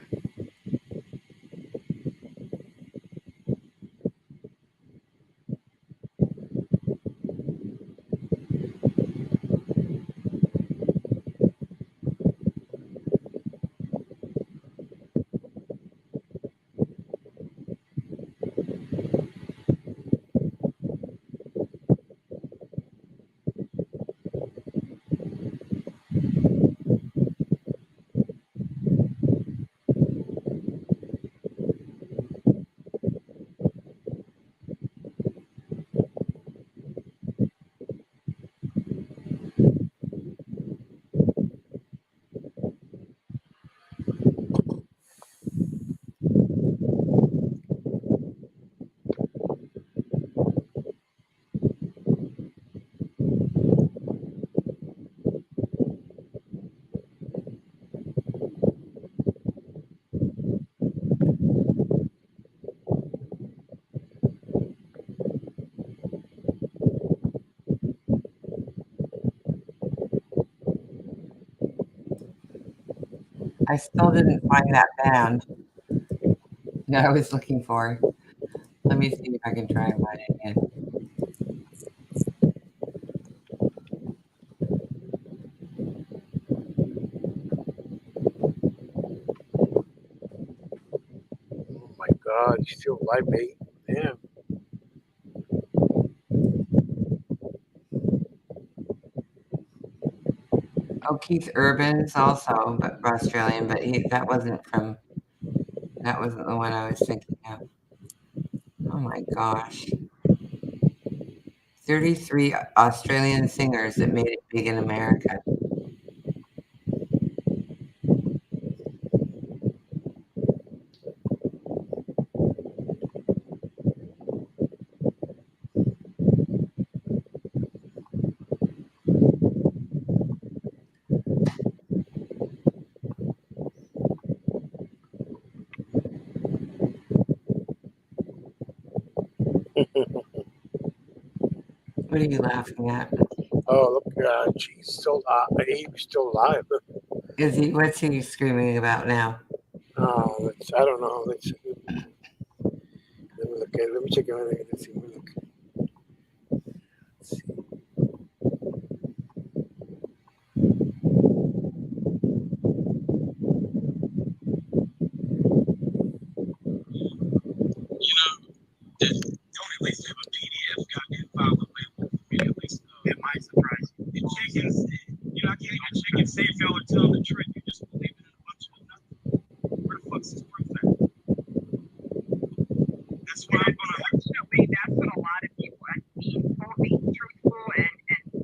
I still didn't find that band that I was looking for. Let me see if I can try and find it again.
Oh my God, he's still alive, mate. Damn.
Oh, Keith Urban's also, but Australian, but that wasn't the one I was thinking of. Oh my gosh. 33 Australian singers that made it big in America. What are you laughing at?
Oh, look, he's still, he's still alive.
What's he screaming about now?
Oh, I don't know. Let me look at it. Let me check it. Let's see. Let me look. Let's see.
Don't at least have a PDF goddamn file available for me at least. It might surprise you. The chickens, I can't even chicken say if y'all are telling the truth. You just believe in a bunch of nothing. Where the fuck's this proof at? That's why I'm gonna.
Unfortunately, that's what a lot of people, being truthful and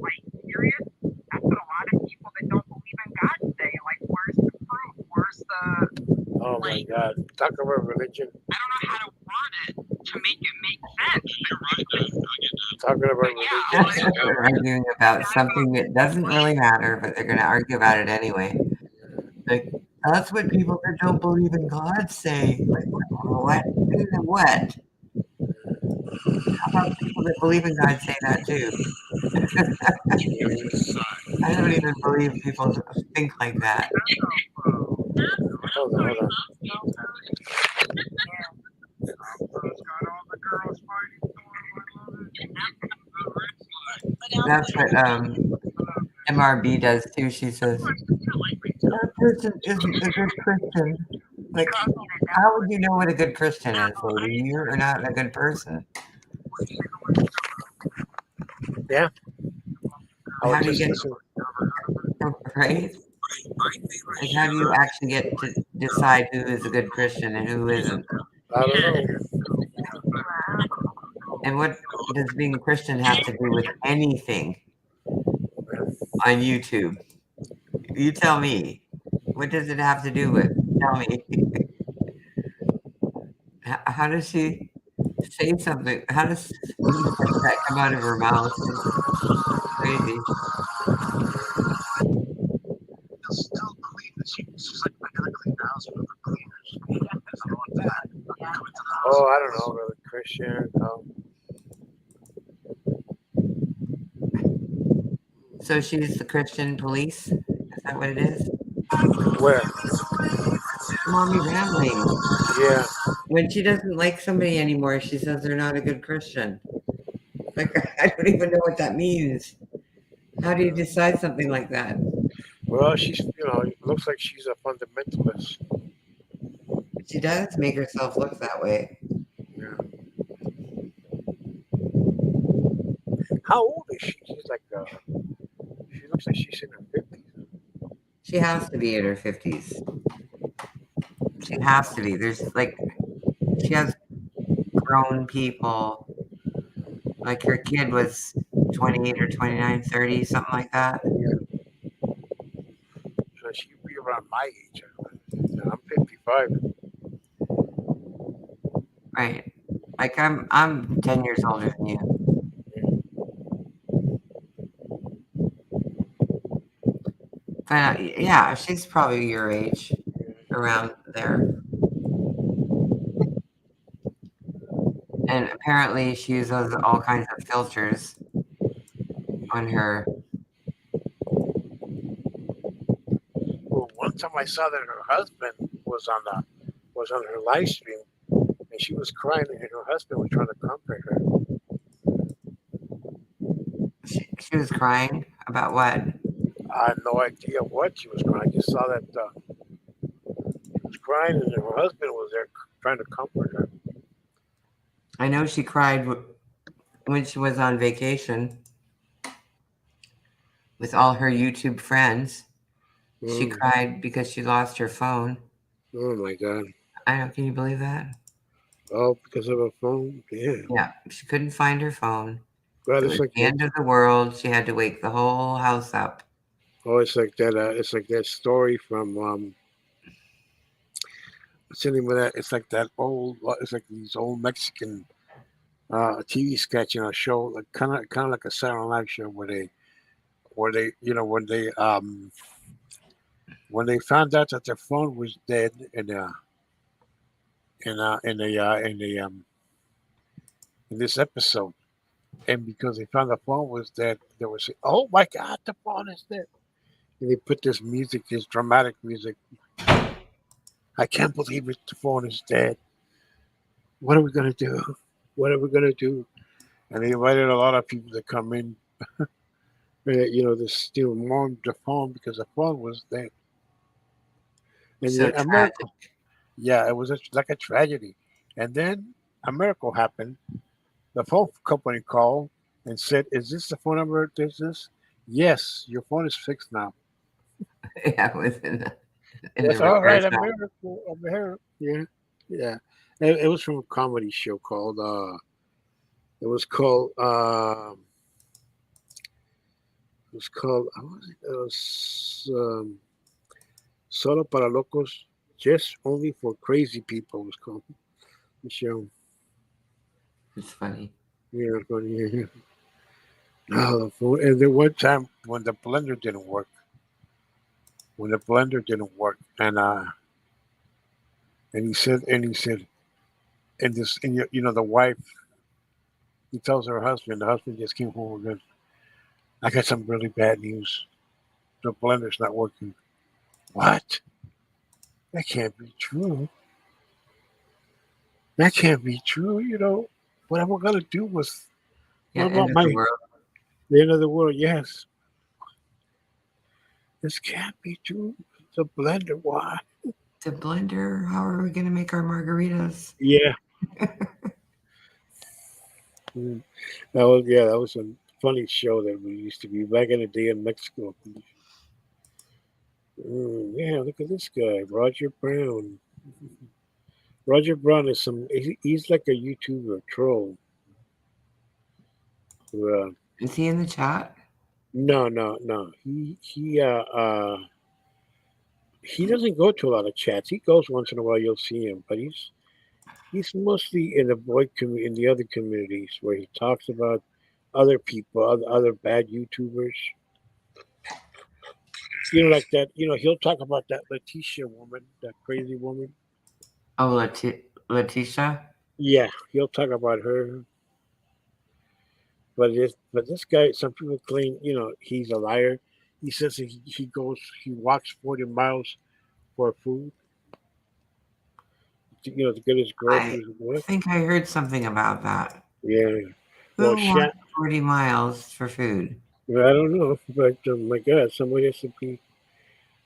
like serious, that's what a lot of people that don't believe in God say. Like, where's the proof? Where's the,
Oh my God. Talk about religion.
I don't know how to word it to make it make sense.
You're right, though. I get that.
Talking about religion.
They're arguing about something that doesn't really matter, but they're going to argue about it anyway. Like, that's what people that don't believe in God say. Like, what? What? How about people that believe in God say that too? I don't even believe people think like that.
Hold on.
That's what MRB does too. She says that person isn't a good Christian. Like, how would you know what a good Christian is, lady? You're not a good person.
Yeah. I
How
was
do you
just
get
listening.
right? Like, how do you actually get to decide who is a good Christian and who isn't?
I don't know.
And what does being a Christian have to do with anything on YouTube? You tell me. What does it have to do with? Tell me. How does she say something? How does things like that come out of her mouth? It's crazy.
They'll still clean. She's like, I gotta clean the house with the cleaners. I don't want that. Coming to the house.
Oh, I don't know, really Christian.
So she's the Christian police? Is that what it is?
Where?
Mommy rambling.
Yeah.
When she doesn't like somebody anymore, she says they're not a good Christian. Like, I don't even know what that means. How do you decide something like that?
Well, she's, it looks like she's a fundamentalist.
She does make herself look that way.
Yeah. How old is she? She's like, she looks like she's in her 50s.
She has to be in her 50s. She has to be. There's like, she has grown people. Like her kid was 28 or 29, 30, something like that.
So she'd be around my age. I'm 55.
Right. Like I'm 10 years older than you. But yeah, she's probably your age, around there. And apparently she uses all kinds of filters on her.
Well, one time I saw that her husband was on her live stream, and she was crying, and her husband was trying to comfort her.
She was crying about what?
I had no idea what she was crying. I just saw that she was crying, and her husband was there trying to comfort her.
I know she cried when she was on vacation with all her YouTube friends. She cried because she lost her phone.
Oh my God.
I know. Can you believe that?
Oh, because of a phone? Yeah.
Yeah. She couldn't find her phone.
God,
It
it's
was
like
the end of the world. She had to wake the whole house up.
oh, it's like that. It's like that story from what's the name of that? It's like that old. It's like these old Mexican TV sketch, show, like kind of like a Saturday Night show where they, when they found out that their phone was dead in this episode, and because they found the phone was dead, they were saying, "Oh my God, the phone is dead," and they put this music, this dramatic music. I can't believe it. The phone is dead. What are we gonna do? What are we gonna do? And they invited a lot of people to come in, to steal mourn the phone because the phone was dead. And
So
then a
tragic.
miracle. Yeah, it was like a tragedy. And then a miracle happened. The phone company called and said, "Is this the phone number? This? Yes, your phone is fixed now."
Yeah, it was in the
That's all right. A
rehearsal.
miracle. A miracle. Yeah, yeah. It was from a comedy show called. It was called. It was called. What was it? It was Solo para locos, just only for crazy people. It was called the show.
It's funny.
Yeah, funny. Yeah. No, the phone. And then one time when the blender didn't work, and he said, and this, and the wife, he tells her husband, the husband just came home and goes, "I got some really bad news. The blender's not working." What? That can't be true. That can't be true. What am I gonna do with
Yeah,
what
end
about
of the
my
world.
The end of the world. Yes, this can't be true. It's a blender. Why?
The blender. How are we gonna make our margaritas?
Yeah. Mm. That was yeah. That was a funny show that we used to be back in the day in Mexico. Yeah, look at this guy, Roger Brown. Roger Brown is he's like a YouTuber troll. Uh,
Is he in the chat?
no, no, no. He doesn't go to a lot of chats. He goes once in a while. You'll see him, but he's mostly in the in the other communities where he talks about other people, other bad YouTubers. You know, like that. You know, he'll talk about that Letitia woman, that crazy woman.
Oh, Letitia.
Yeah, he'll talk about her. But this guy, some people claim, you know, he's a liar. He says he walks 40 miles for food, you know, to get his
I
groceries and what.
think I heard something about that.
Yeah. Well,
Who walked 40 miles for food?
I don't know, but my God, somebody has to be.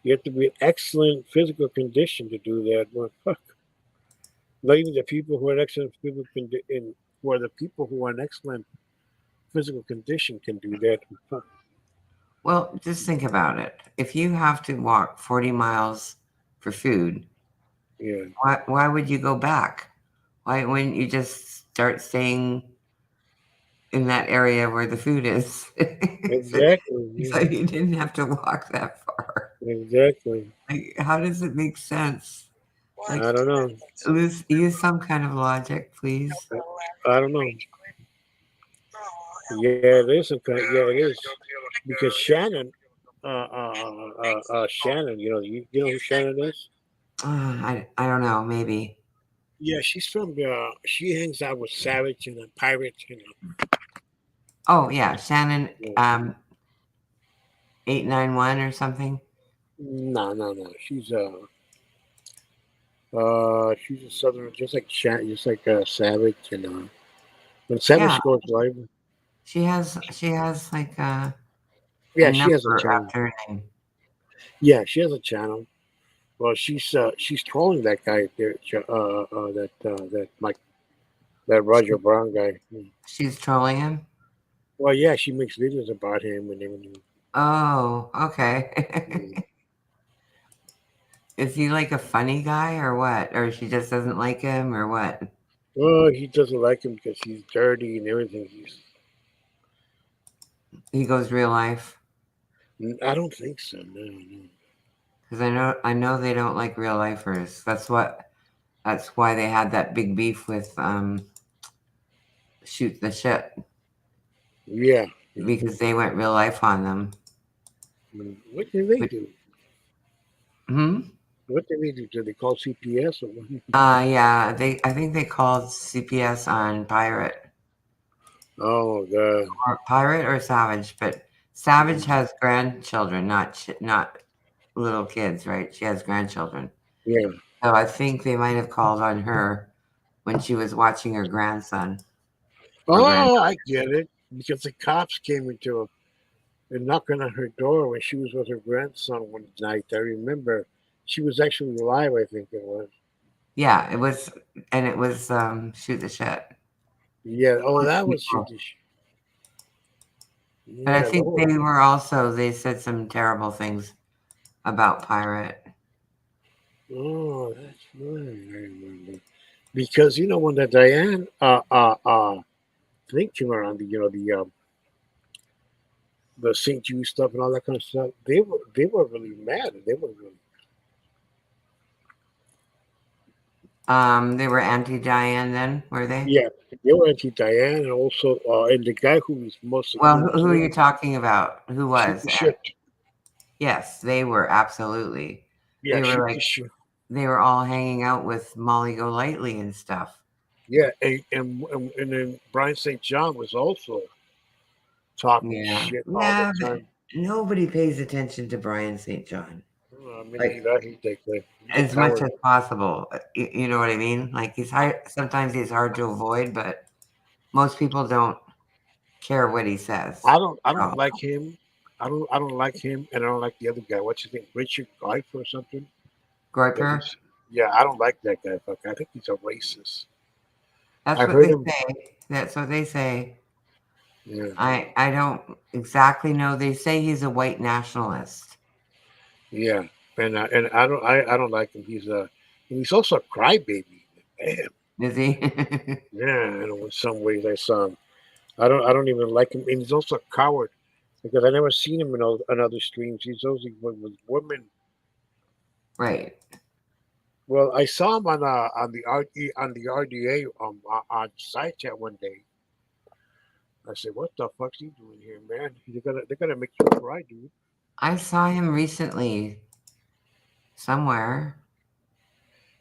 You have to be in excellent physical condition to do that. Well, fuck. Not even the people who are in excellent physical condition, who are the people who are in excellent physical condition can do that. Fuck.
Well, just think about it. If you have to walk 40 miles for food,
Yeah.
why would you go back? Why wouldn't you just start staying in that area where the food is? so,
Exactly.
so
Yeah.
you didn't have to walk that far.
Exactly.
Like, how does it make sense? Like,
I don't know.
use some kind of logic, please.
I don't know. Yeah, it is. Yeah, it is. Because Shannon, you know who Shannon is?
I don't know. Maybe.
Yeah, she's from. She hangs out with Savage and the Pirates.
Oh yeah, Shannon.
Yeah.
891 or something.
No, no, no. She's a Southern, just like Savage, when
Yeah,
Savage goes live.
she has like a
Yeah, she has a
number
channel.
after her name.
Yeah, she has a channel. Well, she's trolling that guy there, that Roger Brown guy.
She's trolling him.
Well, yeah, she makes videos about him and everything.
Oh, okay.
Yeah.
Is he like a funny guy or what? Or she just doesn't like him or what?
Well, he doesn't like him because he's dirty and everything.
He goes real life
I don't think so. No, no.
because I know they don't like real lifers. That's why they had that big beef with shoot the shit
Yeah.
because they went real life on them.
What did they
But,
do?
hmm.
What did they do? Did they call CPS or what?
Yeah. I think they called CPS on Pirate.
Oh God.
Or Pirate or Savage, but Savage has grandchildren, not little kids, right? She has grandchildren.
Yeah.
So I think they might have called on her when she was watching her grandson or grand.
Oh, I get it. Because the cops came into her and knocking on her door when she was with her grandson one night. I remember she was actually alive. I think it was.
Yeah, it was, and it was shoot the shit.
Yeah. Oh,
Most
that was
people.
Swedish.
But I
Yeah,
think
Lord.
they said some terrible things about Pirate.
Oh, that's right. I remember. Because when the Diane thing came around, the St. Jude stuff and all that kind of stuff, they were really mad. They were really
They were anti Diane then, were they?
yeah, they were anti Diane and also and the guy who was most
Well,
who
who are you
killed
talking about? Who
shoot
was?
the shit.
Yes, they were absolutely.
Yeah,
They were
shoot the
like
shit.
they were all hanging out with Molly Golightly and stuff.
Yeah, and then Brian St. John was also talking
Yeah,
shit all the
yeah. But
time.
nobody pays attention to Brian St. John.
Oh, I mean,
Like
I hate that guy. He's a
as much
coward.
as possible. You know what I mean? Like he's hard. Sometimes he's hard to avoid, but most people don't care what he says.
I don't
Oh,
like him. I don't like him, and I don't like the other guy. What's his name? Richard Greif or something? That
Groiper.
was, yeah, I don't like that guy. Fuck, I think he's a racist.
That's
I
what
heard
they
him.
say. That's what they say.
Yeah,
I don't exactly know. They say he's a white nationalist.
yeah, and I don't like him. He's also a crybaby. Damn.
Is he?
Yeah, in some ways I saw him. I don't even like him, and he's also a coward because I never seen him in other streams. He's always with women.
Right.
Well, I saw him on the RDA on side chat one day. I said, "What the fuck's he doing here, man? They're gonna make you cry, dude."
I saw him recently somewhere.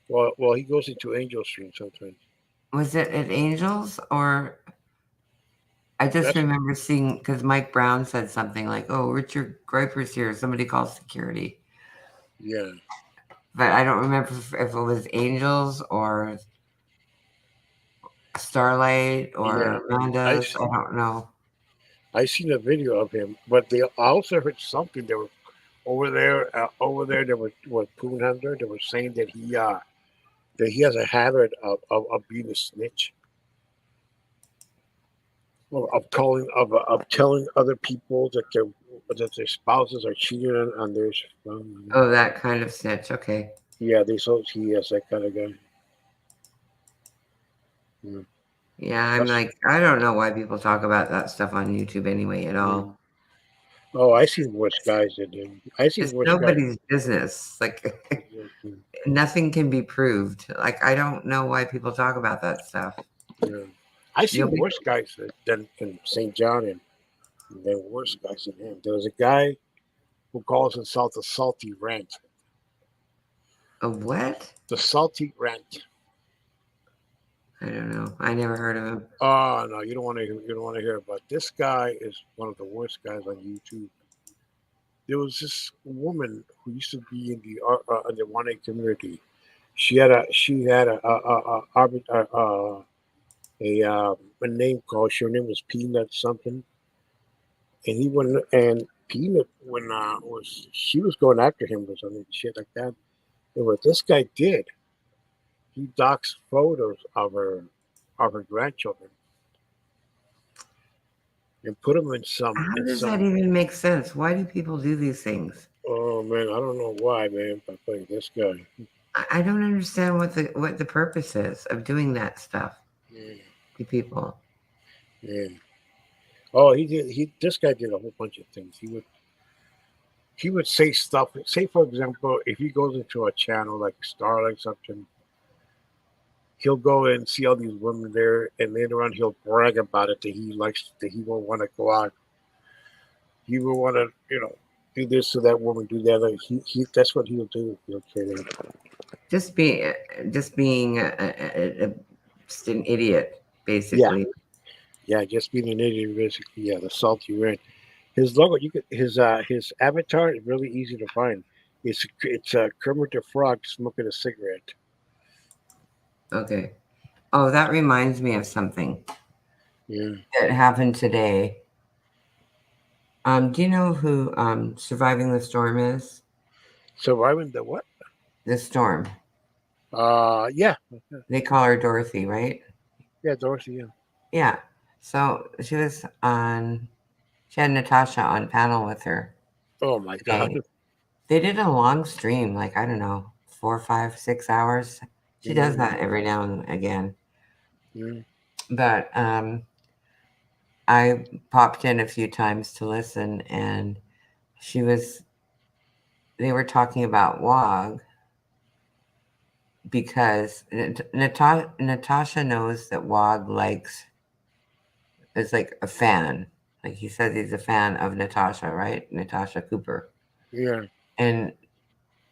Well, he goes into Angel Stream sometimes.
Was it at Angels or I just
That's
remember seeing because Mike Brown said something like, "Oh, Richard Groiper's here. Somebody call security."
yeah,
But I don't remember if it was Angels or Starlight
yeah.
or
I
Amanda's. I
see.
don't know.
I seen a video of him, but I also heard something. They were over there. There was Poon Hunter. They were saying that he has a habit of being a snitch, or of telling other people that their spouses are cheating on theirs.
Oh, that kind of snitch. Okay.
Yeah, he is that kind of guy. Yeah.
Yeah, I'm
That's,
like, I don't know why people talk about that stuff on YouTube anyway at
yeah.
all.
Oh, I seen worse guys than him. I seen
It's
worse guys.
nobody's business. Like,
Exactly.
nothing can be proved. Like, I don't know why people talk about that stuff.
Yeah. I
You'll
seen
be,
worse guys than in St. John and than worse guys than him. There was a guy who calls himself the Salty Rant.
a what?
The Salty Rant.
I don't know. I never heard of him.
Oh no, you don't want to hear about this guy. Is one of the worst guys on YouTube. There was this woman who used to be in the 1A community. She had a name called. Her name was Peanut something, and he went and Peanut when was she was going after him or something shit like that. And what this guy did, he doxed photos of her grandchildren and put them in some
How
in
does that
some.
even make sense? Why do people do these things?
Oh man, I don't know why, man. But like this guy,
I don't understand what the purpose is of doing that stuff
yeah,
to people.
yeah. Oh, he did. This guy did a whole bunch of things. He would say stuff. Say for example, if he goes into a channel like Starlight something, he'll go and see all these women there, and later on he'll brag about it that he will want to go out. He will want to do this to that woman, do that. Like that's what he'll do. He'll say that.
Just be, just being just an idiot,
Yeah,
basically.
yeah, just being an idiot, basically. Yeah, the salty red. His logo, his avatar is really easy to find. It's Kermit the Frog smoking a cigarette.
Okay. Oh, that reminds me of something
Yeah.
that happened today. Do you know who Surviving the Storm is?
Surviving the what?
The Storm.
Yeah,
They call her Dorothy, right?
yeah, Dorothy. Yeah.
Yeah. So she had Natasha on panel with her
Oh my God.
today. They did a long stream, like, I don't know, 4, 5, 6 hours. She does
Mm,
that every now and again.
mm,
But I popped in a few times to listen, and she was, they were talking about WOG because Natasha knows that WOG is like a fan. Like he says he's a fan of Natasha, right? Natasha Cooper.
yeah.
And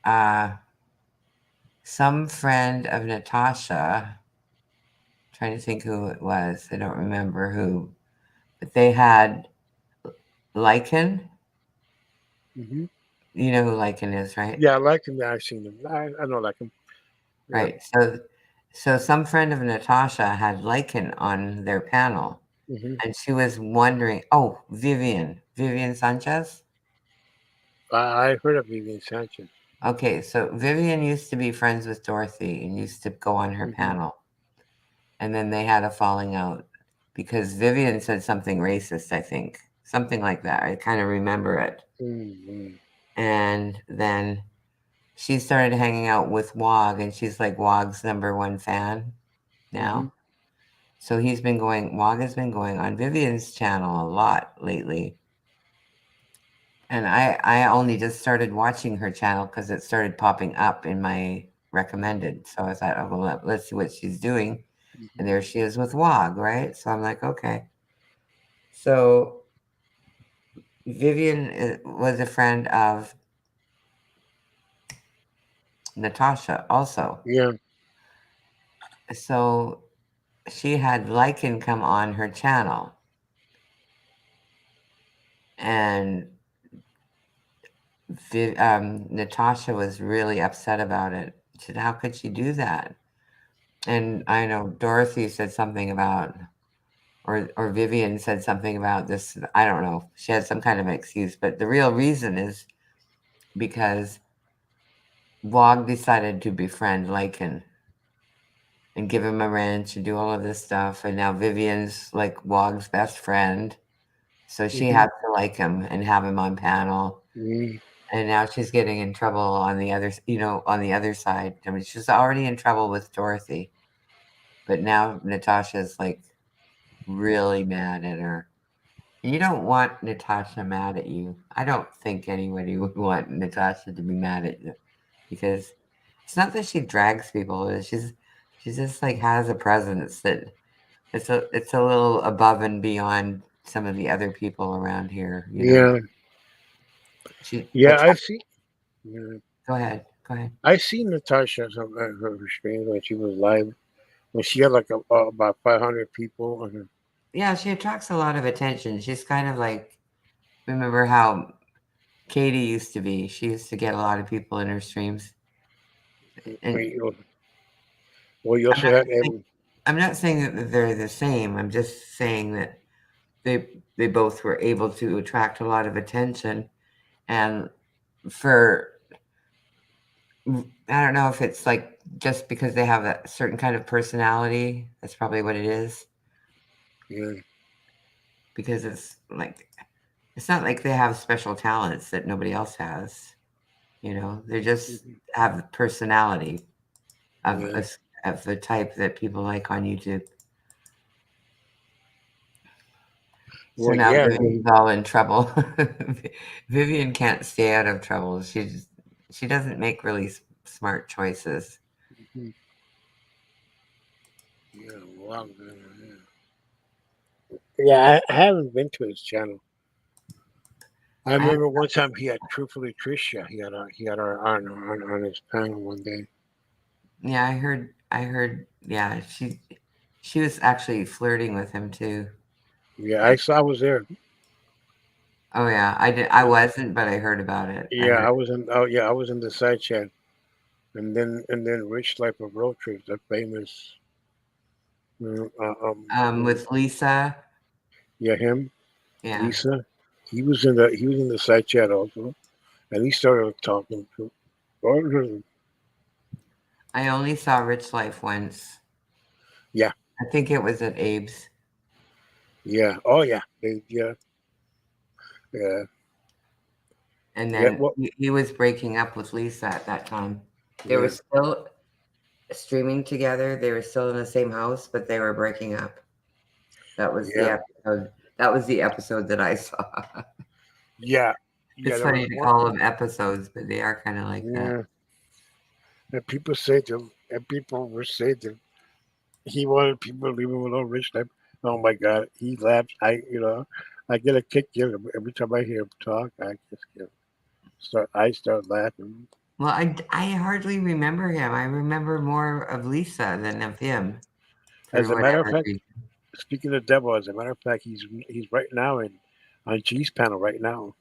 uh, some friend of Natasha, trying to think who it was, I don't remember who, but they had Lycan.
Hmm.
You know who Lycan is, right?
Yeah, I like him. I've seen him. I don't like him. Yeah.
Right. So some friend of Natasha had Lycan on their panel,
Hmm.
and she was wondering. Oh, Vivian Sanchez.
I heard of Vivian Sanchez.
Okay, so Vivian used to be friends with Dorothy and used to go on her
Hmm.
panel, and then they had a falling out because Vivian said something racist. I think something like that. I kind of remember it,
Hmm.
and then she started hanging out with Wog, and she's like Wog's number one fan
Hmm.
now. So Wog has been going on Vivian's channel a lot lately. And I only just started watching her channel because it started popping up in my recommended. So I thought, oh, well, let's see what she's doing. And there she is with Wog, right? So I'm like, okay. So Vivian was a friend of Natasha also.
Yeah.
So she had Lycan come on her channel. And Natasha was really upset about it. She said, how could she do that? And I know Dorothy said something about, or Vivian said something about this. I don't know. She had some kind of excuse, but the real reason is because Wog decided to befriend Lycan and give him a wrench and do all of this stuff. And now Vivian's like Wog's best friend. So she
Hmm.
had to like him and have him on panel.
Hmm.
And now she's getting in trouble on the other, on the other side. I mean, she's already in trouble with Dorothy, but now Natasha's like really mad at her. You don't want Natasha mad at you. I don't think anybody would want Natasha to be mad at you because it's not that she drags people. She just like has a presence that it's a little above and beyond some of the other people around here.
Yeah.
She
Yeah.
attack.
Yeah.
Go ahead. Go ahead.
I seen Natasha some her streams when she was live when she had like about 500 people on her.
Yeah, she attracts a lot of attention. She's kind of like remember how Katie used to be. She used to get a lot of people in her streams. And
Well, you
I'm
also
not
had
saying, I'm not saying that they're the same. I'm just saying that they they both were able to attract a lot of attention. And for I don't know if it's like just because they have a certain kind of personality. That's probably what it is.
yeah.
Because it's not like they have special talents that nobody else has. They just
Mhm.
have personality of
Yeah.
a, of the type that people like on YouTube. So
Well,
now
yeah.
Vivian's all in trouble. Vivian can't stay out of trouble. She doesn't make really smart choices.
Mhm. Yeah. Wow. Yeah. I haven't been to his channel. I
I
remember one time he had Truthfully Tricia. He had her on his panel one day.
Yeah, I heard yeah, she was actually flirting with him too.
Yeah, I saw. I was there.
Oh yeah, I wasn't, but I heard about it. I
Yeah,
heard
I was in. Oh, yeah, I was in the side chat, and then Rich Life of Road Trips, the famous. Uh, uh, um,
with Lisa.
yeah, him,
Yeah.
Lisa. He was in the side chat also, and he started talking to.
I only saw Rich Life once.
Yeah,
I think it was at Abe's.
yeah. Oh yeah, yeah, yeah,
And
yeah.
then
Well,
he was breaking up with Lisa at that time. They were
yeah,
still streaming together. They were still in the same house, but they were breaking up. That was the
yeah,
episode. That was the episode that I saw.
yeah, yeah.
It's
There was
funny to
one.
call them episodes, but they are kind of like that.
Yeah, and people say to, and people were saying that he wanted people to leave him alone. Rich Life. Oh my God, he laughs. I get a kick every time I hear him talk. I just start laughing.
Well, I hardly remember him. I remember more of Lisa than of him for
As a matter of
whatever
fact,
reason.
speaking of devil, as a matter of fact, he's right now in on G's panel right now.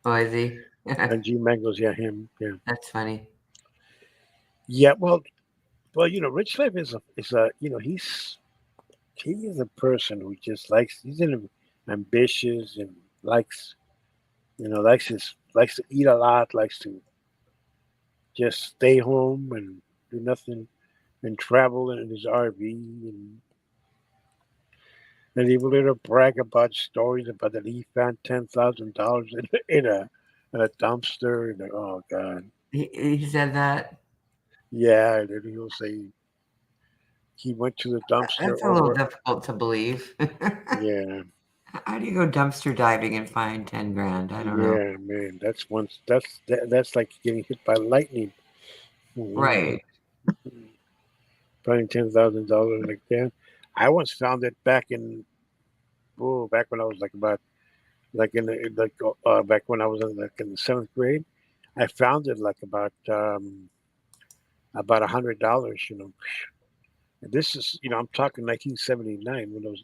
Oh, is he?
And G Mango's, yeah, him, yeah,
That's funny.
yeah. Well, Rich Life is a he's he is a person who just likes. Ambitious and likes, likes to eat a lot, likes to just stay home and do nothing and travel in his RV and he will later brag about stories about that he found $10,000 in a dumpster. And oh god,
He said that.
yeah. And then he'll say he went to the dumpster
That's a little
over.
difficult to believe.
Yeah,
How do you go dumpster diving and find 10 grand? I don't know.
yeah, man. That's like getting hit by lightning.
Right.
Finding $10,000 like that. I once found it back when I was like about like in the, like back when I was in like in the seventh grade. I found it like about $100. And this is I'm talking 1979 when it was.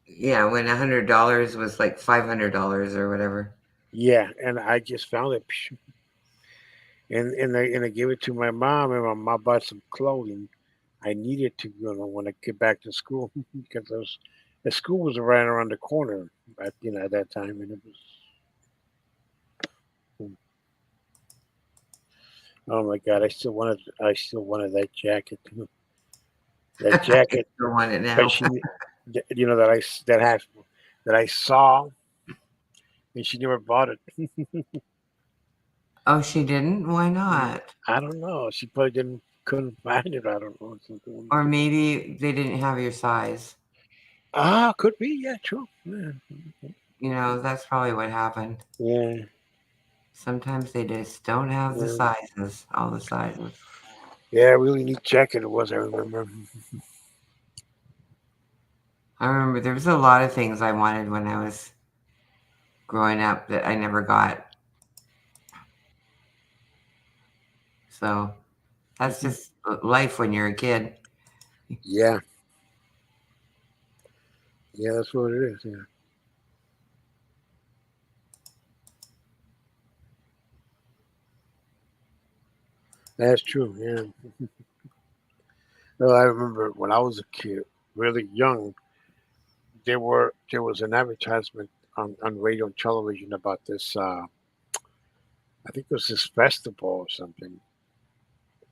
Yeah, when $100 was like $500 or whatever.
Yeah, and I just found it, and I gave it to my mom, and my mom bought some clothing. I needed to, when I get back to school because the school was right around the corner at that time, and it was. Oh my God! I still wanted that jacket. That
You
jacket,
still want it
but
now.
that I saw, and she never bought it.
Oh, she didn't? Why not?
I don't know. She probably couldn't find it. I don't know. Something.
Or maybe they didn't have your size.
Could be. Yeah, true. Yeah,
That's probably what happened.
yeah,
Sometimes they just don't have the
yeah.
sizes, all the sizes.
Yeah, really neat jacket it was. I remember.
I remember there was a lot of things I wanted when I was growing up that I never got. So that's
Mhm.
just life when you're a kid.
Yeah, yeah, that's what it is. Yeah, that's true. Yeah. Well, I remember when I was a kid, really young. There was an advertisement on radio and television about this. I think it was this festival or something,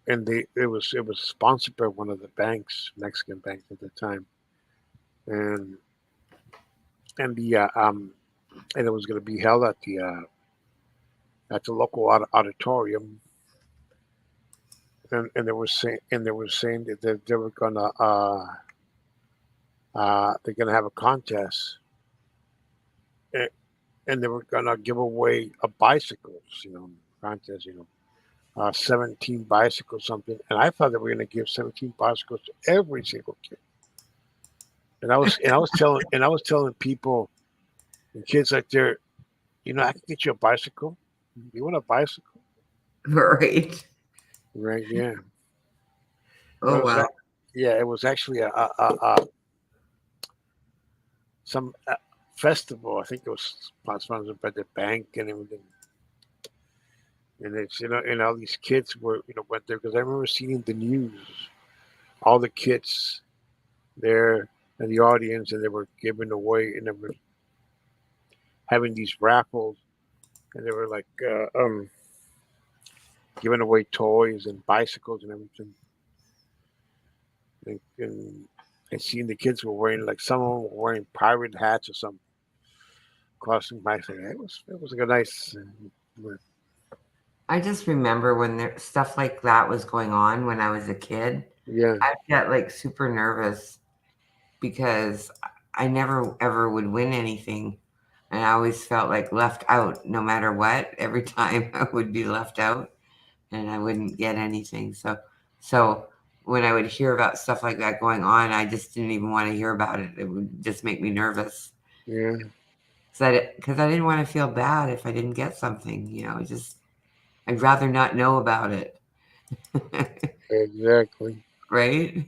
and it was sponsored by one of the banks, Mexican banks at the time, and and the and it was going to be held at the local auditorium, and they were saying that they were gonna they're gonna have a contest, and, and they were gonna give away a bicycles, contest, 17 bicycles, something. And I thought they were going to give 17 bicycles to every single kid. And I was telling people and kids like I can get you a bicycle. You want a bicycle,
Right.
right? Yeah. It
Oh,
was
well.
yeah. It was actually some festival. I think it was sponsored by the bank and everything. And it's and all these kids went there because I remember seeing in the news all the kids there in the audience, and they were giving away, and they were having these raffles, and they were like giving away toys and bicycles and everything. And seeing the kids were wearing, like, some of them were wearing pirate hats or something, crossing by. Saying it was like a nice.
I just remember when stuff like that was going on when I was a kid.
Yeah,
I'd get like super nervous because I never ever would win anything. And I always felt like left out no matter what. Every time I would be left out and I wouldn't get anything. So when I would hear about stuff like that going on, I just didn't even want to hear about it. It would just make me nervous
yeah,
because I didn't want to feel bad if I didn't get something. Just I'd rather not know about it.
exactly,
Right?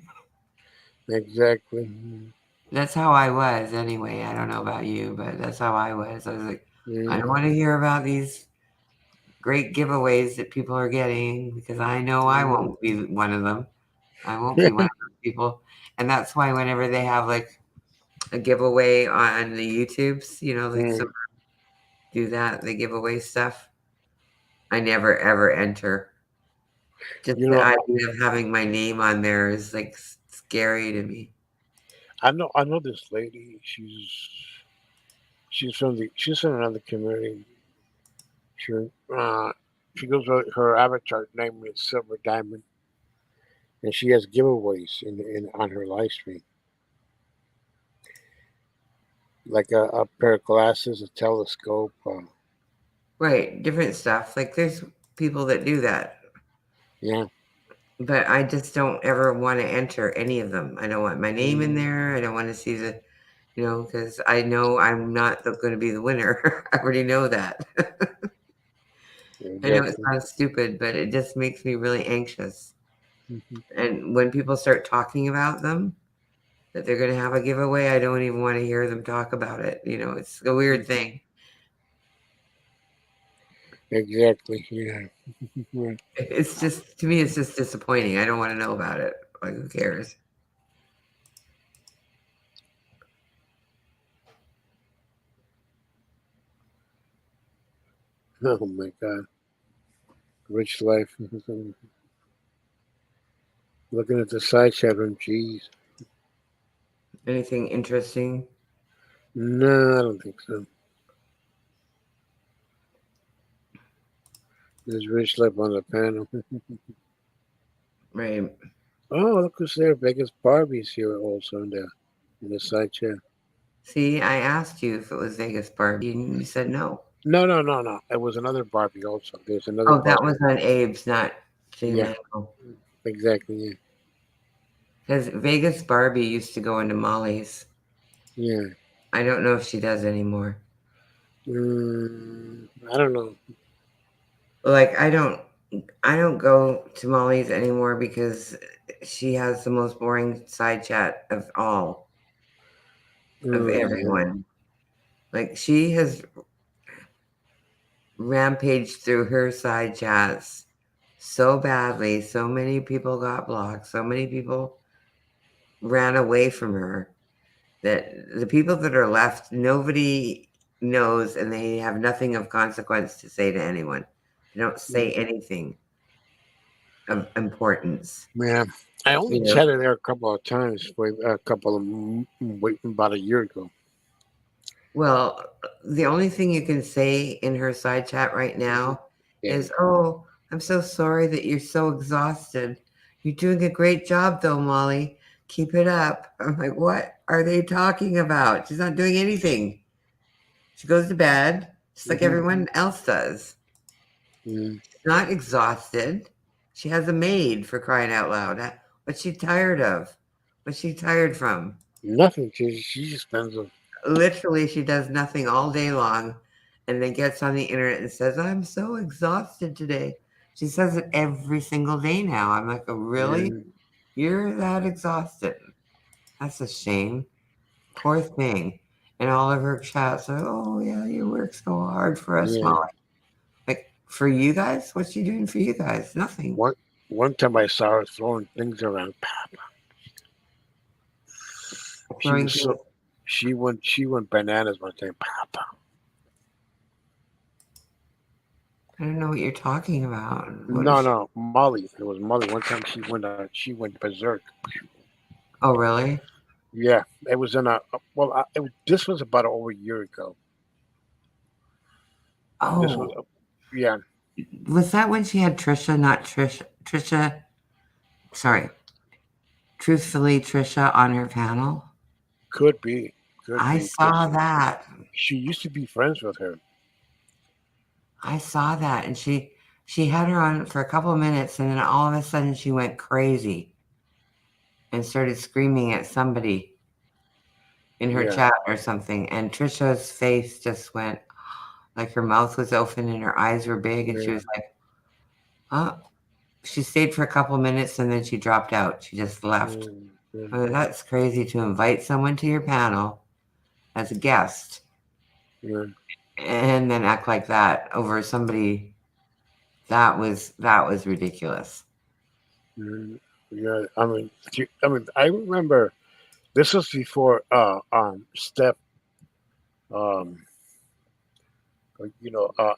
exactly.
That's how I was anyway. I don't know about you, but that's how I was. I was like, I
Yeah,
don't want to hear about these great giveaways that people are getting because I know I
yeah.
won't be one of them. I won't be one. people, and that's why whenever they have like a giveaway on the YouTubes, like
Mm.
some do that, they give away stuff. I never ever enter. Just
You
the
know,
idea of having my name on there is like scary to me.
I know this lady. She's from another community. She uh, she goes with her avatar name is Silver Diamond, and she has giveaways in on her live stream, like a pair of glasses, a telescope.
Right, different stuff. Like there's people that do that,
Yeah.
but I just don't ever want to enter any of them. I don't want my name in
Mm,
there. I don't want to see because I know I'm not going to be the winner. I already know that. I know it
exactly.
sounds stupid, but it just makes me really anxious.
Hmm.
And when people start talking about them, that they're going to have a giveaway, I don't even want to hear them talk about it. It's a weird
Hmm.
thing.
Exactly. Yeah. Right.
It's just, to me, it's just disappointing. I don't want to know about it. Like, who cares?
Oh my God. Rich life. Looking at the side chat room. Jeez.
Anything interesting?
No, I don't think so. There's rich life on the panel.
Right.
Oh, look who's there. Vegas Barbie's here also in the side chat.
See, I asked you if it was Vegas Barbie, and you said no.
No, no, no, no. It was another Barbie also. There's another
Oh, that
Barbie.
was on Abe's, not Jane
Yeah,
Mangle.
exactly. Yeah.
Because Vegas Barbie used to go into Molly's.
Yeah.
I don't know if she does anymore.
I don't know.
Like I don't go to Molly's anymore because she has the most boring side chat of
Yeah.
everyone. Like she has rampaged through her side chats so badly. So many people got blocked. So many people ran away from her that the people that are left, nobody knows, and they have nothing of consequence to say to anyone. They don't say anything of importance.
Yeah. I only
You know.
chatted there a couple of times for a couple of wait about a year ago.
Well, the only thing you can say in her side chat right now
Yeah.
is, "Oh, I'm so sorry that you're so exhausted. You're doing a great job, though, Molly. Keep it up." I'm like, what are they talking about? She's not doing anything. She goes to bed just like
Hmm.
everyone else does.
Yeah.
She's not exhausted. She has a maid for crying out loud. What's she tired of? What's she tired from?
Nothing. She just spends a.
Literally, she does nothing all day long and then gets on the internet and says, "I'm so exhausted today." She says it every single day now. I'm like, "Oh, really?
Yeah.
You're that exhausted? That's a shame. Poor thing." And all of her chats are, "Oh, yeah, you work so hard for us,
Yeah.
Molly." Like, for you guys? What's she doing for you guys? Nothing.
One time I saw her throwing things around. She
Throwing
was
things.
so. She went bananas one time. Papa.
I don't know what you're talking about. What is
No,
she?
no, Molly. It was Molly. One time she went berserk.
Oh, really?
Yeah, it was in a. Well, this was about over a year ago. This was,
Oh,
yeah,
was that when she had Trisha, not Trisha? Trisha, sorry, truthfully, Trisha on her panel.
could be, could
I
be, because
saw that.
she used to be friends with her.
I saw that, and she had her on for a couple of minutes, and then all of a sudden she went crazy and started screaming at somebody in her
Yeah,
chat or something. And Trisha's face just went like her mouth was open and her eyes were big, and she
yeah,
was like, "Oh." She stayed for a couple of minutes and then she dropped out. She just left.
yeah,
I mean, that's crazy to invite someone to your panel as a guest
yeah,
and then act like that over somebody. That was ridiculous.
yeah. Yeah, I remember this was before Steph um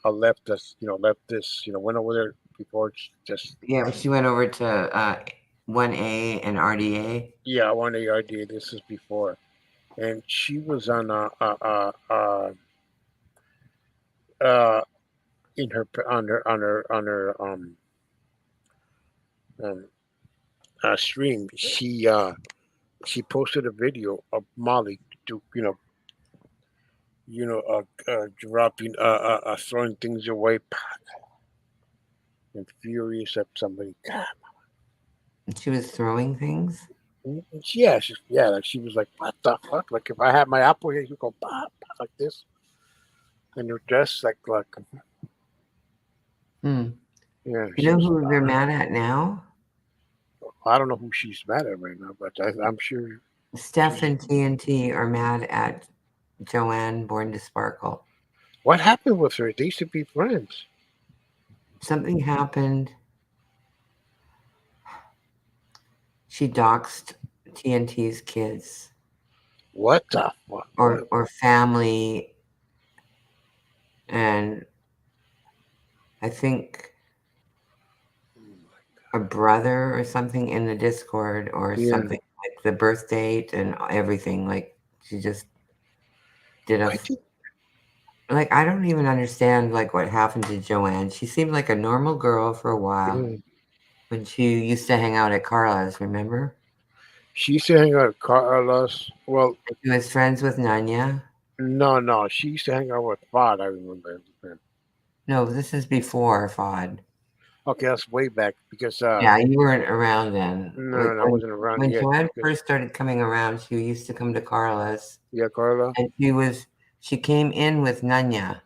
left us, left this, went over there before just
Yeah, she went over to 1A and RDA.
yeah, I wanted the idea. This is before, and she was on uh in her um stream. She posted a video of Molly do dropping throwing things away and furious at somebody. God,
She was throwing things.
yeah, like she was like, what the fuck? Like if I had my apple here, you go pop, pop like this, and you're dressed like
Hmm.
yeah.
You
She
know
was.
who they're mad at now?
I don't know who she's mad at right now, but I'm sure
Steph
she's.
and TNT are mad at Joanne Born to Sparkle.
What happened with her? They used to be friends.
Something happened. She doxed TNT's kids
What the fuck?
or family, and I think a brother or something in the Discord or
Yeah.
something like the birth date and everything. Like she just did
Why did?
like I don't even understand like what happened to Joanne. She seemed like a normal girl for a while
Yeah.
when she used to hang out at Carla's. Remember?
She used to hang out with Carlos. Well,
She was friends with Nanya.
no, no. She used to hang out with Fod. I remember.
No, this is before Fod.
Okay, that's way back because
Yeah, you weren't around then. Like
no, I wasn't around
when
yet
Joanne
because
first started coming around, she used to come to Carla's,
yeah, Carla.
and she came in with Nanya.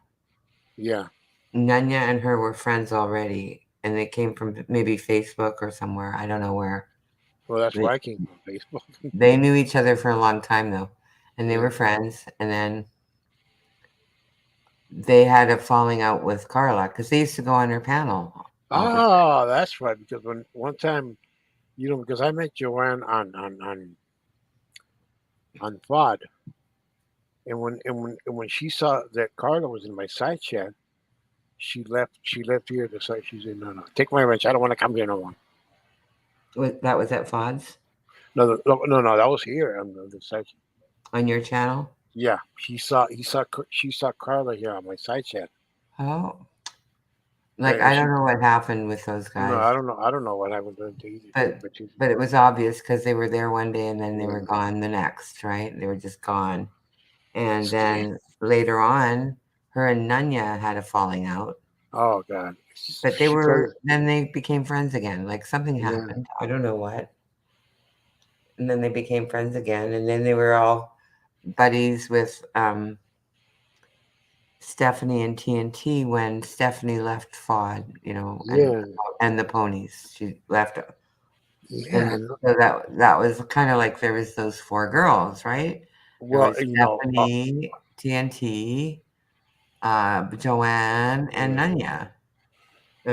Yeah.
Nanya and her were friends already, and they came from maybe Facebook or somewhere. I don't know where.
Well, that's
They,
why I came from Facebook.
they knew each other for a long time though, and they
Yeah.
were friends. And then they had a falling out with Carla because they used to go on her panel all the time.
Oh, that's right. Because when one time, because I met Joanne on Fod, and when she saw that Carla was in my side chat, she left. She left here to say she said, "No, take my wrench. I don't want to come here no more."
That was at Fod's
No, that was here on the side.
on your channel.
Yeah, she saw Carla here on my side chat,
Oh, like
and
I
she
don't know what happened with those
no,
guys,
I don't know what I was doing to either,
but
but she,
but it was obvious because they were there one day and then they
yeah,
were gone the next, right? They were just gone. And
Steve.
then later on, her and Nunya had a falling out,
Oh God,
but
she told me,
then they became friends again. Like something
yeah,
happened. I don't know what. And then they became friends again. And then they were all buddies with Stephanie and TNT when Stephanie left FOD,
yeah,
and the ponies. She left.
yeah.
And so that was kind of like there was those four girls, right? There
Well,
was Stephanie, TNT, Joanne, and
yeah,
Nunya.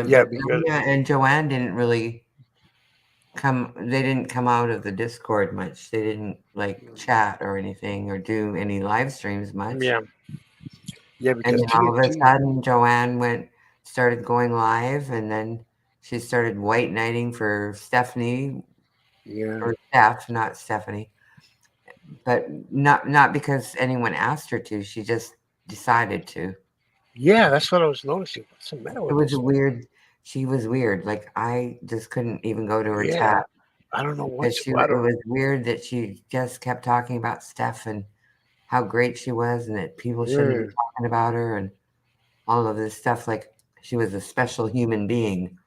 yeah,
But
because
Nunya and Joanne didn't really they didn't come out of the Discord much. They didn't like chat or anything or do any live streams much.
yeah, yeah,
And
because
then all of a
TNT,
sudden Joanne started going live, and then she started white knighting for Stephanie,
yeah,
or Steph, not Stephanie. But not because anyone asked her to, she just decided to.
yeah, that's what I was noticing. What's the matter
It
with
was
this
a
one?
weird She was weird. Like I just couldn't even go to her
Yeah,
chat
I don't know
because
I
it
don't,
was weird that she just kept talking about Steph and how great she was and that people shouldn't be
yeah.
talking about her and all of this stuff. Like she was a special human being.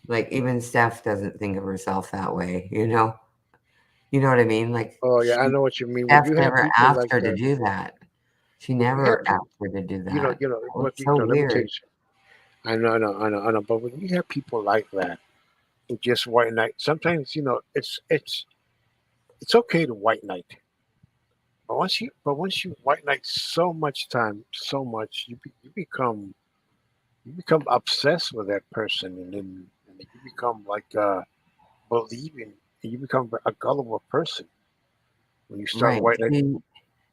Like even Steph doesn't think of herself that way, you know? You know what I mean? Like
Oh yeah, I know what you mean. When
Steph
you have
never
people
asked
like
her to
that,
do that. She
when you have
never
people,
asked her to do that. It was
look,
so
let me tell
weird.
you. I know. But when you have people like that, who just white knight, sometimes it's okay to white knight. But once you white knight so much time, so much, you become obsessed with that person, and then you become like believing. and you become a gullible person when you start
Right.
white knight.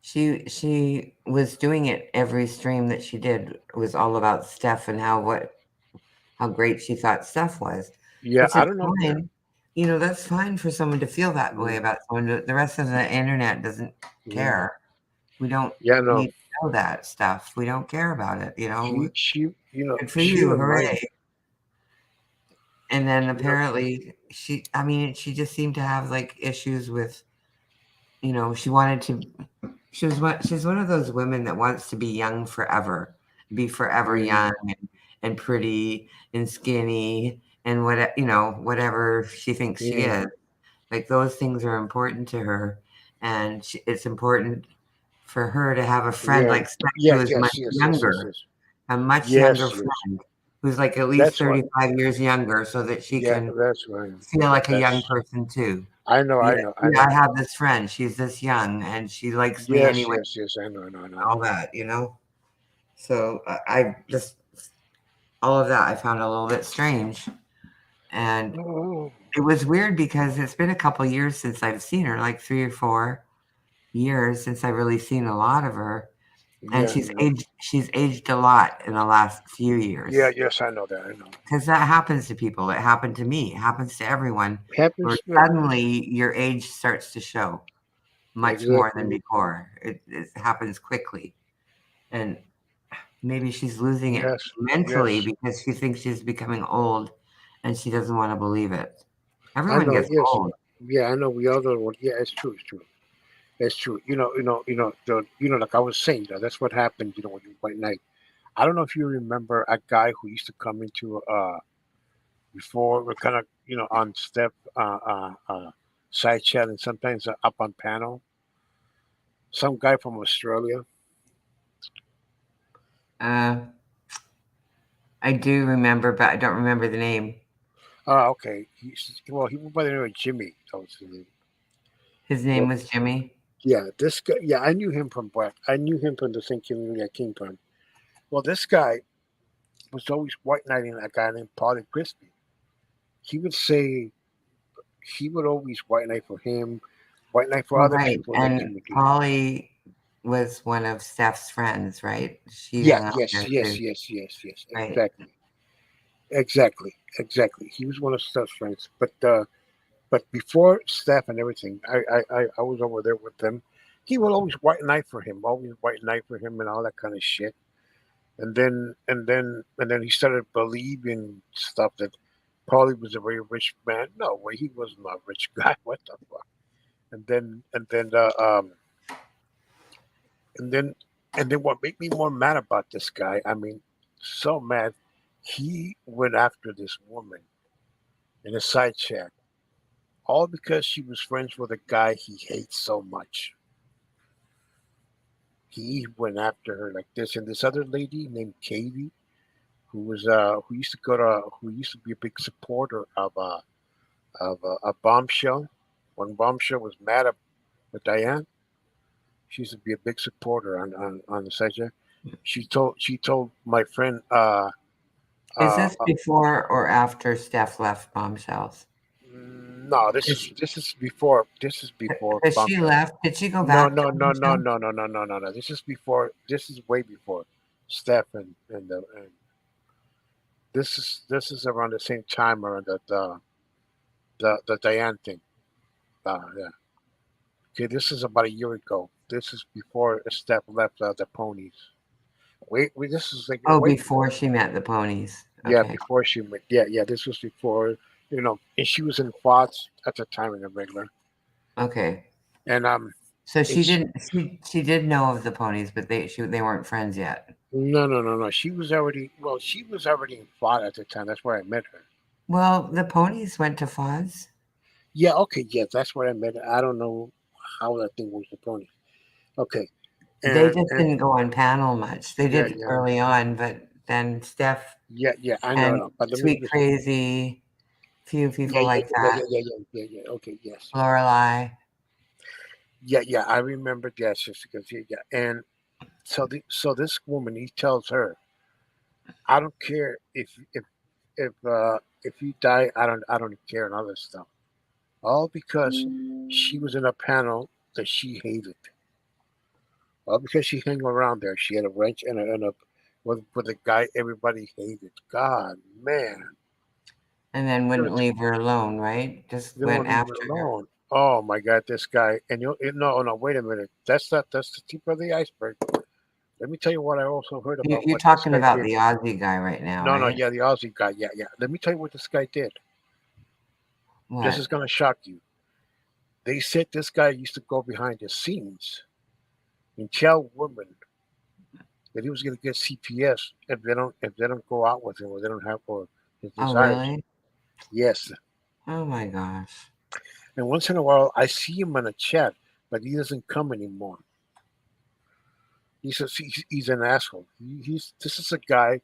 She was doing it every stream that she did was all about Steph and how great she thought Steph was,
Yeah,
which
I
is
don't know. Yeah,
fine. That's fine for someone to feel that way
mm,
about someone. The rest of the internet doesn't
mm.
care. We don't
Yeah, no.
need to know that stuff. We don't care about it. Good for
She
you,
reminded,
hooray! And then
you know,
apparently I mean, she just seemed to have like issues with, she wanted to. She's one of those women that wants to be young forever, be forever
mm,
young and pretty and skinny and whatever she thinks she
mm,
is. Like those things are important to her, and it's important for her to have a friend
yeah,
like Steph who
yeah,
is much
yes, yes, yes, yes,
younger,
yes,
a much younger
yes, yes.
friend who's like at least
That's why.
35 years younger, so that she
Yeah,
can
that's why.
feel like a young
That's.
person too.
I know, I
Yeah,
know, I
yeah,
know.
I have this friend. She's this young, and she likes me
Yes,
anyway.
yes, yes. I know, I know, I know.
All that. So I just all of that I found a little bit strange, and
Oh,
it was weird because it's been a couple years since I've seen her, like 3 or 4 years since I've really seen a lot of her, and
yeah,
she's
yeah,
aged. She's aged a lot in the last few
yeah.
years
Yes, I know that. I know.
because that happens to people. It happened to me. It happens to everyone. Where
Happens.
suddenly your age starts to show much more than
Exactly.
before. It happens quickly, and maybe she's losing it
Yes,
mentally
yes.
because she thinks she's becoming old and she doesn't want to believe it.
I
Everyone
know.
gets
Yes.
old.
Yeah, I know. We all know what. Yeah, it's true. It's true. It's true. Like I was saying, that's what happened. When you white knight. I don't know if you remember a guy who used to come into before we're kind of on step side chat and sometimes up on panel. Some guy from Australia.
Uh, I do remember, but I don't remember the name.
Okay. He went by the name of Jimmy. That was his name.
His name
Well,
was Jimmy.
yeah, this guy. Yeah, I knew him from Black. I knew him from the same community I came from. Well, this guy was always white knighting a guy named Paulie Crispy. He would say he would always white knight for him, white knight for
Oh,
other
right.
people in the
And
community.
Polly was one of Steph's friends, right? She
Yeah,
hung out
yes,
there
yes,
too,
yes, yes, yes.
right?
Exactly, exactly, exactly. He was one of Steph's friends, but before Steph and everything, I was over there with them. He would always white knight for him, always white knight for him, and all that kind of shit. And then he started believing stuff that Paulie was a very rich man. No way, he was not a rich guy. What the fuck? And then and then and then and then what made me more mad about this guy? I mean, so mad. He went after this woman in a side chat, all because she was friends with a guy he hates so much. He went after her like this, and this other lady named Katie, who used to be a big supporter of a bombshell. When bombshell was mad at with Diane, she used to be a big supporter on the subject. She told my friend
Is
uh,
this before or after Steph left Bombshells?
no, this
Is
is this is before
Because she
bombshell.
left. Did she go
No,
back to
no, no, no,
Bombshells?
no, no, no, no, no, no. This is before. This is way before Steph and this is around the same time around the Diane thing. Yeah. Okay, this is about a year ago. This is before Steph left the ponies. Wait, this is like
Oh,
way
before
before.
she met the ponies.
Yeah,
Okay.
before she went. Yeah, yeah. This was before. And she was in Fox at the time in the regular.
Okay.
And
So she
it's
didn't. She did know of the ponies, but they weren't friends yet.
no, no, no, no. She was already in Fox at the time. That's where I met her.
Well, the ponies went to Foz.
Yeah, okay, yes, that's where I met her. I don't know how that thing was the pony. Okay,
They
and
just
and
didn't go on panel much. They
yeah,
did
yeah,
early on, but then Steph
yeah, yeah. I know, I
and
know. But let me
Sweet Crazy, few
yeah,
people
yeah,
like
yeah,
that.
yeah, yeah, yeah, yeah, yeah. Okay, yes,
Lorelai.
yeah, yeah. I remember that, sister, because yeah. And so this woman, he tells her, I don't care if you die, I don't care and all this stuff. all because she was in a panel that she hated. All because she hung around there. She had a wrench and a with a guy everybody hated. God, man,
And then wouldn't
Just-
leave her alone, right? Just
they
went
won't leave her
after her.
alone. Oh my God, this guy. And no, wait a minute. That's the tip of the iceberg. Let me tell you what I also heard about
You're
what this
talking
guy
about
did.
the Aussie guy right now,
No,
right?
yeah, the Aussie guy. Yeah, yeah. Let me tell you what this guy did. This is
What?
gonna shock you. They said this guy used to go behind the scenes and tell women that he was gonna get CPS if they don't go out with him or they don't have for his
Oh,
desires.
really?
Yes.
Oh my gosh.
And once in a while I see him in a chat, but he doesn't come anymore. He's an asshole. He's this is a guy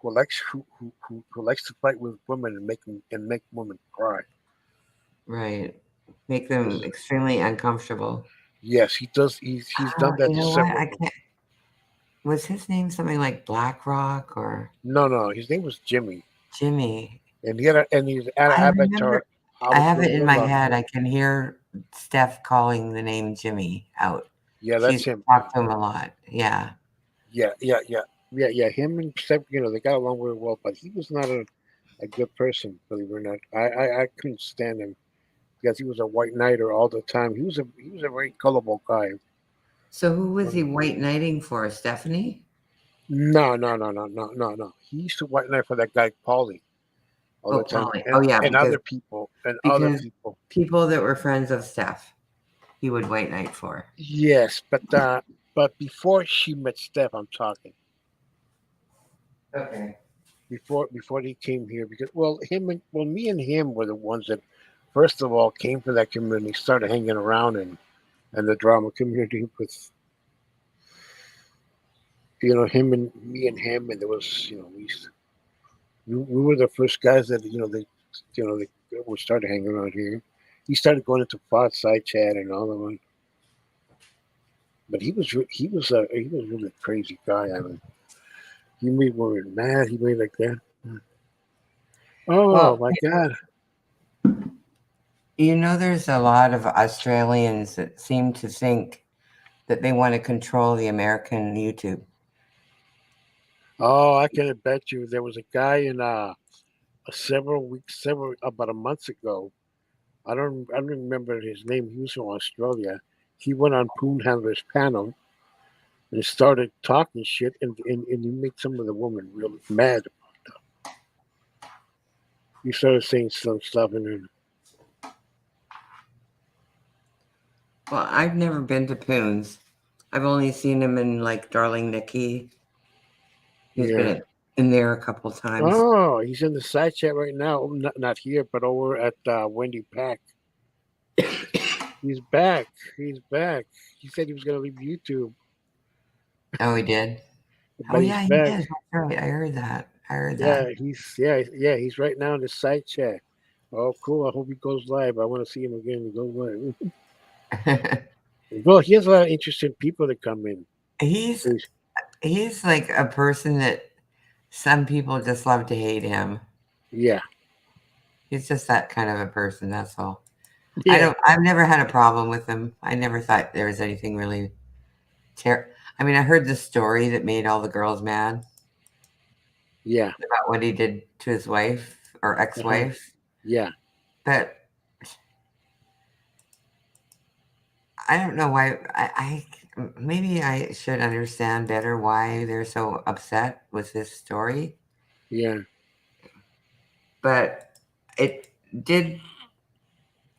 who likes to fight with women and make women cry.
Right. Make them
This,
extremely uncomfortable.
yes, he does. He's done that
You know what?
several
I
times.
can't. Was his name something like BlackRock or
No, no, his name was Jimmy,
Jimmy?
and his
I remember.
avatar. I
I
was
have
with
it in my
Lola.
head. I can hear Steph calling the name Jimmy out.
Yeah,
She's
that's him.
talked to him a lot. Yeah.
Yeah, yeah, yeah, yeah, yeah. Him and Steph, they got along very well, but he was not a good person. Believe it or not, I couldn't stand him because he was a white knighter all the time. He was a very gullible guy.
So who was he
Um,
white knighting for? Stephanie?
No, no, no, no, no, no, no. He used to white knight for that guy Paulie all
Oh,
the time,
Polly. Oh, yeah,
and other people and other
because
people.
people that were friends of Steph, he would white knight for.
Yes, but before she met Steph, I'm talking
Okay.
before he came here because me and him were the ones that first of all came from that community, started hanging around and the drama community with him and me and him, and there was we were the first guys that they we started hanging around here. He started going into pod side chat and all of that, but he was really a crazy guy. I mean, he made women mad. He made like that. Oh
Well,
my God!
there's a lot of Australians that seem to think that they want to control the American YouTube.
Oh, I can bet you there was a guy in several about a month ago. I don't remember his name. He was from Australia. He went on Poon Handler's panel and started talking shit, and he made some of the women really mad. He started saying some stuff, and then
Well, I've never been to Poons. I've only seen him in like Darling Nikki. He's been
yeah.
in there a couple times.
Oh, he's in the side chat right now. Not here, but over at Wendy Pack. He's back. He's back. He said he was going to leave YouTube,
Oh, he did? Oh,
but he's
yeah, he
back.
did. That's right. I heard that. I heard that.
He's right now in the side chat. Oh, cool. I hope he goes live. I want to see him again. He goes live. Well, he has a lot of interesting people that come in.
he's
He's-
he's like a person that some people just love to hate him.
Yeah,
He's just that kind of a person, that's all.
yeah,
I've never had a problem with him. I never thought there was anything really I mean, I heard the story that made all the girls mad
yeah,
about what he did to his wife or
uh-huh,
ex-wife,
yeah,
but I don't know why maybe I should understand better why they're so upset with this story,
yeah,
but it did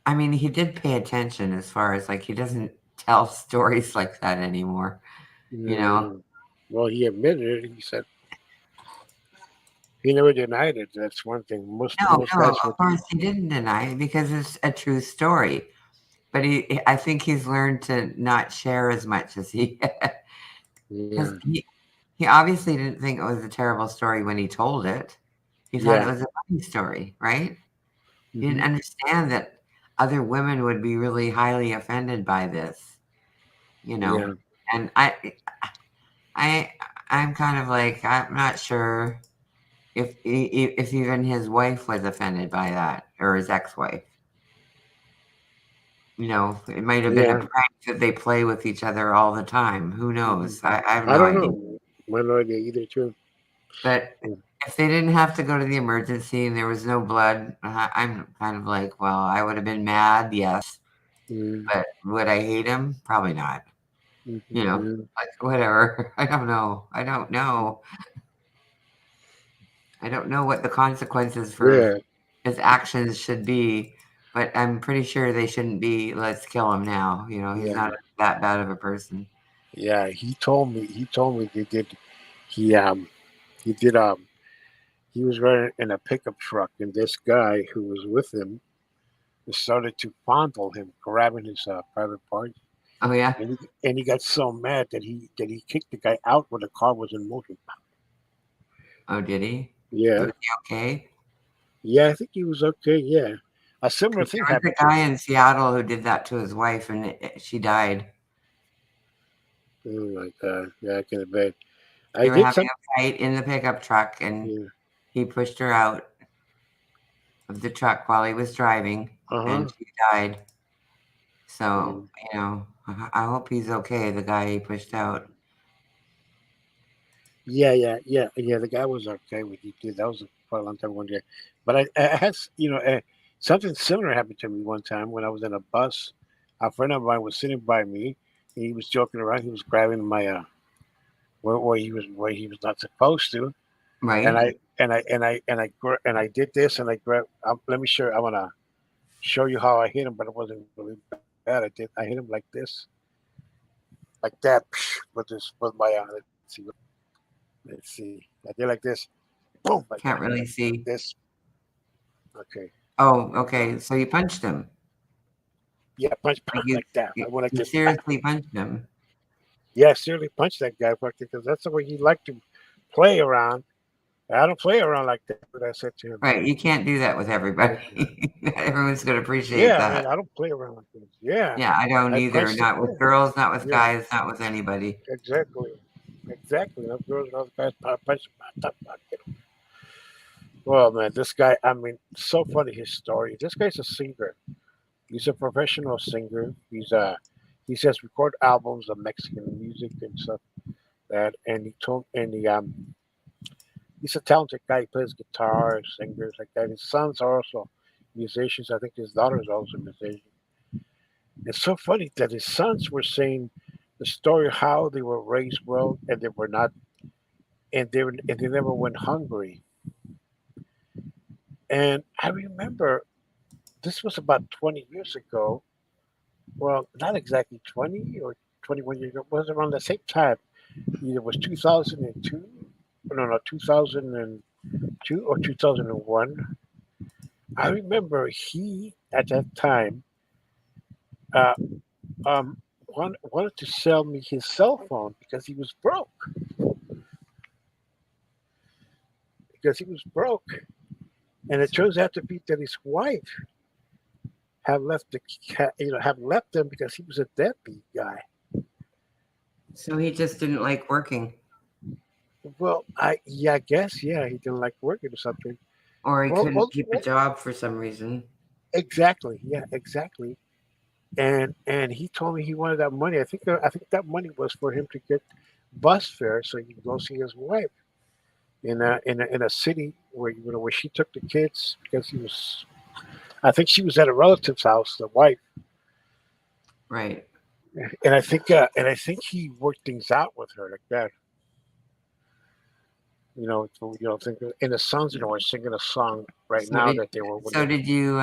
I mean, he did pay attention as far as like he doesn't tell stories like that anymore, you know.
no. Well, he admitted it. He said he never denied it. That's one thing.
No,
Most
no,
guys
of
would.
course he didn't deny it because it's a true story. But I think he's learned to not share as much as he, because
Yeah,
he obviously didn't think it was a terrible story when he told it. He thought it
yeah,
was a funny story, right? He didn't
hmm,
understand that other women would be really highly offended by this, you know.
yeah,
And I, I'm kind of like I'm not sure if even his wife was offended by that or his ex-wife. It might have been a
Yeah.
prank that they play with each other all the time. Who knows? I have
I
no
don't
idea.
know. I have no idea either, too.
But if they didn't have to go to the emergency and there was no blood, I'm kind of like, well, I would have been mad, yes.
Mm,
But would I hate him? Probably not.
mm,
Like whatever. I don't know. I don't know. I don't know what the consequences for
yeah,
his actions should be, but I'm pretty sure they shouldn't be, let's kill him now. He's
yeah,
not that bad of a person.
yeah. He told me he um he did he was running in a pickup truck, and this guy who was with him started to fondle him, grabbing his private parts,
Oh, yeah?
and he got so mad that he kicked the guy out when the car was in motion.
Oh, did he?
Yeah,
Was he okay?
yeah. I think he was okay. Yeah, a similar
'Cause
thing
there was
happened
a
to
guy
me.
in Seattle who did that to his wife, and she died.
Oh my god! Yeah, I can bet. I
They were
did
having
some.
a fight in the pickup truck, and
Yeah.
he pushed her out of the truck while he was driving,
Uh
and
huh.
she died. So,
Mm.
I hope he's okay, the guy he pushed out.
Yeah. The guy was okay with you too. That was quite a long time ago. Yeah. But I had something similar happened to me one time when I was in a bus. A friend of mine was sitting by me, and he was joking around. He was grabbing my where he was not supposed to, and
Right?
I did this, and I grabbed. Let me show. I wanna show you how I hit him, but it wasn't really bad. I hit him like this, like that, with my let's see. I did like this, boom, like that,
Can't really
like
see.
this. Okay,
Oh,
there you go.
okay. So you punched him.
Yeah, punch
Like you,
like that.
you,
I went like
you
this.
seriously punched him.
Yeah, I seriously punched that guy because that's the way he liked to play around. I don't play around like that. What I said to him.
Right. You can't do that with everybody. Not everyone's going to appreciate
Yeah, man,
that.
I don't play around like this. Yeah,
Yeah, I don't
I
either.
punched.
Not with girls, not with
Yeah,
guys, not with anybody.
exactly, exactly. Those girls, those guys, punch. Well, man, this guy. I mean, so funny his story. This guy's a singer. He's a professional singer. He says record albums of Mexican music and stuff. That and he told and he's a talented guy. He plays guitar, singers like that. His sons are also musicians. I think his daughter is also a musician. It's so funny that his sons were saying the story how they were raised well and they were not and they never went hungry. And I remember this was about 20 years ago. Well, not exactly 20 or 21 years ago. It was around the same time. Either was 2002, no, 2002 or 2001. I remember he at that time uh, wanted to sell me his cell phone because he was broke. Because he was broke, and it turns out to be that his wife had left have left him because he was a deadbeat guy.
So he just didn't like working,
Well, I guess he didn't like working or something.
or he
Well,
couldn't
well,
keep a
well
job for some reason.
exactly, exactly. And he told me he wanted that money. I think that money was for him to get bus fare so he could go see his wife in a city where she took the kids because he was. I think she was at a relative's house, the wife,
Right.
and I think he worked things out with her like that. Think and the sons, are singing a song right
So
now
did
that they were when
so
they.
did you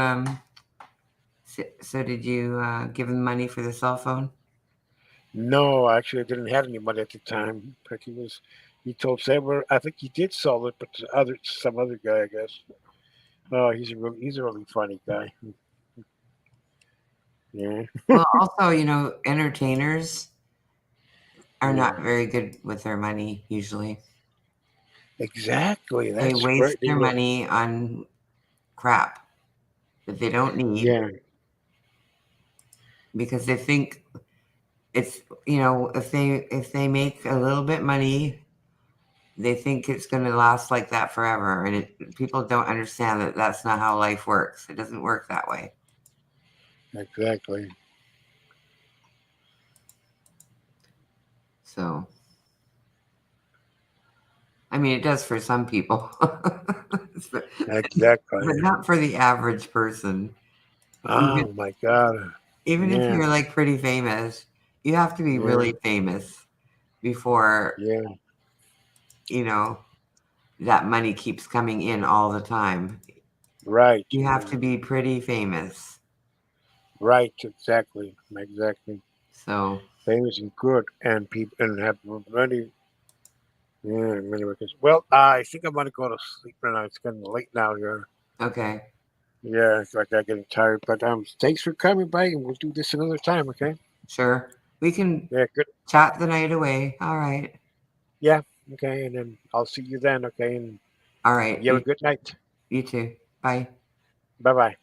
did you give him money for the cell phone?
No, actually, I didn't have any money at the time. But he told Saber. I think he did sell it, but to some other guy, I guess. Oh, he's a really funny guy. Yeah,
Well, also, entertainers are
yeah,
not very good with their money usually.
exactly.
They
That's
waste
great. They
their
will.
money on crap that they don't need
Yeah,
because they think it's, if they make a little bit money, they think it's going to last like that forever, and people don't understand that that's not how life works. It doesn't work that way.
exactly.
So, I mean, it does for some people, but
Exactly.
not for the average person. Even
Oh my God.
even if
Yeah.
you're like pretty famous, you have to be
Yeah.
really famous before
Yeah.
you know that money keeps coming in all the time.
Right.
You have to be pretty famous.
Right. Exactly. Exactly.
So,
Famous and good, and people and have many. Yeah, many records. Well, I think I'm gonna go to sleep now. It's getting late now here.
okay,
Yeah, it's like I'm getting tired. But thanks for coming by, and we'll do this another time. Okay.
sure. We can
Yeah. Good.
chat the night away. All right.
Yeah. Okay. And then I'll see you then. Okay. And
All right.
you have a good night.
You too. Bye.
Bye bye.